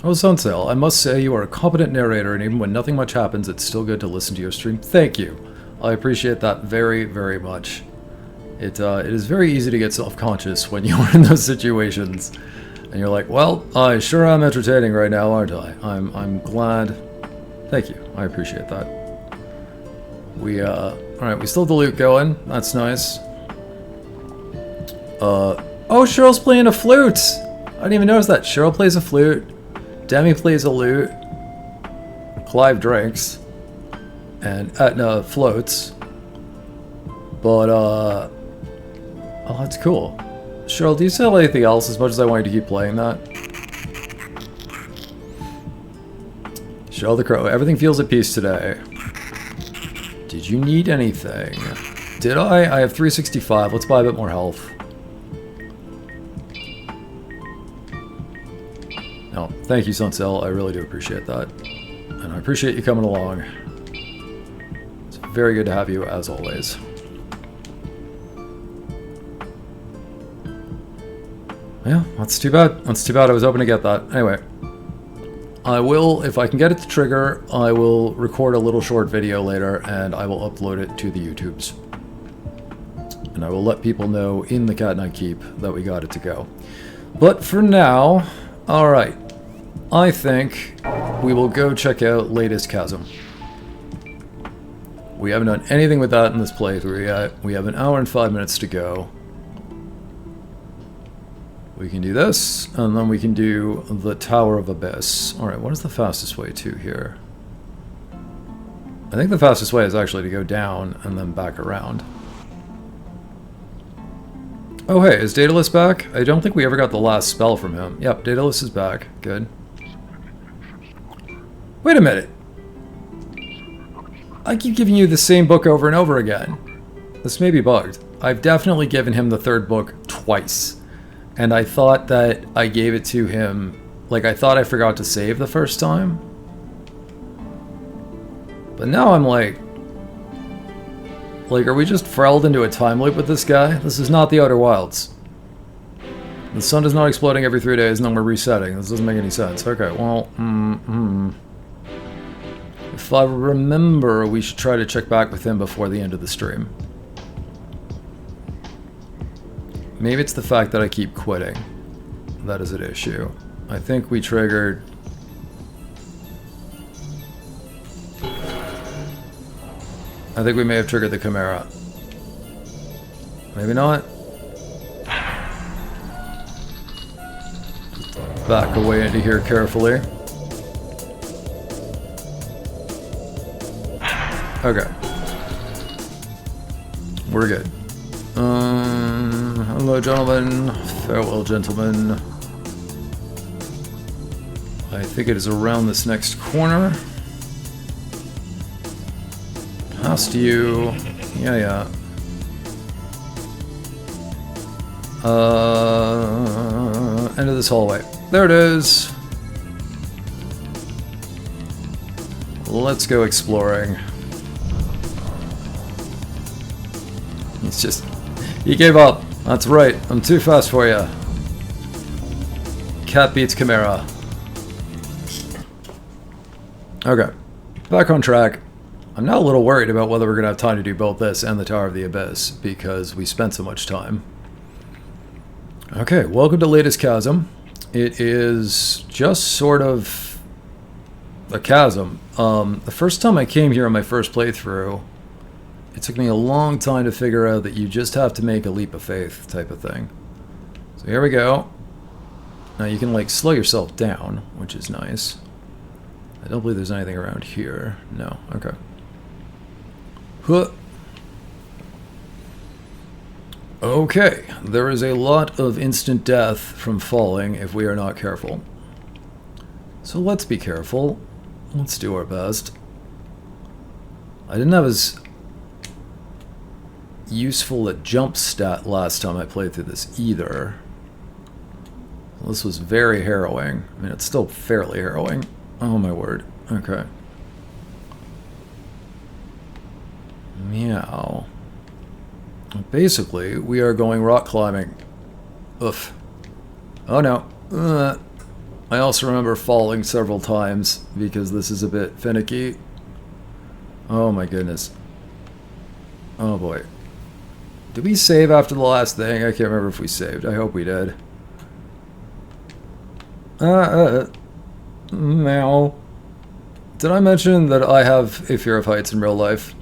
Oh, Sunsail, I must say you are a competent narrator, and even when nothing much happens, it's still good to listen to your stream. Thank you. I appreciate that very, very much. It is very easy to get self-conscious when you're in those situations. And you're like, well, I sure am entertaining right now, aren't I? I'm glad. Thank you. I appreciate that. Alright, we still have the loot going. That's nice. Oh, Cheryl's playing a flute! I didn't even notice that. Cheryl plays a flute. Demi plays a lute. Clive drinks. And Etna floats. But, oh, that's cool. Cheryl, do you sell anything else as much as I want you to keep playing that? Cheryl the Crow, everything feels at peace today. Did you need anything? Did I? I have 365. Let's buy a bit more health. No, thank you, Sunsail. I really do appreciate that. And I appreciate you coming along. It's very good to have you, as always. Yeah, that's too bad. That's too bad. I was hoping to get that. Anyway. I will, if I can get it to trigger, I will record a little short video later, and I will upload it to the YouTubes. And I will let people know in the Cat Night Keep that we got it to go. But for now, alright. I think we will go check out Laetus Chasm. We haven't done anything with that in this playthrough yet. We have an hour and 5 minutes to go. We can do this, and then we can do the Tower of Abyss. Alright, what is the fastest way to here? I think the fastest way is actually to go down and then back around. Oh hey, is Daedalus back? I don't think we ever got the last spell from him. Yep, Daedalus is back. Good. Wait a minute. I keep giving you the same book over and over again. This may be bugged. I've definitely given him the third book twice. And I thought that I gave it to him... Like, I thought I forgot to save the first time. But now I'm like... Like, are we just frelled into a time loop with this guy? This is not the Outer Wilds. The sun is not exploding every 3 days and then we're resetting. This doesn't make any sense. Okay, well... If I remember, we should try to check back with him before the end of the stream. Maybe it's the fact that I keep quitting. That is an issue. I think we triggered... I think we may have triggered the Chimera. Maybe not. Back away into here carefully. Okay. We're good. Hello, gentlemen. Farewell, gentlemen. I think it is around this next corner. Past you. Yeah. End of this hallway. There it is. Let's go exploring. It's just... He gave up. That's right. I'm too fast for you. Cat beats Chimera. Okay. Back on track. I'm now a little worried about whether we're going to have time to do both this and the Tower of the Abyss, because we spent so much time. Okay, welcome to Laetus Chasm. It is just sort of a chasm. The first time I came here on my first playthrough, it took me a long time to figure out that you just have to make a leap of faith type of thing. So here we go. Now you can like slow yourself down, which is nice. I don't believe there's anything around here. No, okay. Huh. Okay, there is a lot of instant death from falling if we are not careful. So let's be careful. Let's do our best. I didn't have as useful a jump stat last time I played through this either. This was very harrowing. I mean, it's still fairly harrowing. Oh my word. Okay. Meow. Basically, we are going rock climbing. Oof. Oh no. I also remember falling several times because this is a bit finicky. Oh my goodness. Oh boy. Did we save after the last thing? I can't remember if we saved. I hope we did. Meow. Did I mention that I have a fear of heights in real life?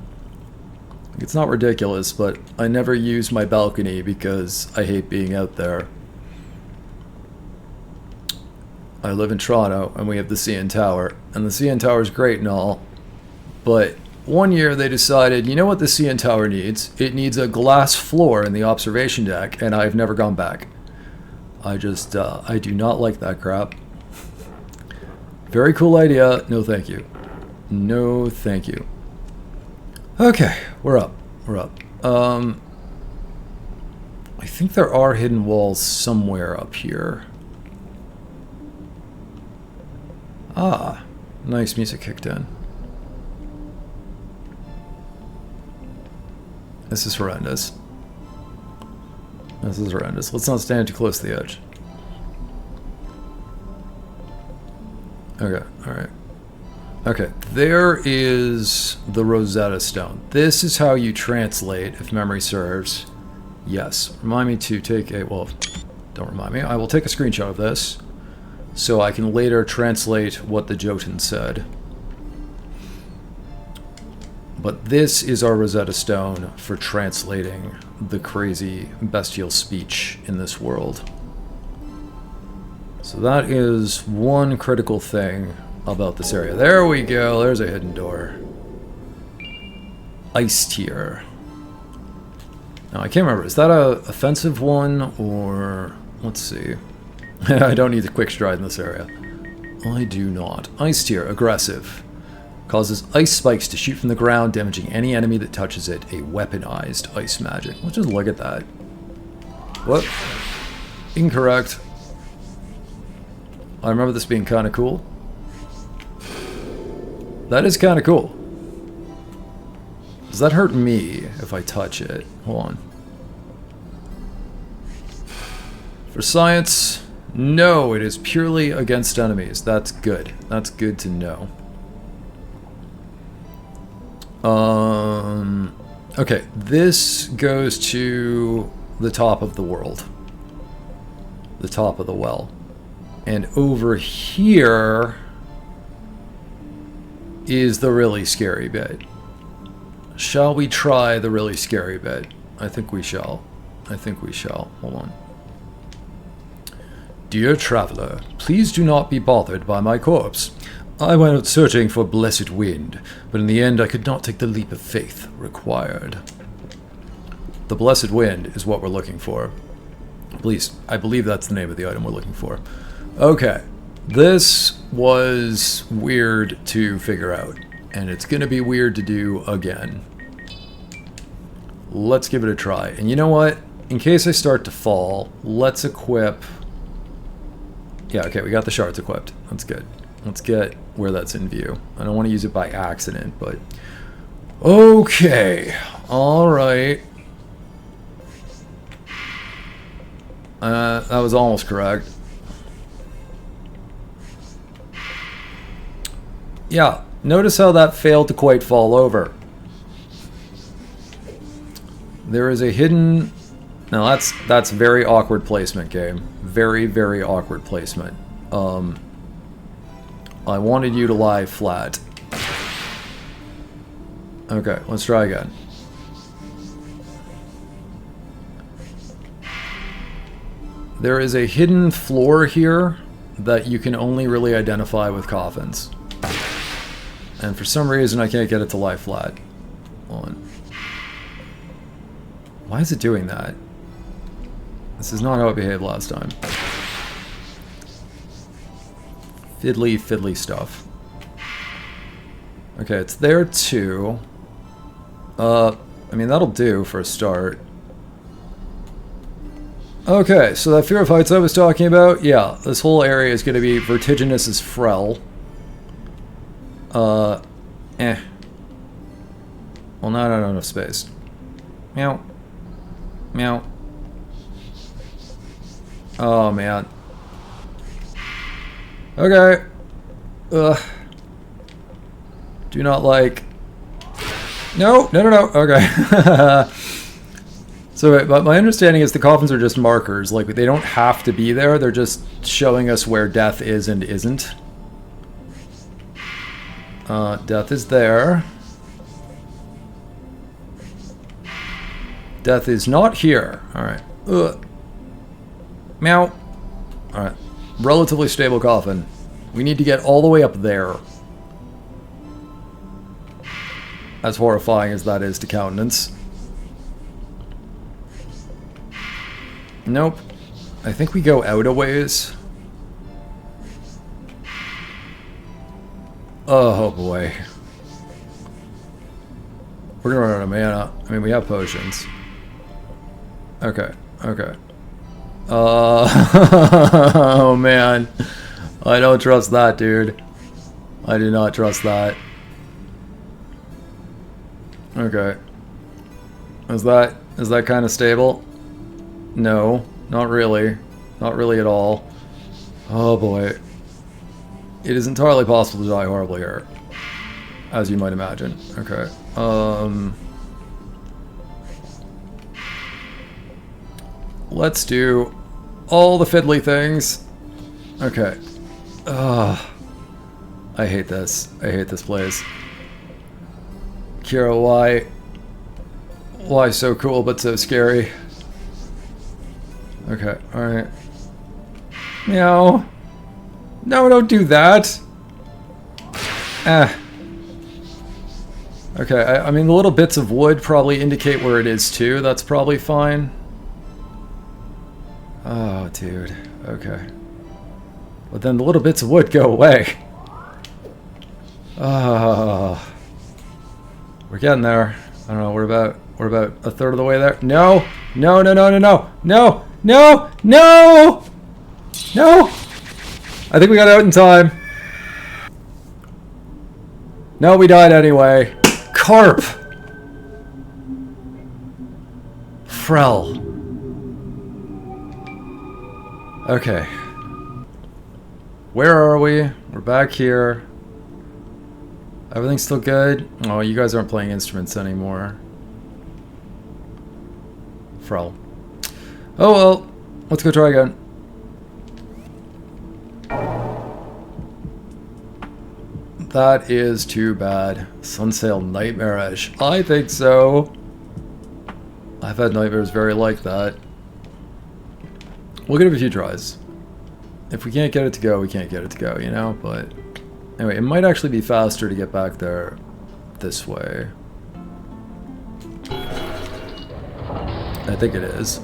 It's not ridiculous, but I never use my balcony because I hate being out there. I live in Toronto, and we have the CN Tower. And the CN Tower is great and all, but one year they decided, you know what the CN Tower needs? It needs a glass floor in the observation deck, and I've never gone back. I just, I do not like that crap. Very cool idea. No thank you. No thank you. Okay, we're up. We're up. I think there are hidden walls somewhere up here. Ah, nice music kicked in. This is horrendous. This is horrendous. Let's not stand too close to the edge. Okay, alright. Okay, there is the Rosetta Stone. This is how you translate, if memory serves. Yes. Remind me to take a... Well, don't remind me. I will take a screenshot of this so I can later translate what the Jotunn said. But this is our Rosetta Stone for translating the crazy bestial speech in this world. So that is one critical thing about this area. There we go. There's a hidden door. Ice tier. Now, I can't remember. Is that a offensive one, or... Let's see. I don't need a quick stride in this area. I do not. Ice tier, aggressive. Causes ice spikes to shoot from the ground, damaging any enemy that touches it. A weaponized ice magic. Let's just look at that. What? Incorrect. I remember this being kind of cool. That is kind of cool. Does that hurt me if I touch it? Hold on. For science, no, it is purely against enemies. That's good. That's good to know. Okay, this goes to the top of the world. The top of the well. And over here is the really scary bit. Shall we try the really scary bit? I think we shall. I think we shall. Hold on. Dear traveler, please do not be bothered by my corpse. I went out searching for blessed wind, but in the end I could not take the leap of faith required. The blessed wind is what we're looking for. Please, I believe that's the name of the item we're looking for. Okay, this was weird to figure out, and it's going to be weird to do again. Let's give it a try. And you know what? In case I start to fall, let's equip... Yeah, okay, we got the shards equipped. That's good. Let's get where that's in view. I don't want to use it by accident, but... Okay. Alright. That was almost correct. Yeah, notice how that failed to quite fall over. There is a hidden... Now that's very awkward placement, game. Very, very awkward placement. I wanted you to lie flat. Okay, let's try again. There is a hidden floor here that you can only really identify with coffins. And for some reason I can't get it to lie flat. Hold on. Why is it doing that? This is not how it behaved last time. Fiddly, fiddly stuff. Okay, it's there too. I mean, that'll do for a start. Okay, so that fear of heights I was talking about, yeah, this whole area is going to be vertiginous as Frel. Well, now I don't have enough space. Meow. Meow. Oh, man. Okay. Ugh. Do not like... No, no, no, no. Okay. So, but my understanding is the coffins are just markers. Like, they don't have to be there. They're just showing us where death is and isn't. Death is there. Death is not here. Alright. Ugh. Meow. Alright. Relatively stable coffin. We need to get all the way up there. As horrifying as that is to countenance. Nope. I think we go out a ways. Oh boy. We're gonna run out of mana. I mean, we have potions. Okay, okay. Oh man. I don't trust that, dude. I do not trust that. Okay. Is that kind of stable? No, not really. Not really at all. Oh boy. It is entirely possible to die horribly here. As you might imagine. Okay. Let's do all the fiddly things. Okay. I hate this. I hate this place. Kira, why so cool but so scary? Okay, alright. Meow. No, don't do that. Okay, I mean, the little bits of wood probably indicate where it is too. That's probably fine. Oh, dude. Okay. But then the little bits of wood go away. Oh. We're getting there. I don't know, we're about a third of the way there. No! No, no, no, no, no! No! No! No! No! I think we got out in time. No, we died anyway. Carp! Frel. Okay. Where are we? We're back here. Everything's still good? Oh, you guys aren't playing instruments anymore. Frel. Oh well. Let's go try again. That is too bad. Sunsail nightmarish. I think so. I've had nightmares very like that. We'll give it a few tries. If we can't get it to go, we can't get it to go, you know? But anyway, it might actually be faster to get back there this way. I think it is.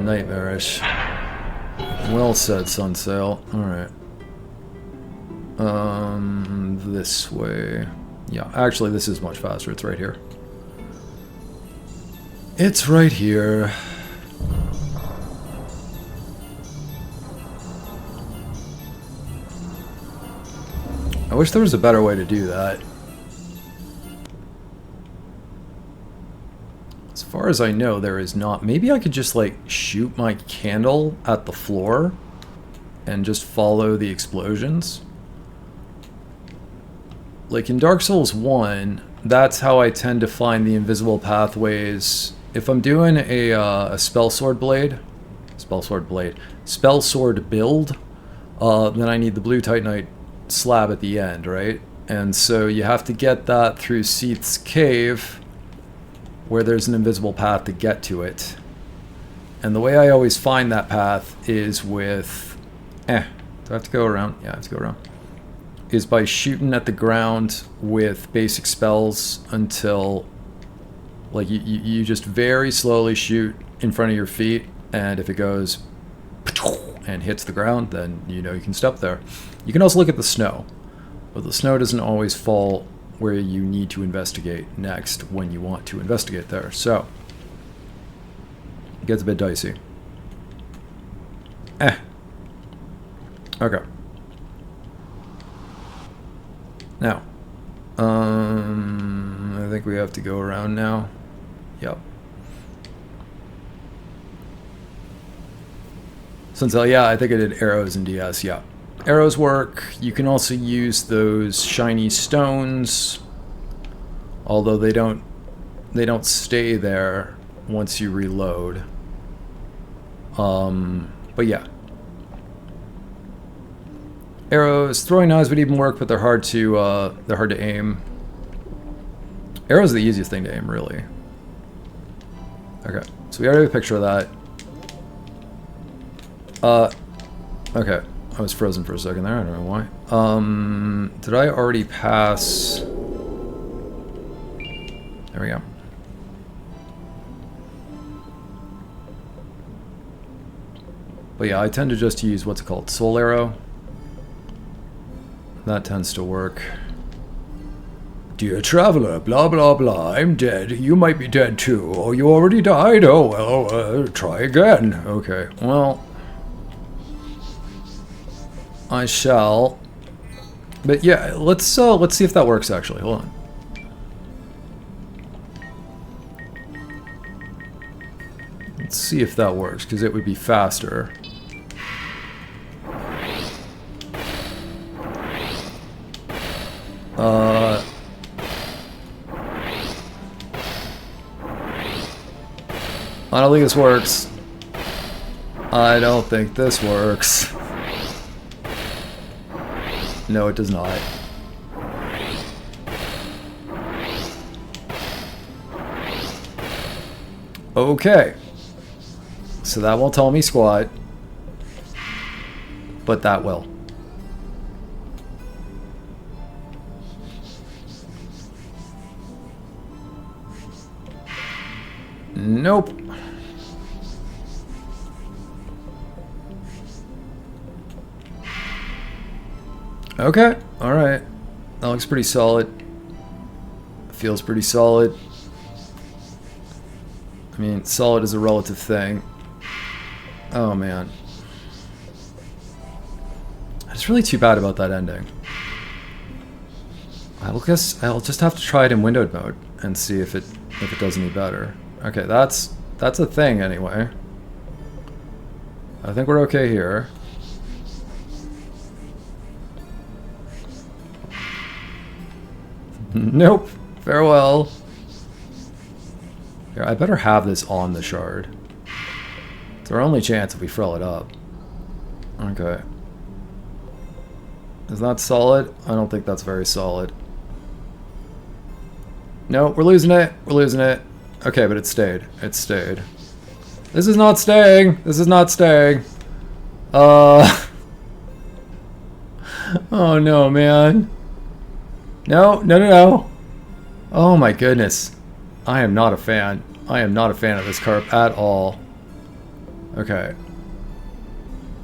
Nightmarish. Well said, Sunsail. Alright. This way. Yeah, actually this is much faster. It's right here. It's right here. I wish there was a better way to do that. As far as I know, there is not. Maybe I could just, like, shoot my candle at the floor and just follow the explosions. Like, in Dark Souls 1, that's how I tend to find the invisible pathways. If I'm doing a spell sword build, then I need the blue titanite slab at the end, right? And so you have to get that through Seath's cave, where there's an invisible path to get to it. And the way I always find that path is with... do I have to go around? Yeah, I have to go around. Is by shooting at the ground with basic spells until... Like, you just very slowly shoot in front of your feet, and if it goes... and hits the ground, then you know you can step there. You can also look at the snow. But the snow doesn't always fall where you need to investigate next when you want to investigate there. So, it gets a bit dicey. Okay. Now, I think we have to go around now. Yep. Sunsail, yeah, I think I did arrows in DS, yeah. Arrows work. You can also use those shiny stones, although they don't stay there once you reload. But yeah. Arrows, throwing knives would even work, but they're hard to aim. Arrows are the easiest thing to aim, really. Okay, so we already have a picture of that. Okay. I was frozen for a second there, I don't know why. Did I already pass? There we go. But yeah, I tend to just use what's it called? Soul Arrow. That tends to work. Dear traveler, blah blah blah, I'm dead. You might be dead too. Oh, you already died? Oh, well, try again. Okay, well... I shall. But yeah, let's see if that works actually. Hold on. Let's see if that works, because it would be faster. I don't think this works. I don't think this works. No, it does not. Okay. So that won't tell me squat. But that will. Nope. Okay, alright. That looks pretty solid. Feels pretty solid. I mean, solid is a relative thing. Oh man. It's really too bad about that ending. I guess I'll just have to try it in windowed mode and see if it does any better. Okay, that's a thing anyway. I think we're okay here. Nope. Farewell. Here, I better have this on the shard. It's our only chance if we frill it up. Okay. Is that solid? I don't think that's very solid. No, we're losing it. We're losing it. Okay, but it stayed. It stayed. This is not staying. This is not staying. Oh no, man. No, no, no, no. Oh my goodness. I am not a fan. I am not a fan of this carp at all. Okay.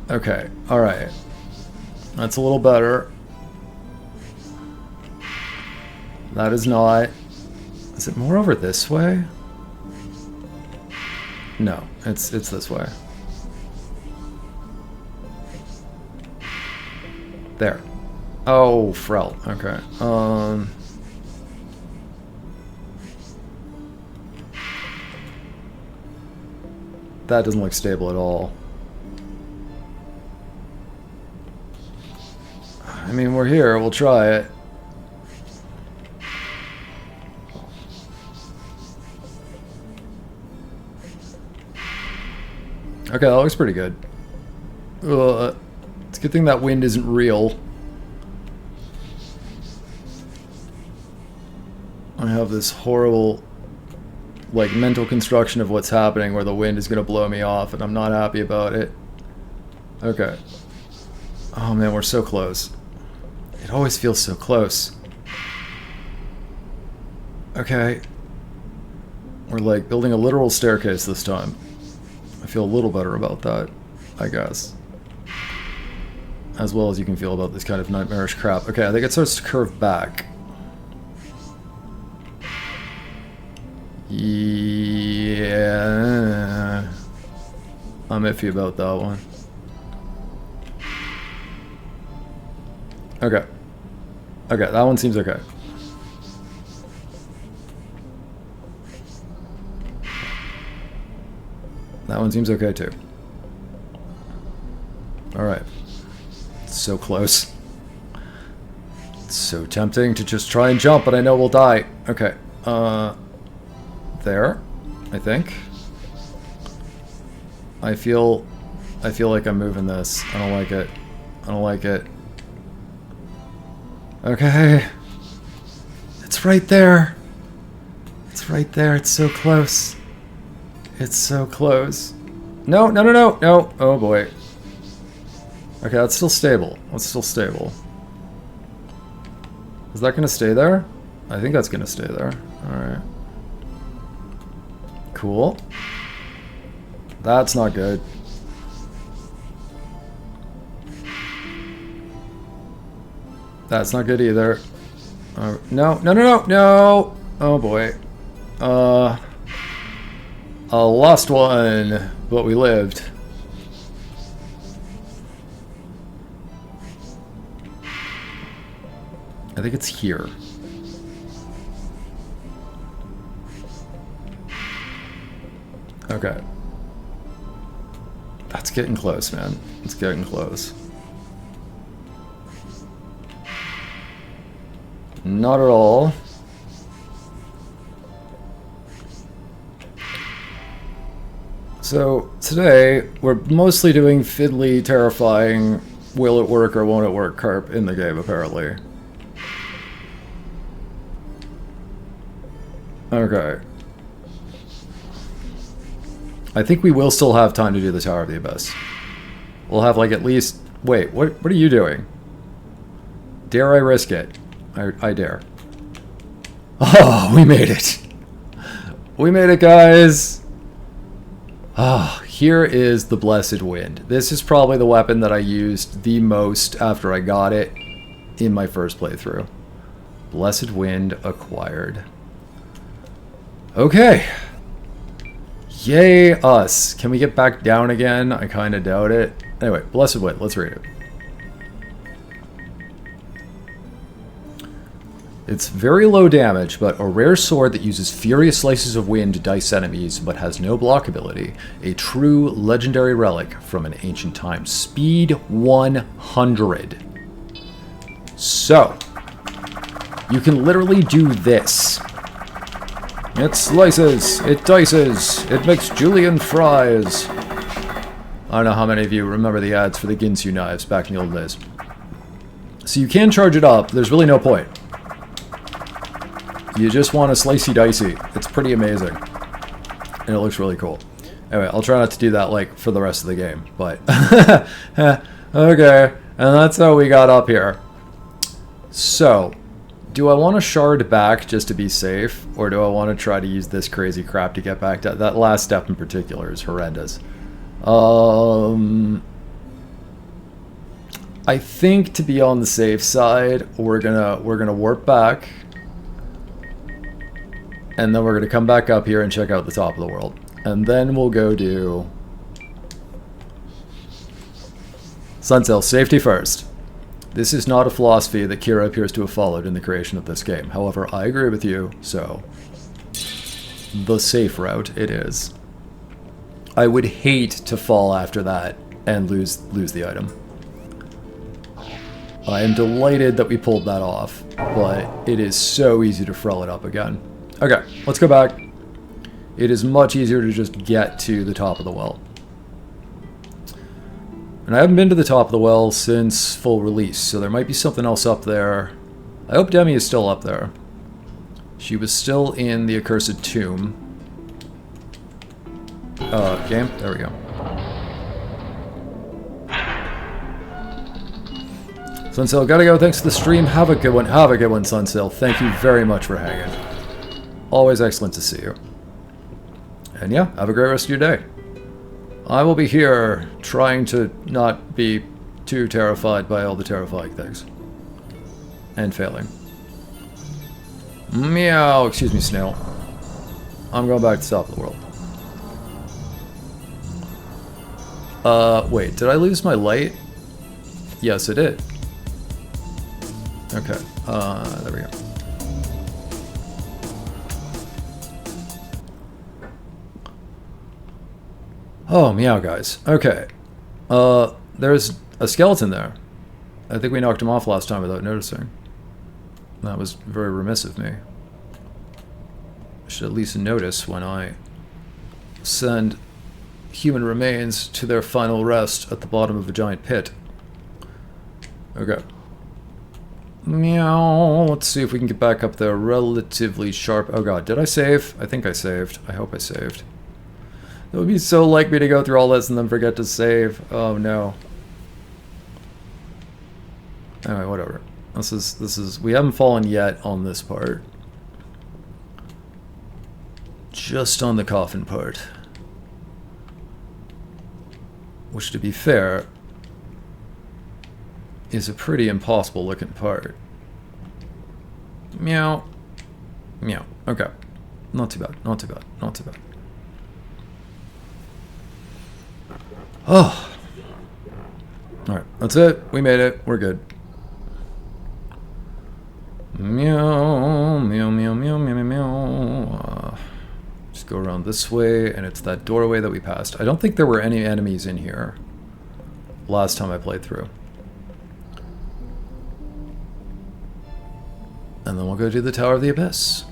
Okay, alright. That's a little better. That is not. Is it more over this way? No, it's this way. There. Oh, Frel. Okay. That doesn't look stable at all. I mean, we're here. We'll try it. Okay, that looks pretty good. It's a good thing that wind isn't real. I have this horrible, like, mental construction of what's happening where the wind is gonna blow me off, and I'm not happy about it. Okay. Oh man, we're so close. It always feels so close. Okay. We're like building a literal staircase this time. I feel a little better about that, I guess. As well as you can feel about this kind of nightmarish crap. Okay, I think it starts to curve back. Yeah. I'm iffy about that one. Okay. Okay, that one seems okay. That one seems okay too. Alright. So close. It's so tempting to just try and jump, but I know we'll die. Okay. There, I think. I feel like I'm moving this. I don't like it. I don't like it. Okay. It's right there. It's right there. It's so close. It's so close. No, no, no, no, no. Oh boy. Okay, that's still stable. That's still stable. Is that gonna stay there? I think that's gonna stay there. Alright. Cool. That's not good. That's not good either. No, no, no, no, no! Oh boy. A lost one, but we lived. I think it's here. Okay. That's getting close, man. It's getting close. Not at all. So, today, we're mostly doing fiddly, terrifying, will it work or won't it work carp in the game, apparently. Okay. I think we will still have time to do the Tower of the Abyss. We'll have, like, at least... Wait, what are you doing? Dare I risk it? I dare. Oh, we made it! We made it, guys! Ah, here is the Blessed Wind. This is probably the weapon that I used the most after I got it in my first playthrough. Blessed Wind acquired. Okay. Yay us. Can we get back down again? I kind of doubt it. Anyway, Blessed Wind. Let's read it. It's very low damage, but a rare sword that uses furious slices of wind to dice enemies, but has no block ability. A true legendary relic from an ancient time. Speed 100. So, you can literally do this. It slices, it dices, it makes julienne fries. I don't know how many of you remember the ads for the Ginsu knives back in the old days. So you can charge it up, there's really no point. You just want to slicey dicey. It's pretty amazing. And it looks really cool. Anyway, I'll try not to do that like for the rest of the game, but okay. And that's how we got up here. So, do I want to shard back just to be safe, or do I want to try to use this crazy crap to get back to that last step in particular is horrendous. I think to be on the safe side, we're gonna warp back. And then we're going to come back up here and check out the top of the world. And then we'll go do Sunsail, safety first. This is not a philosophy that Kira appears to have followed in the creation of this game. However, I agree with you, so the safe route it is. I would hate to fall after that and lose the item. I am delighted that we pulled that off, but it is so easy to frill it up again. Okay, let's go back. It is much easier to just get to the top of the well. And I haven't been to the top of the well since full release, so there might be something else up there. I hope Demi is still up there. She was still in the accursed tomb. Game? There we go. Sunsail, gotta go. Thanks for the stream. Have a good one. Have a good one, Sunsail. Thank you very much for hanging. Always excellent to see you. And yeah, have a great rest of your day. I will be here trying to not be too terrified by all the terrifying things. And failing. Meow, excuse me, snail. I'm going back to the top of the world. Wait, did I lose my light? Yes, I did. Okay, there we go. Oh, meow, guys. Okay. There's a skeleton there. I think we knocked him off last time without noticing. That was very remiss of me. I should at least notice when I send human remains to their final rest at the bottom of a giant pit. Okay. Meow. Let's see if we can get back up there relatively sharp. Oh god, did I save? I think I saved. I hope I saved. It would be so like me to go through all this and then forget to save. Oh no. Anyway, whatever. This is we haven't fallen yet on this part. Just on the coffin part. Which, to be fair, is a pretty impossible looking part. Meow. Meow. Okay. Not too bad. Not too bad. Not too bad. Oh. Alright, that's it. We made it. We're good. Meow, meow, meow, meow, meow, meow, meow. Just go around this way, and it's that doorway that we passed. I don't think there were any enemies in here last time I played through. And then we'll go to the Tower of the Abyss.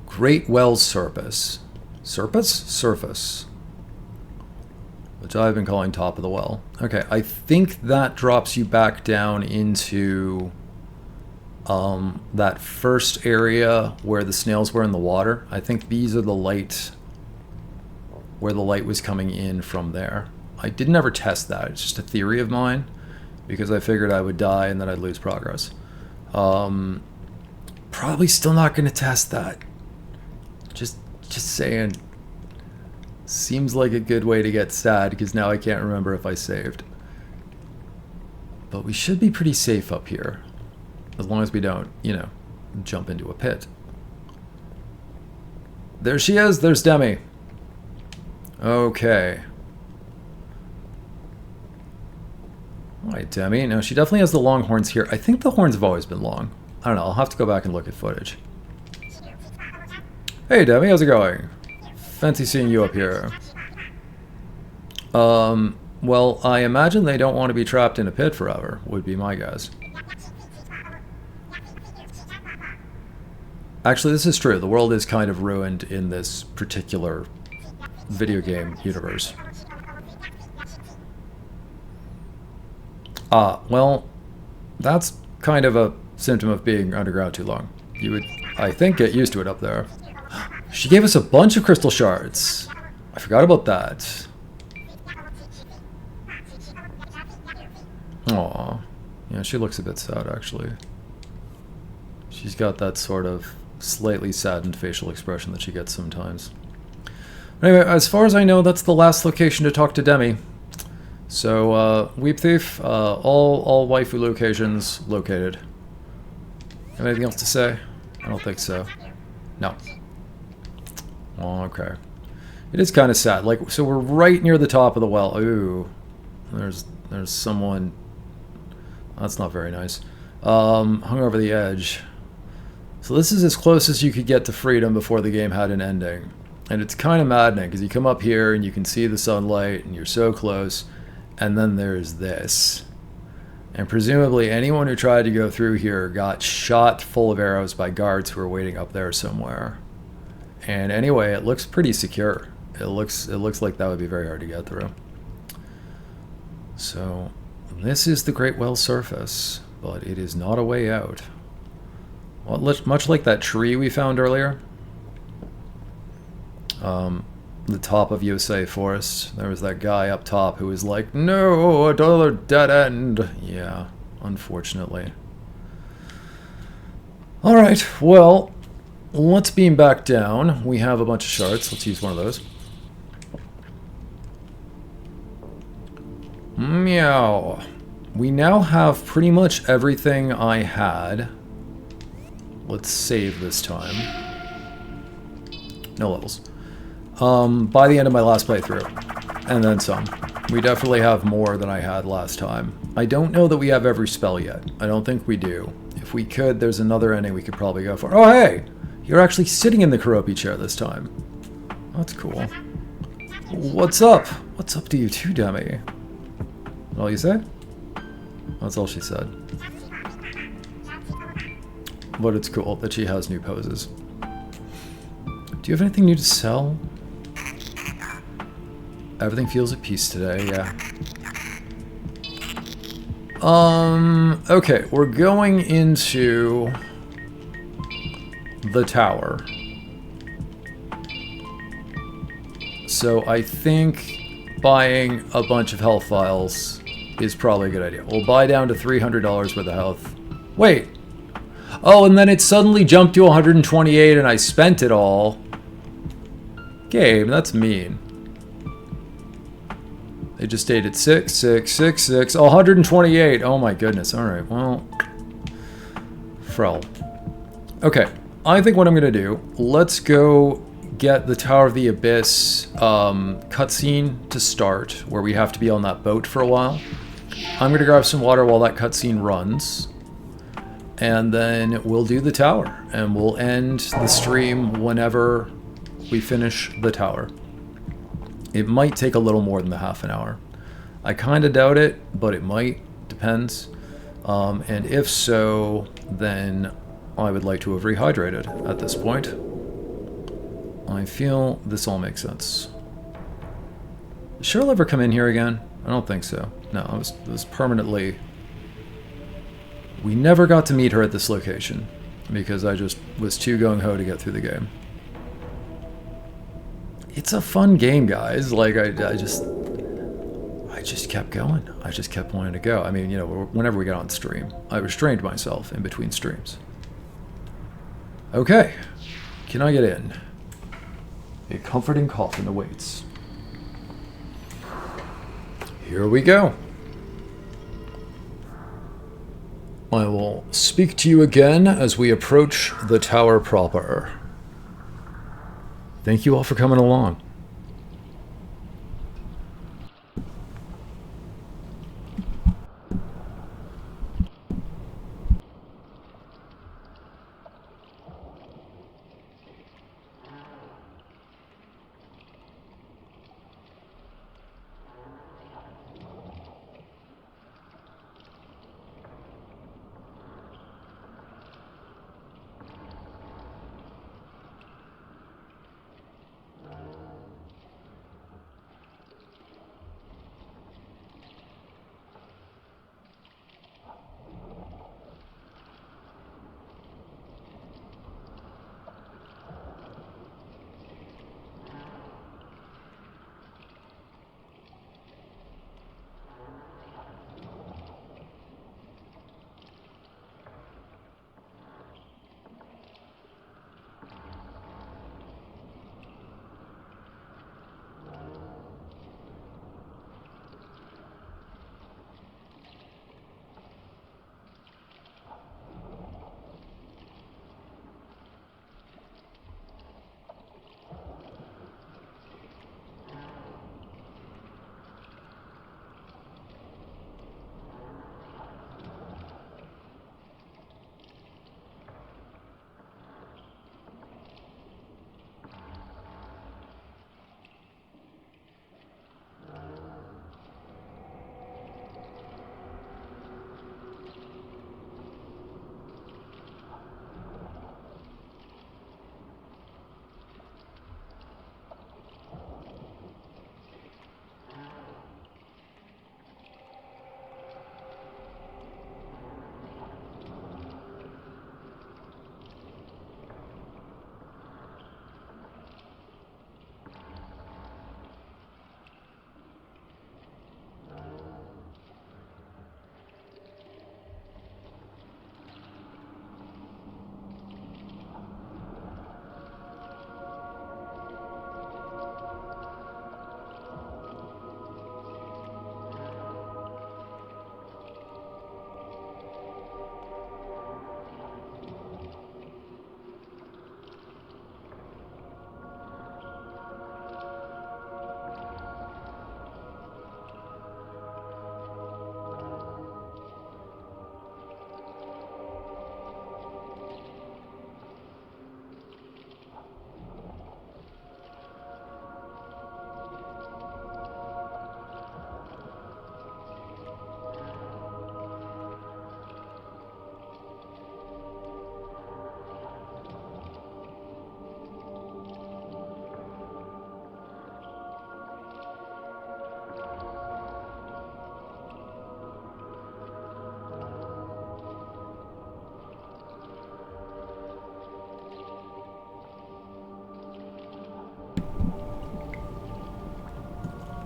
Great Wells Surface. Surface? Which I've been calling top of the well. Okay, I think that drops you back down into that first area where the snails were in the water. I think these are the light where the light was coming in from there. I didn't ever test that. It's just a theory of mine, because I figured I would die and then I'd lose progress. Probably still not going to test that. Just saying. Seems like a good way to get sad, because now I can't remember if I saved. But we should be pretty safe up here, as long as we don't, you know, jump into a pit. There she is. There's Demi. Okay. Alright, Demi. No, she definitely has the long horns here. I think the horns have always been long. I don't know. I'll have to go back and look at footage. Hey, Demi. How's it going? Fancy seeing you up here. Well, I imagine they don't want to be trapped in a pit forever, would be my guess. Actually, this is true. The world is kind of ruined in this particular video game universe. Well, that's kind of a symptom of being underground too long. You would, I think, get used to it up there. She gave us a bunch of crystal shards. I forgot about that. Aw. Yeah, she looks a bit sad, actually. She's got that sort of slightly saddened facial expression that she gets sometimes. Anyway, as far as I know, that's the last location to talk to Demi. So, Weep Thief, all waifu locations located. Have anything else to say? I don't think so. No. Oh, okay. It is kind of sad. Like, so we're right near the top of the well. Ooh. There's someone... That's not very nice. Hung over the edge. So this is as close as you could get to freedom before the game had an ending. And it's kind of maddening, because you come up here and you can see the sunlight, and you're so close, and then there's this. And presumably anyone who tried to go through here got shot full of arrows by guards who were waiting up there somewhere. And anyway, it looks pretty secure. It looks like that would be very hard to get through. So, this is the Great Well surface, but it is not a way out. Well, much like that tree we found earlier. The top of Yosei Forest. There was that guy up top who was like, no, another dead end. Yeah, unfortunately. Alright, well, let's beam back down. We have a bunch of shards. Let's use one of those. Meow. We now have pretty much everything I had. Let's save this time. No levels. By the end of my last playthrough. And then some. We definitely have more than I had last time. I don't know that we have every spell yet. I don't think we do. If we could, there's another ending we could probably go for. Oh, hey! You're actually sitting in the Karopi chair this time. That's cool. What's up? What's up to you too, Demi? All you say? That's all she said. But it's cool that she has new poses. Do you have anything new to sell? Everything feels at peace today, yeah. Okay, we're going into the tower. So I think buying a bunch of health vials is probably a good idea. We'll buy down to $300 worth of health. Wait! Oh, and then it suddenly jumped to 128 and I spent it all. Game, that's mean. They just stayed at 6, 6, 6, 6, 128. Oh my goodness. Alright, well. Frel. Okay, I think what I'm going to do, let's go get the Tower of the Abyss cutscene to start, where we have to be on that boat for a while. I'm going to grab some water while that cutscene runs. And then we'll do the tower. And we'll end the stream whenever we finish the tower. It might take a little more than the half an hour. I kind of doubt it, but it might. Depends. And if so, then I would like to have rehydrated at this point. I feel this all makes sense. Did Cheryl ever come in here again? I don't think so. No, it was permanently... We never got to meet her at this location, because I just was too gung-ho to get through the game. it's a fun game, guys. Like, I just kept going. I just kept wanting to go. I mean, you know, whenever we got on stream, I restrained myself in between streams. Okay, can I get in? A comforting coffin awaits. Here we go. I will speak to you again as we approach the tower proper. Thank you all for coming along.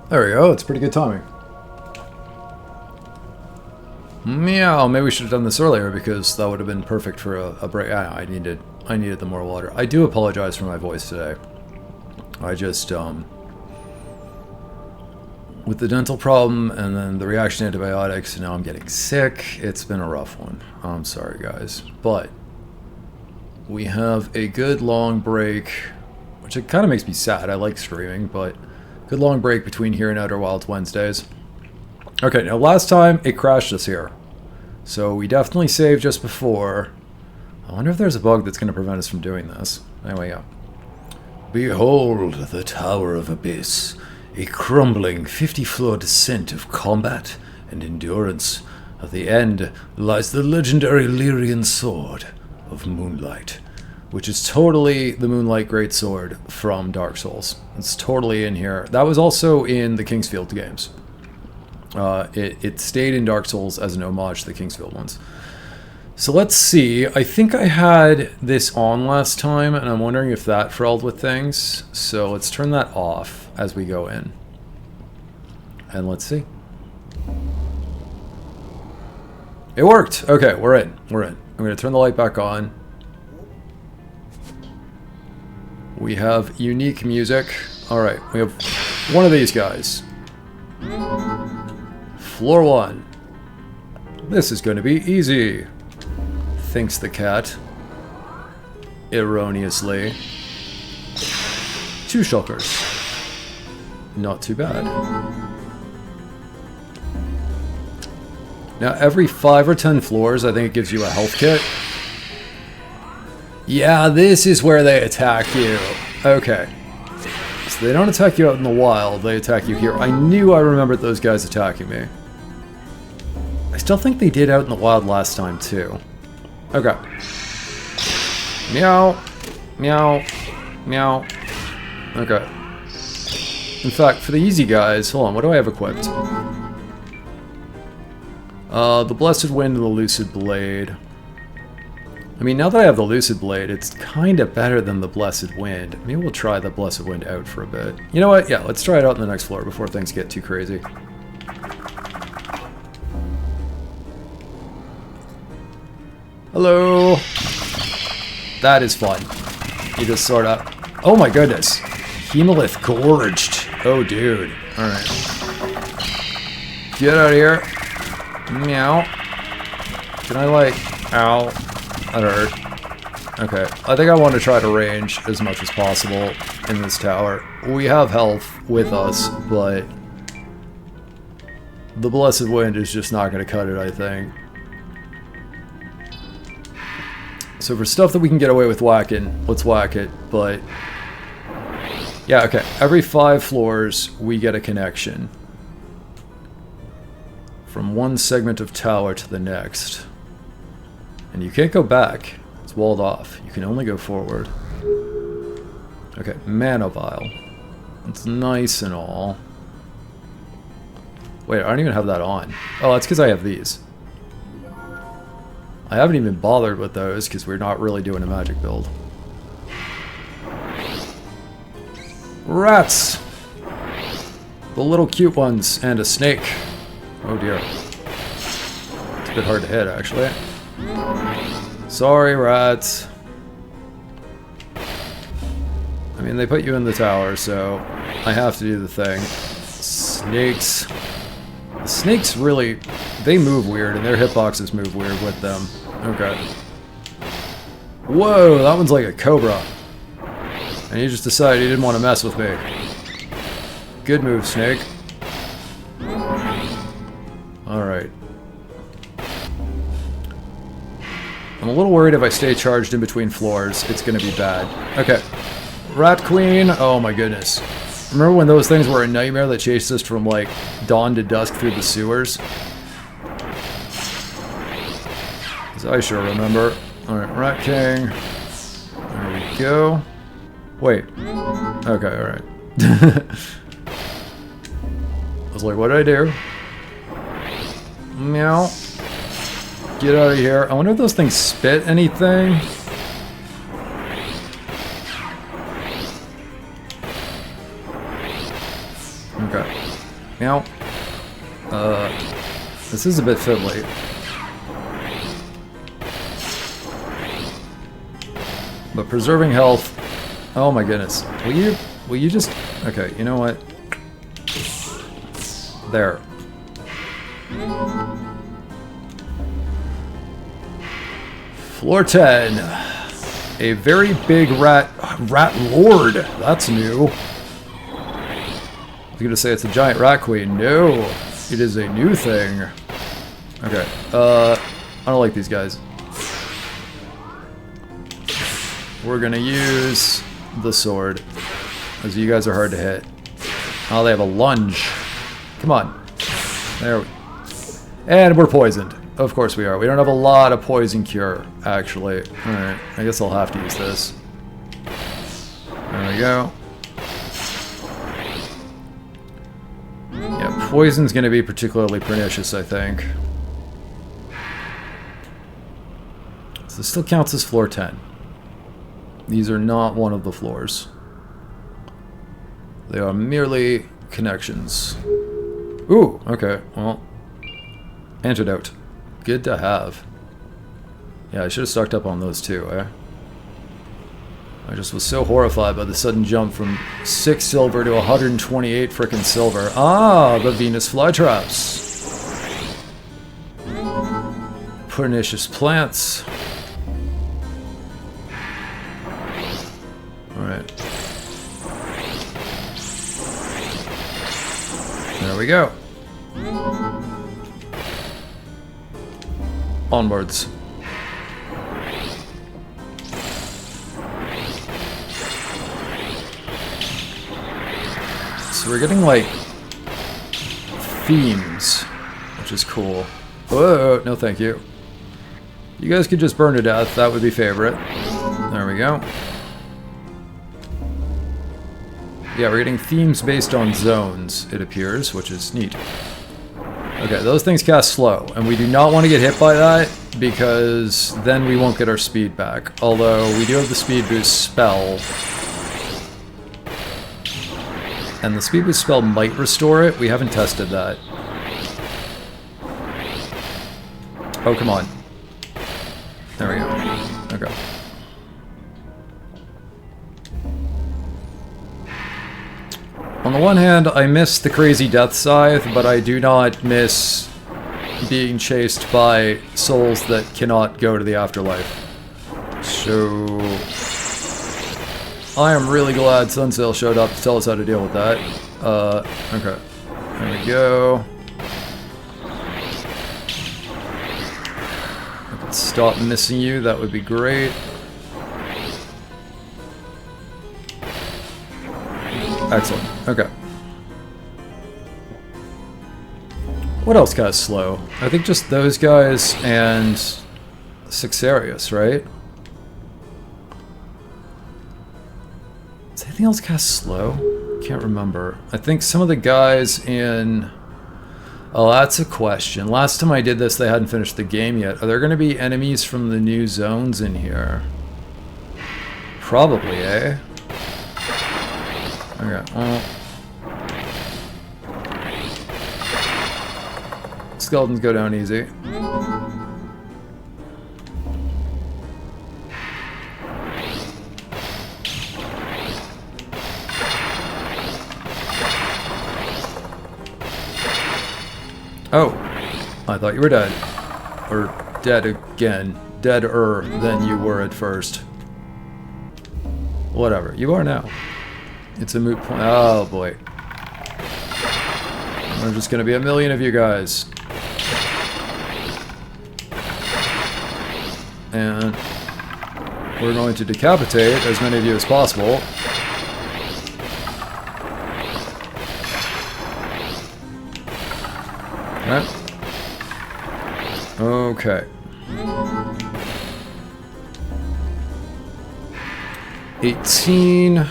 There we go, it's pretty good timing. Meow, maybe we should have done this earlier because that would have been perfect for a break. I needed the more water. I do apologize for my voice today. I just, with the dental problem and then the reaction to antibiotics, now I'm getting sick. It's been a rough one. I'm sorry, guys. But we have a good long break, which it kind of makes me sad. I like streaming, but good long break between here and Outer Wilds Wednesdays. Okay, now last time it crashed us here. So we definitely saved just before. I wonder if there's a bug that's going to prevent us from doing this. Anyway, yeah. Behold the Tower of Abyss, a crumbling 50-floor descent of combat and endurance. At the end lies the legendary Lyrian Sword of Moonlight, which is totally the Moonlight Greatsword from Dark Souls. It's totally in here. That was also in the Kingsfield games. It stayed in Dark Souls as an homage to the Kingsfield ones. So let's see. I think I had this on last time, and I'm wondering if that frelled with things. So let's turn that off as we go in. And let's see. It worked! Okay, we're in. We're in. I'm going to turn the light back on. We have unique music. Alright, we have one of these guys. Floor 1. This is going to be easy, thinks the cat. Erroneously. 2 shulkers. Not too bad. Now, every 5 or 10 floors, I think it gives you a health kit. Yeah, this is where they attack you. Okay. So they don't attack you out in the wild, they attack you here. I knew I remembered those guys attacking me. I still think they did out in the wild last time, too. Okay. Meow. Meow. Meow. Okay. In fact, for the easy guys, hold on, what do I have equipped? The Blessed Wind and the Lucid Blade. I mean, now that I have the Lucid Blade, it's kind of better than the Blessed Wind. Maybe we'll try the Blessed Wind out for a bit. You know what? Yeah, let's try it out on the next floor before things get too crazy. Hello! That is fun. You just sort of... Oh my goodness! Hemalith Gorged! Oh dude. Alright. Get out of here. Meow. Can I like... Ow. That hurt. Okay. I think I want to try to range as much as possible in this tower. We have health with us, but... the Blessed Wind is just not going to cut it, I think. So for stuff that we can get away with whacking, let's whack it, but... yeah, okay. Every 5 floors, we get a connection. From one segment of tower to the next. And you can't go back. It's walled off. You can only go forward. Okay, mana vial. It's nice and all. Wait, I don't even have that on. Oh, that's because I have these. I haven't even bothered with those because we're not really doing a magic build. Rats! The little cute ones and a snake. Oh dear. It's a bit hard to hit, actually. Sorry, rats. I mean, they put you in the tower, so I have to do the thing. Snakes. The snakes really... they move weird, and their hitboxes move weird with them. Okay. Whoa, that one's like a cobra. And he just decided he didn't want to mess with me. Good move, snake. Alright. I'm a little worried if I stay charged in between floors, it's gonna be bad. Okay. Rat Queen, oh my goodness. Remember when those things were a nightmare that chased us from like dawn to dusk through the sewers? I sure remember. Alright, Rat King. There we go. Wait. Okay, alright. I was like, what did I do? Meow. Get out of here. I wonder if those things spit anything. Okay. Meow. This is a bit fiddly. But preserving health... oh my goodness. Will you just... okay, you know what? There. Floor 10. A very big rat lord. That's new. I was gonna say it's a giant rat queen. No. It is a new thing. Okay. I don't like these guys. We're gonna use the sword, as you guys are hard to hit. Oh, they have a lunge. Come on. There we... and we're poisoned. Of course we are. We don't have a lot of poison cure, actually. Alright, I guess I'll have to use this. There we go. Yeah, poison's gonna be particularly pernicious, I think. this still counts as floor 10. These are not one of the floors. They are merely connections. Ooh, okay, well. Antidote. Good to have. Yeah, I should have stocked up on those too, eh? I just was so horrified by the sudden jump from 6 silver to 128 frickin' silver. Ah, the Venus flytraps. Pernicious plants. Alright. There we go. Onwards. So we're getting like themes, which is cool. Oh, no thank you. You guys could just burn to death, that would be favorite. There we go. Yeah, we're getting themes based on zones, it appears, which is neat. Okay, those things cast slow, and we do not want to get hit by that, because then we won't get our speed back. Although, we do have the speed boost spell. And the speed boost spell might restore it, we haven't tested that. Oh, come on. There we go. Okay. On the one hand, I miss the crazy death scythe, but I do not miss being chased by souls that cannot go to the afterlife. So I am really glad Sunsail showed up to tell us how to deal with that. Okay. There we go. I could stop missing you, that would be great. Excellent. Okay. What else got slow? I think just those guys and Sixarius, right? Does anything else cast slow? Can't remember. I think some of the guys in... Oh, that's a question. Last time I did this, they hadn't finished the game yet. Are there going to be enemies from the new zones in here? Probably, eh? Okay, well... Skeletons go down easy. Oh, I thought you were dead. Or dead again. Deader than you were at first. Whatever, you are now. It's a moot point. Oh boy. There's just gonna be a million of you guys. And we're going to decapitate as many of you as possible. Alright. Okay. 18, 19.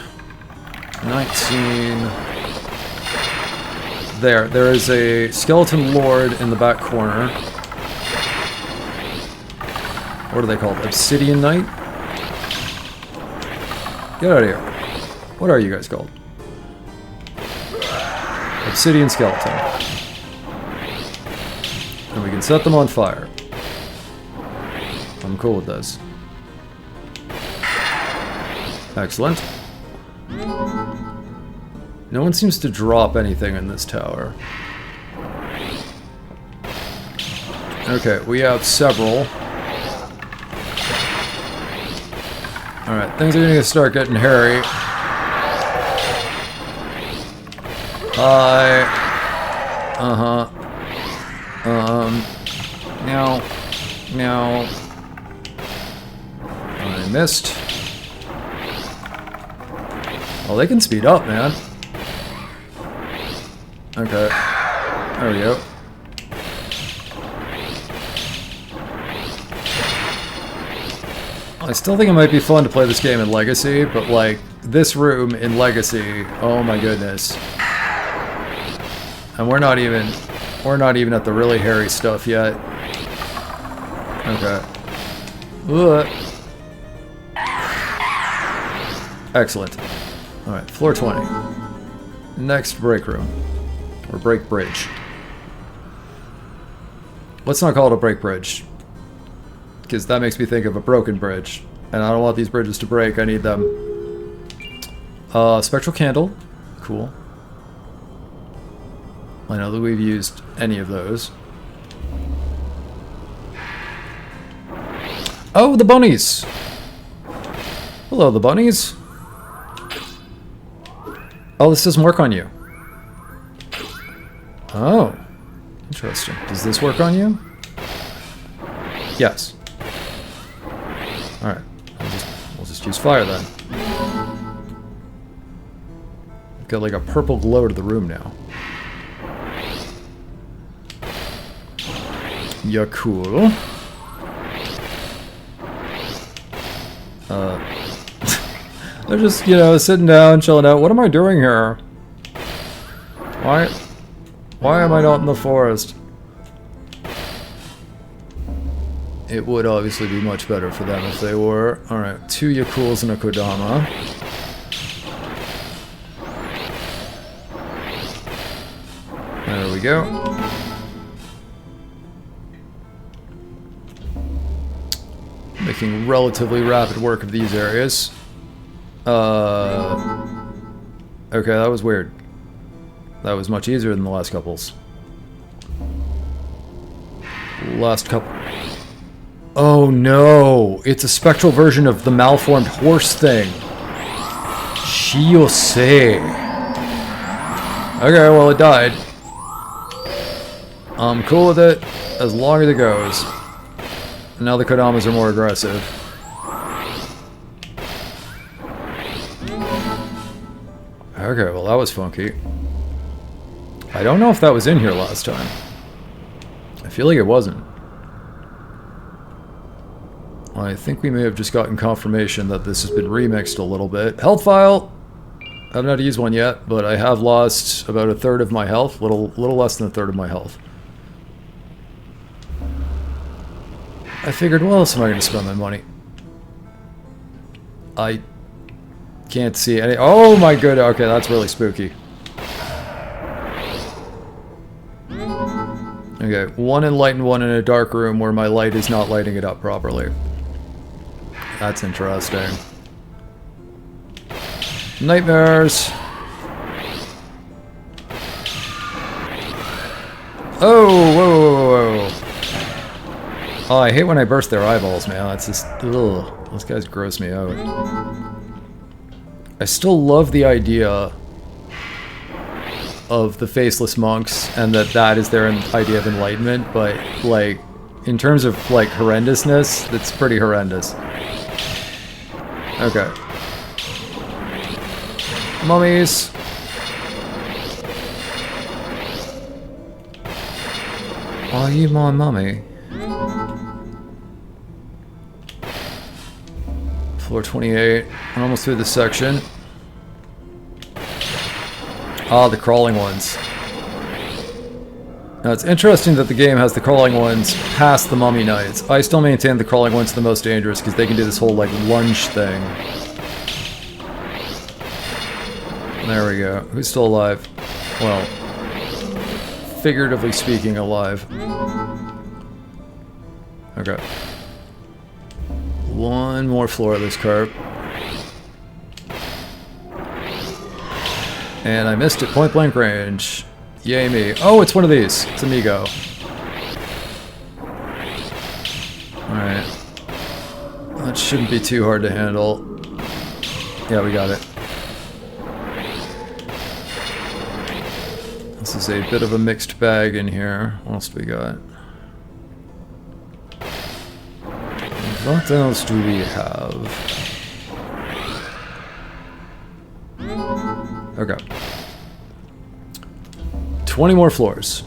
There is a skeleton lord in the back corner. What are they called? Obsidian Knight? Get out of here. What are you guys called? Obsidian Skeleton. And we can set them on fire. I'm cool with this. Excellent. No one seems to drop anything in this tower. Okay, we have several. Alright, things are gonna start getting hairy. Hi. Uh-huh. Now. I missed. Oh, they can speed up, man. Okay. There we go. I still think it might be fun to play this game in Legacy, but like, this room in Legacy, oh my goodness. And we're not even at the really hairy stuff yet. Okay. Ugh. Excellent. Alright, floor 20. Next break room. Or break bridge. Let's not call it a break bridge. Because that makes me think of a broken bridge. And I don't want these bridges to break, I need them. Spectral candle. Cool. I know that we've used any of those. Oh, the bunnies! Hello, the bunnies. Oh, this doesn't work on you. Oh. Interesting. Does this work on you? Yes. Alright. We'll just use fire then. Got like a purple glow to the room now. Yeah, cool. They're just, you know, sitting down, chilling out. What am I doing here? Why am I not in the forest? It would obviously be much better for them if they were. Alright, 2 Yakuls and a Kodama. There we go. Making relatively rapid work of these areas. Okay, that was weird. That was much easier than the last couples. Last couple. Oh no! It's a spectral version of the malformed horse thing. Shiyose. Okay, well it died. I'm cool with it, as long as it goes. Now the Kodamas are more aggressive. Okay, well that was funky. I don't know if that was in here last time. I feel like it wasn't. I think we may have just gotten confirmation that this has been remixed a little bit. Health file! I haven't had to use one yet, but I have lost about a third of my health. Little less than a third of my health. I figured, well, else am I going to spend my money? I can't see any. Oh my god, okay, that's really spooky. Okay, one enlightened, one in a dark room where my light is not lighting it up properly. That's interesting. Nightmares. Oh, whoa, whoa, whoa. Oh, I hate when I burst their eyeballs, man. That's just, ugh. Those guys gross me out. I still love the idea of the faceless monks and that is their idea of enlightenment, but, like, in terms of, like, horrendousness, that's pretty horrendous. Okay. Mummies! Are you my mummy? Floor 28. I'm almost through this section. Ah, the crawling ones. Now it's interesting that the game has the crawling ones past the mummy knights. I still maintain the crawling ones are the most dangerous because they can do this whole like lunge thing. There we go. Who's still alive? Well, figuratively speaking, alive. Okay. One more floor of this carp. And I missed it point blank range. Yay me. Oh, it's one of these. It's Amigo. Alright. That shouldn't be too hard to handle. Yeah, we got it. This is a bit of a mixed bag in here. What else do we got? What else do we have? Okay. 20 more floors.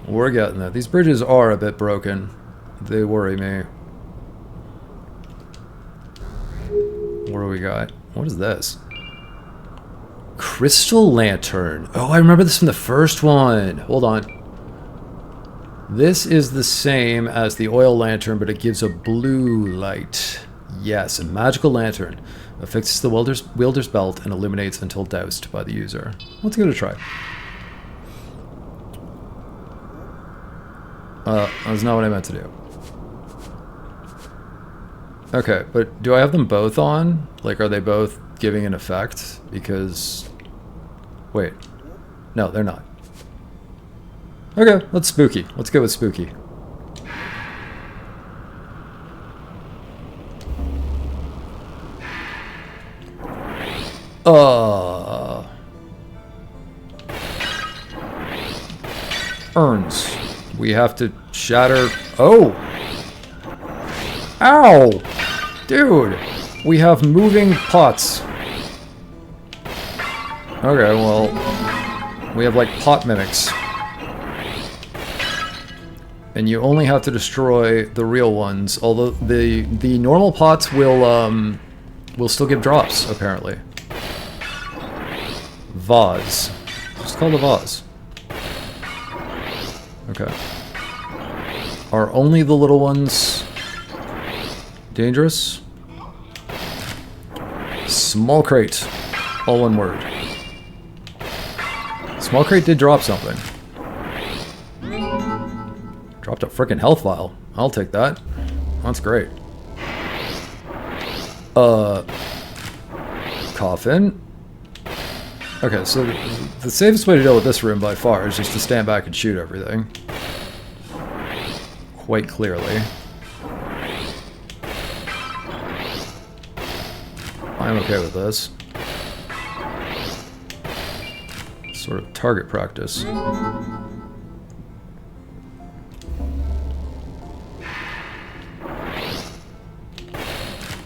We're getting there. These bridges are a bit broken. They worry me. What do we got? What is this? Crystal lantern. Oh, I remember this from the first one. Hold on. This is the same as the oil lantern, but it gives a blue light. Yes, a magical lantern. Affixes the wielder's belt and illuminates until doused by the user. Let's give it a try. That's not what I meant to do. Okay, but do I have them both on? Like, are they both giving an effect? Because... Wait. No, they're not. Okay, let's spooky. Let's go with spooky. Urns. We have to shatter... Oh! Ow! Dude! We have moving pots. Okay, well... We have, like, pot mimics. And you only have to destroy the real ones, although the normal pots will still give drops, apparently. Vase. Just call the vase. Okay. Are only the little ones dangerous? Small crate. All one word. Small crate did drop something. Dropped a frickin' health vial. I'll take that. That's great. Coffin. Okay, so the safest way to deal with this room by far is just to stand back and shoot everything. Quite clearly. I'm okay with this. Sort of target practice.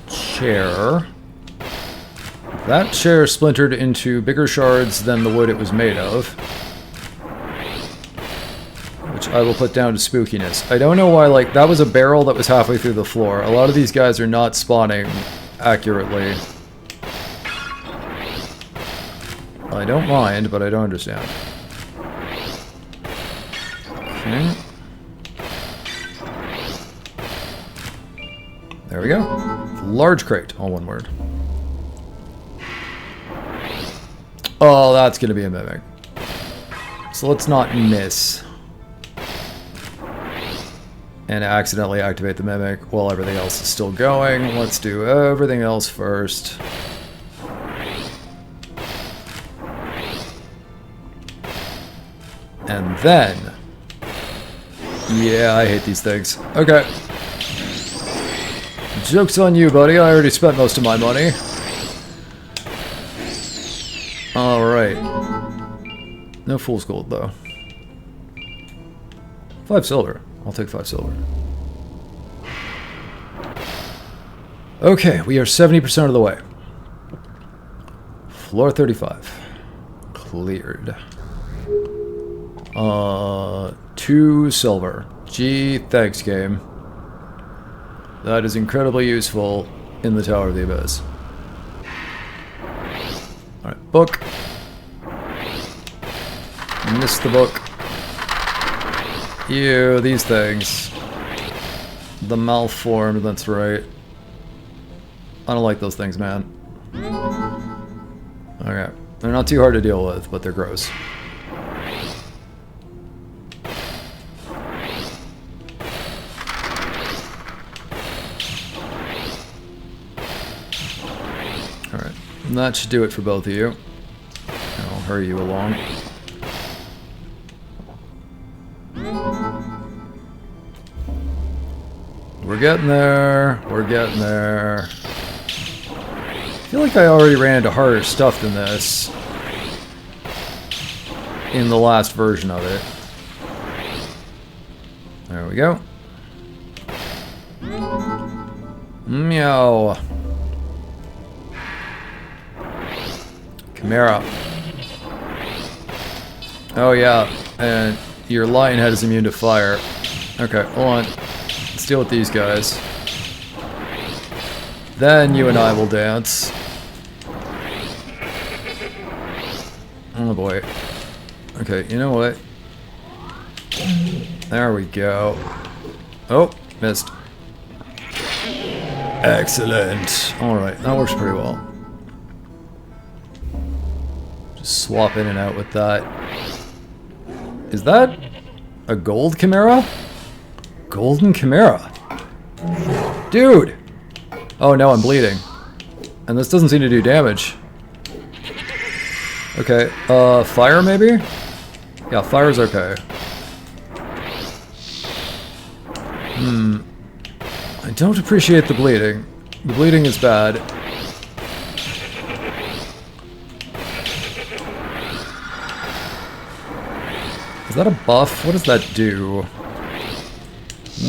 Chair. That chair splintered into bigger shards than the wood it was made of. Which I will put down to spookiness. I don't know why, like, that was a barrel that was halfway through the floor. A lot of these guys are not spawning accurately. I don't mind, but I don't understand. Okay. There we go. Large crate, all one word. Oh, that's gonna be a mimic. So let's not miss. And accidentally activate the mimic while everything else is still going. Let's do everything else first. And then... Yeah, I hate these things. Okay. Joke's on you, buddy. I already spent most of my money. Alright. No fool's gold, though. 5 silver. I'll take 5 silver. Okay, we are 70% of the way. Floor 35. Cleared. 2 silver. Gee, thanks, game. That is incredibly useful in the Tower of the Abyss. Alright, book. Missed the book. Ew, these things. The malformed, that's right. I don't like those things, man. Okay. They're not too hard to deal with, but they're gross. Alright. That should do it for both of you. I'll hurry you along. We're getting there. We're getting there. I feel like I already ran into harder stuff than this in the last version of it. There we go. Meow. Chimera. Oh yeah, and your lion head is immune to fire. Okay, hold on. Let's deal with these guys. Then you and I will dance. Oh boy. Okay, you know what? There we go. Oh, missed. Excellent. Alright, that works pretty well. Just swap in and out with that. Is that a gold chimera? Golden chimera. Dude! Oh no, I'm bleeding. And this doesn't seem to do damage. Okay, fire maybe? Yeah, fire's okay. I don't appreciate the bleeding. The bleeding is bad. Is that a buff? What does that do?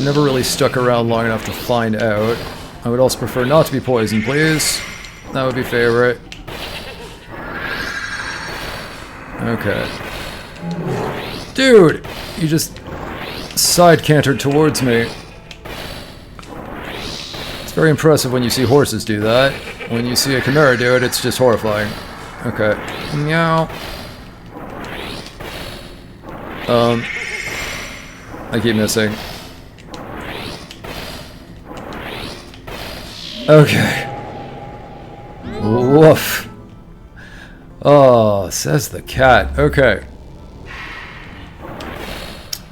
Never really stuck around long enough to find out. I would also prefer not to be poisoned, please. That would be favorite. Okay. Dude! You just side cantered towards me. It's very impressive when you see horses do that. When you see a chimera do it, it's just horrifying. Okay. Meow. I keep missing. Okay. Woof. Oh, says the cat. Okay.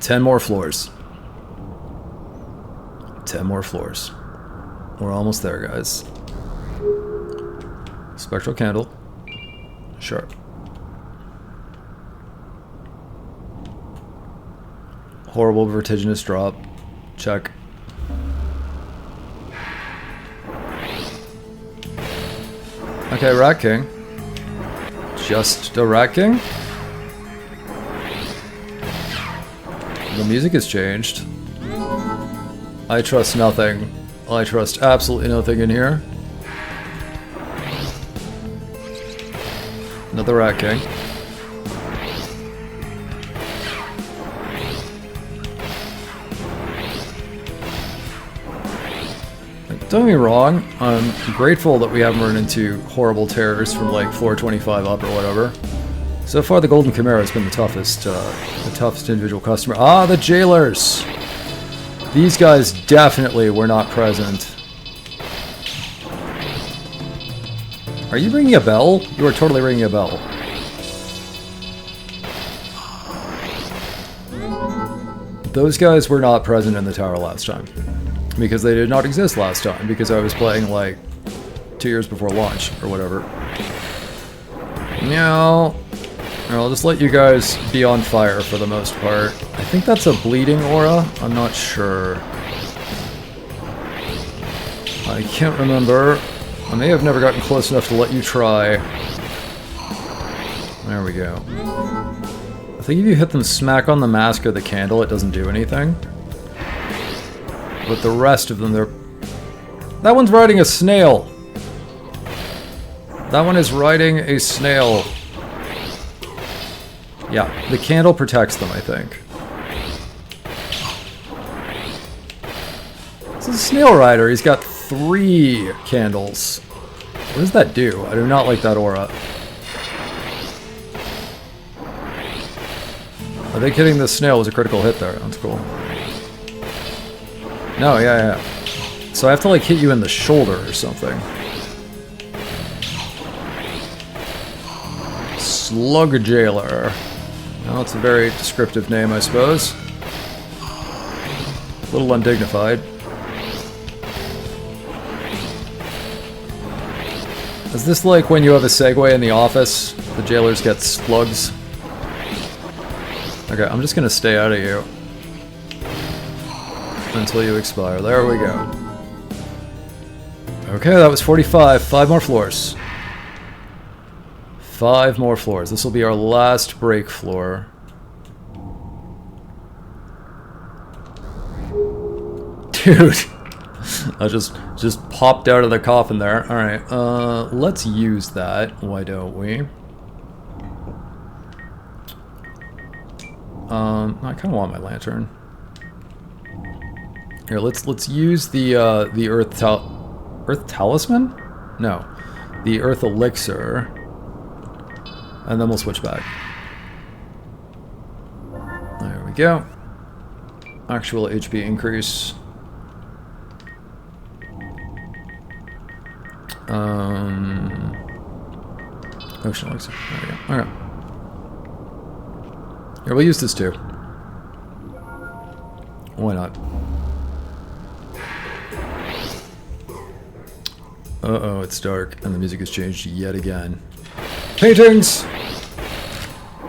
10 more floors. 10 more floors. We're almost there, guys. Spectral candle. Sure. Horrible vertiginous drop. Check. Okay, Rat King. Just a Rat King? The music has changed. I trust nothing. I trust absolutely nothing in here. Another Rat King. Don't get me wrong, I'm grateful that we haven't run into horrible terrors from like floor 25 up or whatever. So far the Golden Chimera has been the toughest individual customer. Ah, the jailers! These guys definitely were not present. Are you ringing a bell? You are totally ringing a bell. Those guys were not present in the tower last time. Because they did not exist last time, because I was playing like 2 years before launch, or whatever. Meow. I'll just let you guys be on fire for the most part. I think that's a bleeding aura, I'm not sure. I can't remember. I may have never gotten close enough to let you try. There we go. I think if you hit them smack on the mask or the candle, it doesn't do anything. But the rest of them, they're... That one's riding a snail! That one is riding a snail. Yeah, the candle protects them, I think. This is a snail rider. He's got 3 candles. What does that do? I do not like that aura. I think hitting the snail was a critical hit there. That's cool. No, yeah. So I have to like hit you in the shoulder or something. Slug Jailer. Well, it's a very descriptive name, I suppose. A little undignified. Is this like when you have a Segway in the office? The jailers get slugs? Okay, I'm just gonna stay out of you. Until you expire. There we go. Okay, that was 45. 5 more floors. 5 more floors. This will be our last break floor. Dude. I just popped out of the coffin there. Alright, let's use that. Why don't we? I kinda want my lantern. Here, let's use the Earth Talisman? No. The Earth Elixir. And then we'll switch back. There we go. actual HP increase. Ocean elixir. There we go. Okay. Here, we'll use this too. Why not? Uh-oh, it's dark, and the music has changed yet again. Paintings!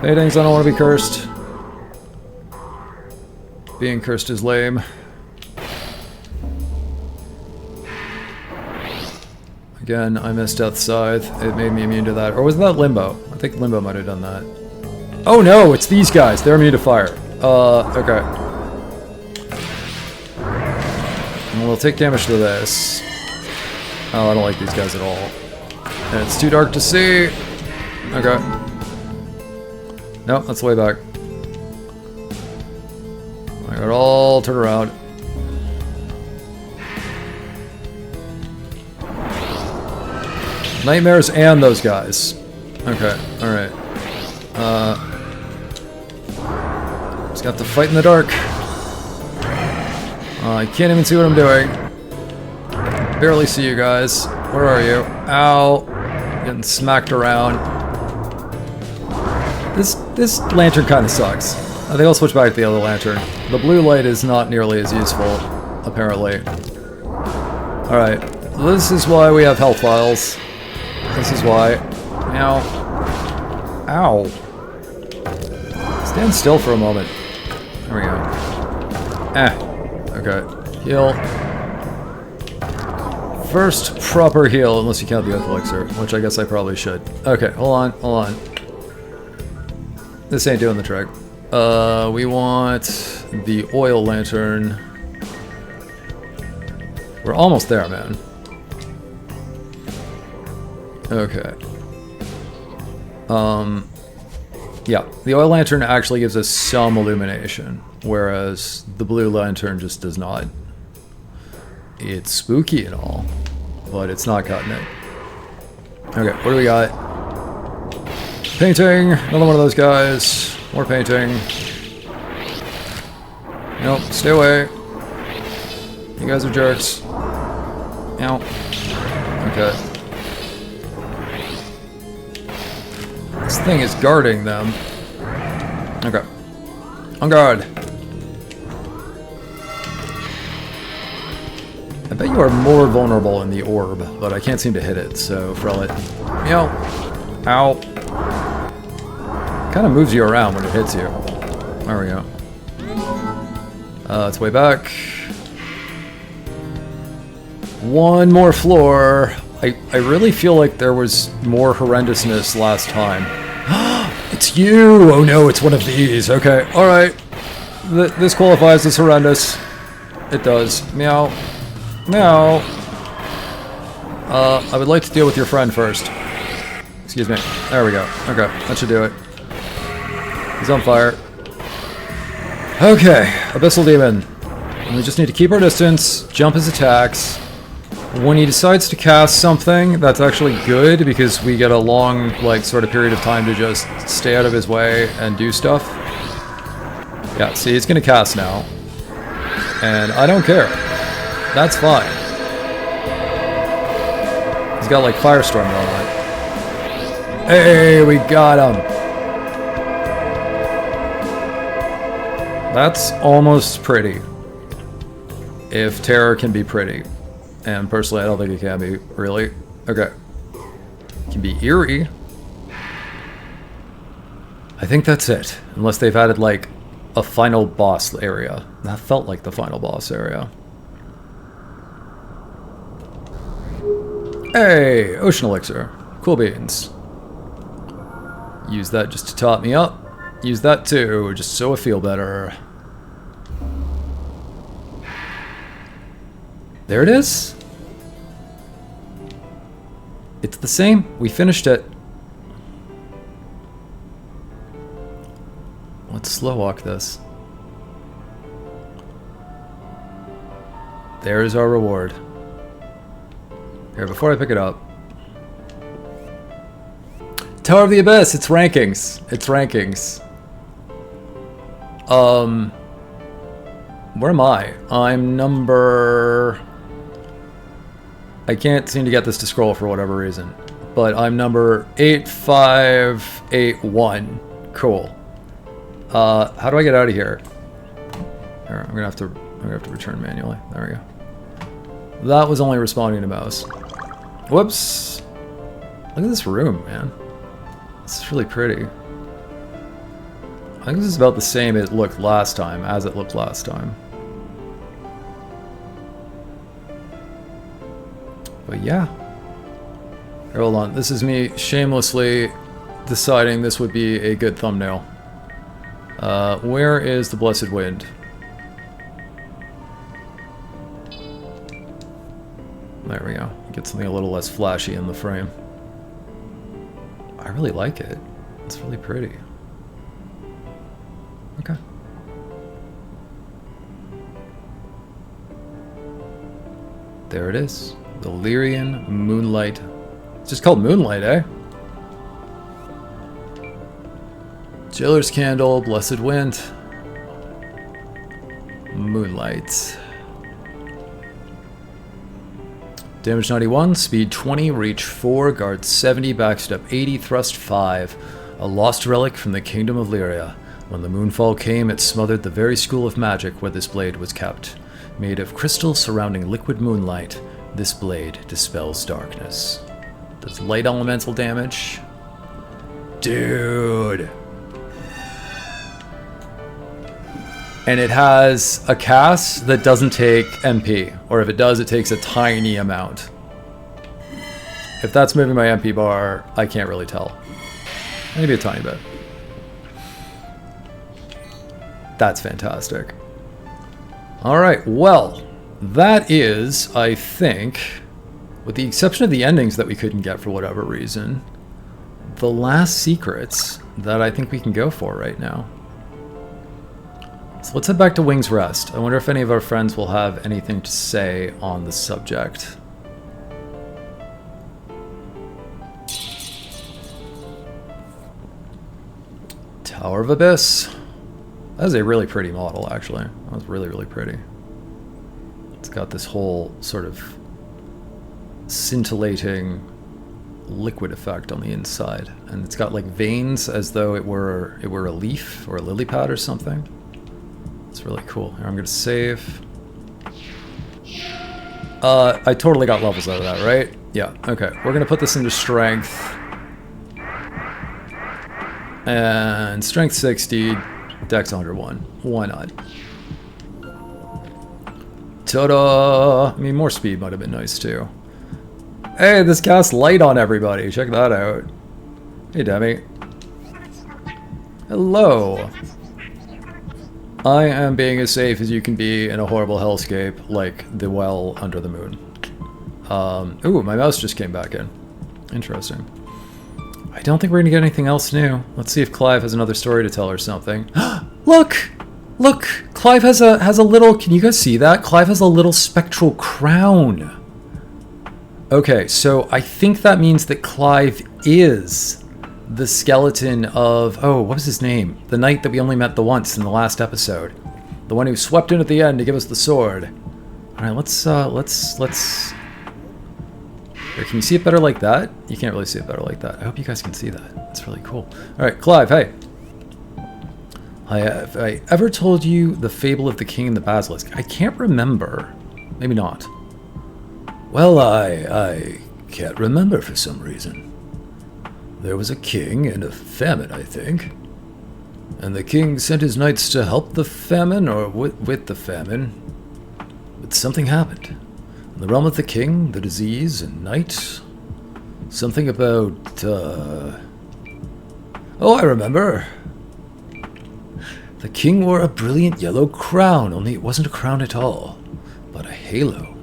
Paintings, I don't want to be cursed. Being cursed is lame. Again, I missed Death's Scythe. It made me immune to that. Or was that Limbo? I think Limbo might have done that. Oh no, it's these guys. They're immune to fire. Okay. And we'll take damage to this. Oh, I don't like these guys at all. And it's too dark to see. Okay. Nope, that's way back. I got all turned around. Nightmares and those guys. Okay, alright. Just got to fight in the dark. I can't even see what I'm doing. Barely see you guys. Where are you? Ow. Getting smacked around. This lantern kind of sucks. I think I'll switch back to the other lantern. The blue light is not nearly as useful, apparently. Alright. This is why we have health vials. This is why. Ow. Ow. Stand still for a moment. There we go. Okay. Heal. First proper heal, unless you count the Oath Elixir, which I guess I probably should. Okay, hold on. This ain't doing the trick. We want the oil lantern. We're almost there, man. Okay. Yeah, the oil lantern actually gives us some illumination, whereas the blue lantern just does not. It's spooky and all, but it's not cutting it. Okay, what do we got? Painting! Another one of those guys. More painting. Nope, stay away. You guys are jerks. Ow. Okay. This thing is guarding them. Okay. On guard. I bet you are more vulnerable in the orb, but I can't seem to hit it, so Frel it. Meow. Ow. Kind of moves you around when it hits you. There we go. It's way back. One more floor. I really feel like there was more horrendousness last time. It's you! Oh no, it's one of these. Okay, alright. This qualifies as horrendous. It does. Meow. Meow. I would like to deal with your friend first. Excuse me. There we go. Okay, that should do it. He's on fire. Okay, Abyssal Demon. We just need to keep our distance, jump his attacks. When he decides to cast something, that's actually good because we get a long, like, sort of period of time to just stay out of his way and do stuff. Yeah, see, he's gonna cast now. And I don't care. That's fine. He's got, like, Firestorm going on. Hey, we got him! That's almost pretty. If terror can be pretty. And personally, I don't think it can be, really. Okay. It can be eerie. I think that's it. Unless they've added, like, a final boss area. That felt like the final boss area. Hey! Ocean Elixir. Cool beans. Use that just to top me up. Use that too, just so I feel better. There it is. It's the same. We finished it. Let's slow walk this. There's our reward. Here, before I pick it up. Tower of the Abyss, it's rankings. It's rankings. Where am I? I'm number... I can't seem to get this to scroll for whatever reason. But I'm number 8581. Cool. How do I get out of here? Here, I'm gonna have to return manually. There we go. That was only responding to mouse. Whoops. Look at this room, man. This is really pretty. I think this is about the same as it looked last time. But yeah. Here, hold on. This is me shamelessly deciding this would be a good thumbnail. Where is the Blessed Wind? There we go. Get something a little less flashy in the frame. I really like it. It's really pretty. Okay. There it is. The Lyrian Moonlight. It's just called Moonlight, eh? Jailer's Candle, Blessed Wind. Moonlight. Damage 91, speed 20, reach 4, guard 70, backstep 80, thrust 5. A lost relic from the kingdom of Lyria. When the moonfall came, it smothered the very school of magic where this blade was kept. Made of crystal surrounding liquid moonlight, this blade dispels darkness. Does light elemental damage? Dude! And it has a cast that doesn't take MP, or if it does, it takes a tiny amount. If that's moving my MP bar, I can't really tell. Maybe a tiny bit. That's fantastic. Alright, well, that is, I think, with the exception of the endings that we couldn't get for whatever reason, the last secrets that I think we can go for right now. So let's head back to Wing's Rest. I wonder if any of our friends will have anything to say on the subject. Tower of Abyss. That is a really pretty model, actually. That was really, really pretty. It's got this whole sort of scintillating liquid effect on the inside. And it's got like veins as though it were a leaf or a lily pad or something. It's really cool. Here, I'm going to save. I totally got levels out of that, right? Yeah, okay. We're going to put this into strength. And strength 60, dex 101. Why not? Ta-da! I mean, more speed might have been nice, too. Hey, this casts light on everybody. Check that out. Hey, Demi. Hello. I am being as safe as you can be in a horrible hellscape like the well under the moon. Ooh, my mouse just came back in. Interesting. I don't think we're gonna get anything else new. Let's see if Clive has another story to tell or something. Look! Look! Clive has a little... Can you guys see that? Clive has a little spectral crown. Okay, so I think that means that Clive is the skeleton of... Oh, what was his name? The knight that we only met the once in the last episode. The one who swept in at the end to give us the sword. Alright, let's... Here, can you see it better like that? You can't really see it better like that. I hope you guys can see that. It's really cool. Alright, Clive, hey. Have I ever told you the fable of the king and the basilisk? I can't remember. Maybe not. Well, I can't remember for some reason. There was a king and a famine, I think. And the king sent his knights to help the famine, or with the famine. But something happened. In the realm of the king, the disease, and knight. Something about, Oh, I remember. The king wore a brilliant yellow crown, only it wasn't a crown at all, but a halo.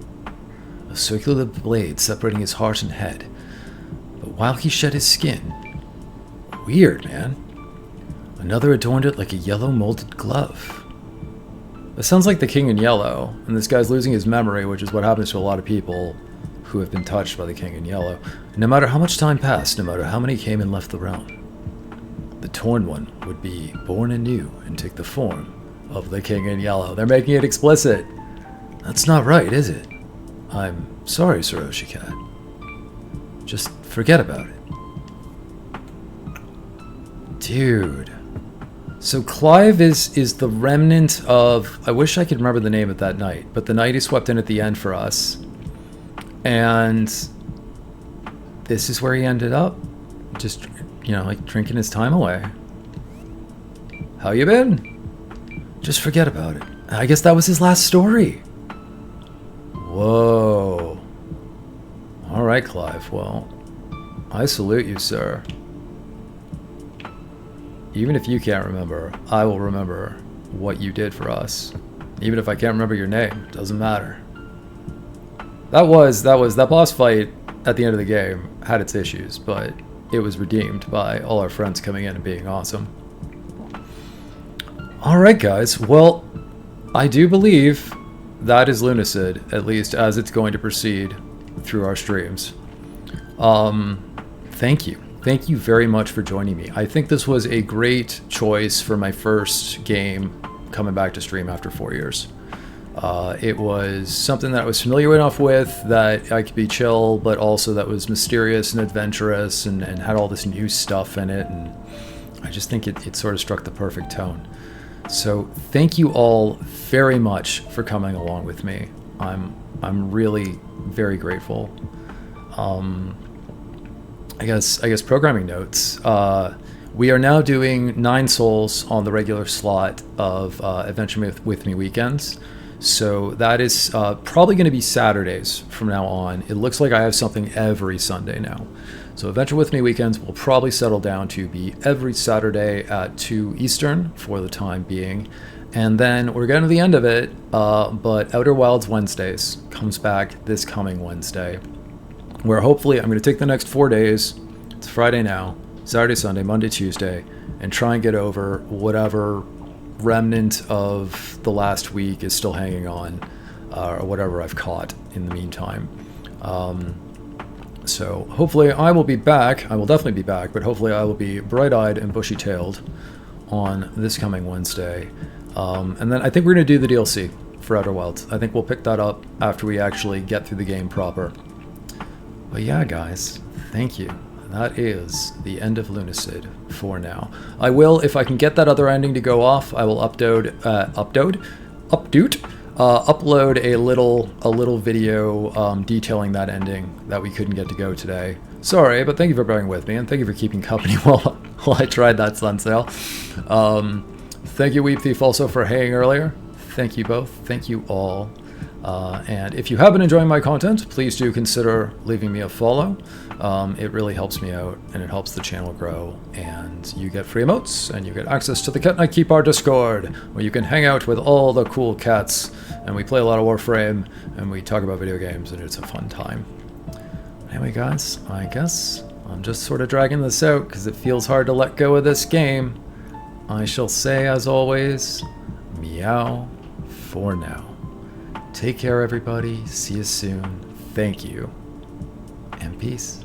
A circular blade separating his heart and head. But while he shed his skin... Weird, man. Another adorned it like a yellow molded glove. It sounds like the king in yellow, and this guy's losing his memory, which is what happens to a lot of people who have been touched by the king in yellow. No matter how much time passed, no matter how many came and left the realm, the torn one would be born anew and take the form of the king in yellow. They're making it explicit. That's not right, is it? I'm Sorry, Saroshi Cat. Just forget about it. Dude. So Clive is the remnant of... I wish I could remember the name of that knight, but the knight he swept in at the end for us. And this is where he ended up. Just, you know, like drinking his time away. How you been? Just forget about it. I guess that was his last story. Whoa. All right, Clive. Well, I salute you, sir. Even if you can't remember, I will remember what you did for us. Even if I can't remember your name, doesn't matter. That boss fight at the end of the game had its issues, but it was redeemed by all our friends coming in and being awesome. All right, guys. Well, I do believe that is Lunacid, at least as it's going to proceed through our streams. Thank you. Thank you very much for joining me. I think this was a great choice for my first game coming back to stream after 4 years. It was something that I was familiar enough with that I could be chill, but also that was mysterious and adventurous and had all this new stuff in it. And I just think it sort of struck the perfect tone. So thank you all very much for coming along with me. I'm really very grateful. I guess programming notes. We are now doing 9 souls on the regular slot of Adventure with Me weekends. So that is probably going to be Saturdays from now on. It looks like I have something every Sunday now. So Adventure with Me weekends will probably settle down to be every Saturday at 2 Eastern for the time being. And then we're getting to the end of it, but Outer Wilds Wednesdays comes back this coming Wednesday, where hopefully I'm going to take the next 4 days, it's Friday now, Saturday, Sunday, Monday, Tuesday, and try and get over whatever remnant of the last week is still hanging on, or whatever I've caught in the meantime. So hopefully I will be back. I will definitely be back, but hopefully I will be bright-eyed and bushy-tailed on this coming Wednesday. And then I think we're going to do the DLC for Outer Wilds. I think we'll pick that up after we actually get through the game proper. But yeah, guys, thank you. That is the end of Lunacid for now. I will, if I can get that other ending to go off, I will upload a little video detailing that ending that we couldn't get to go today. Sorry, but thank you for bearing with me, and thank you for keeping company while I tried that sun sail. Thank you, Weep Thief, also for hanging earlier. Thank you both. Thank you all. And if you have been enjoying my content, please do consider leaving me a follow. It really helps me out, and it helps the channel grow. And you get free emotes, and you get access to the Cat Night Keep Our Discord, where you can hang out with all the cool cats. And we play a lot of Warframe, and we talk about video games, and it's a fun time. Anyway, guys, I guess I'm just sort of dragging this out because it feels hard to let go of this game. I shall say, as always, meow for now. Take care, everybody. See you soon. Thank you. And peace.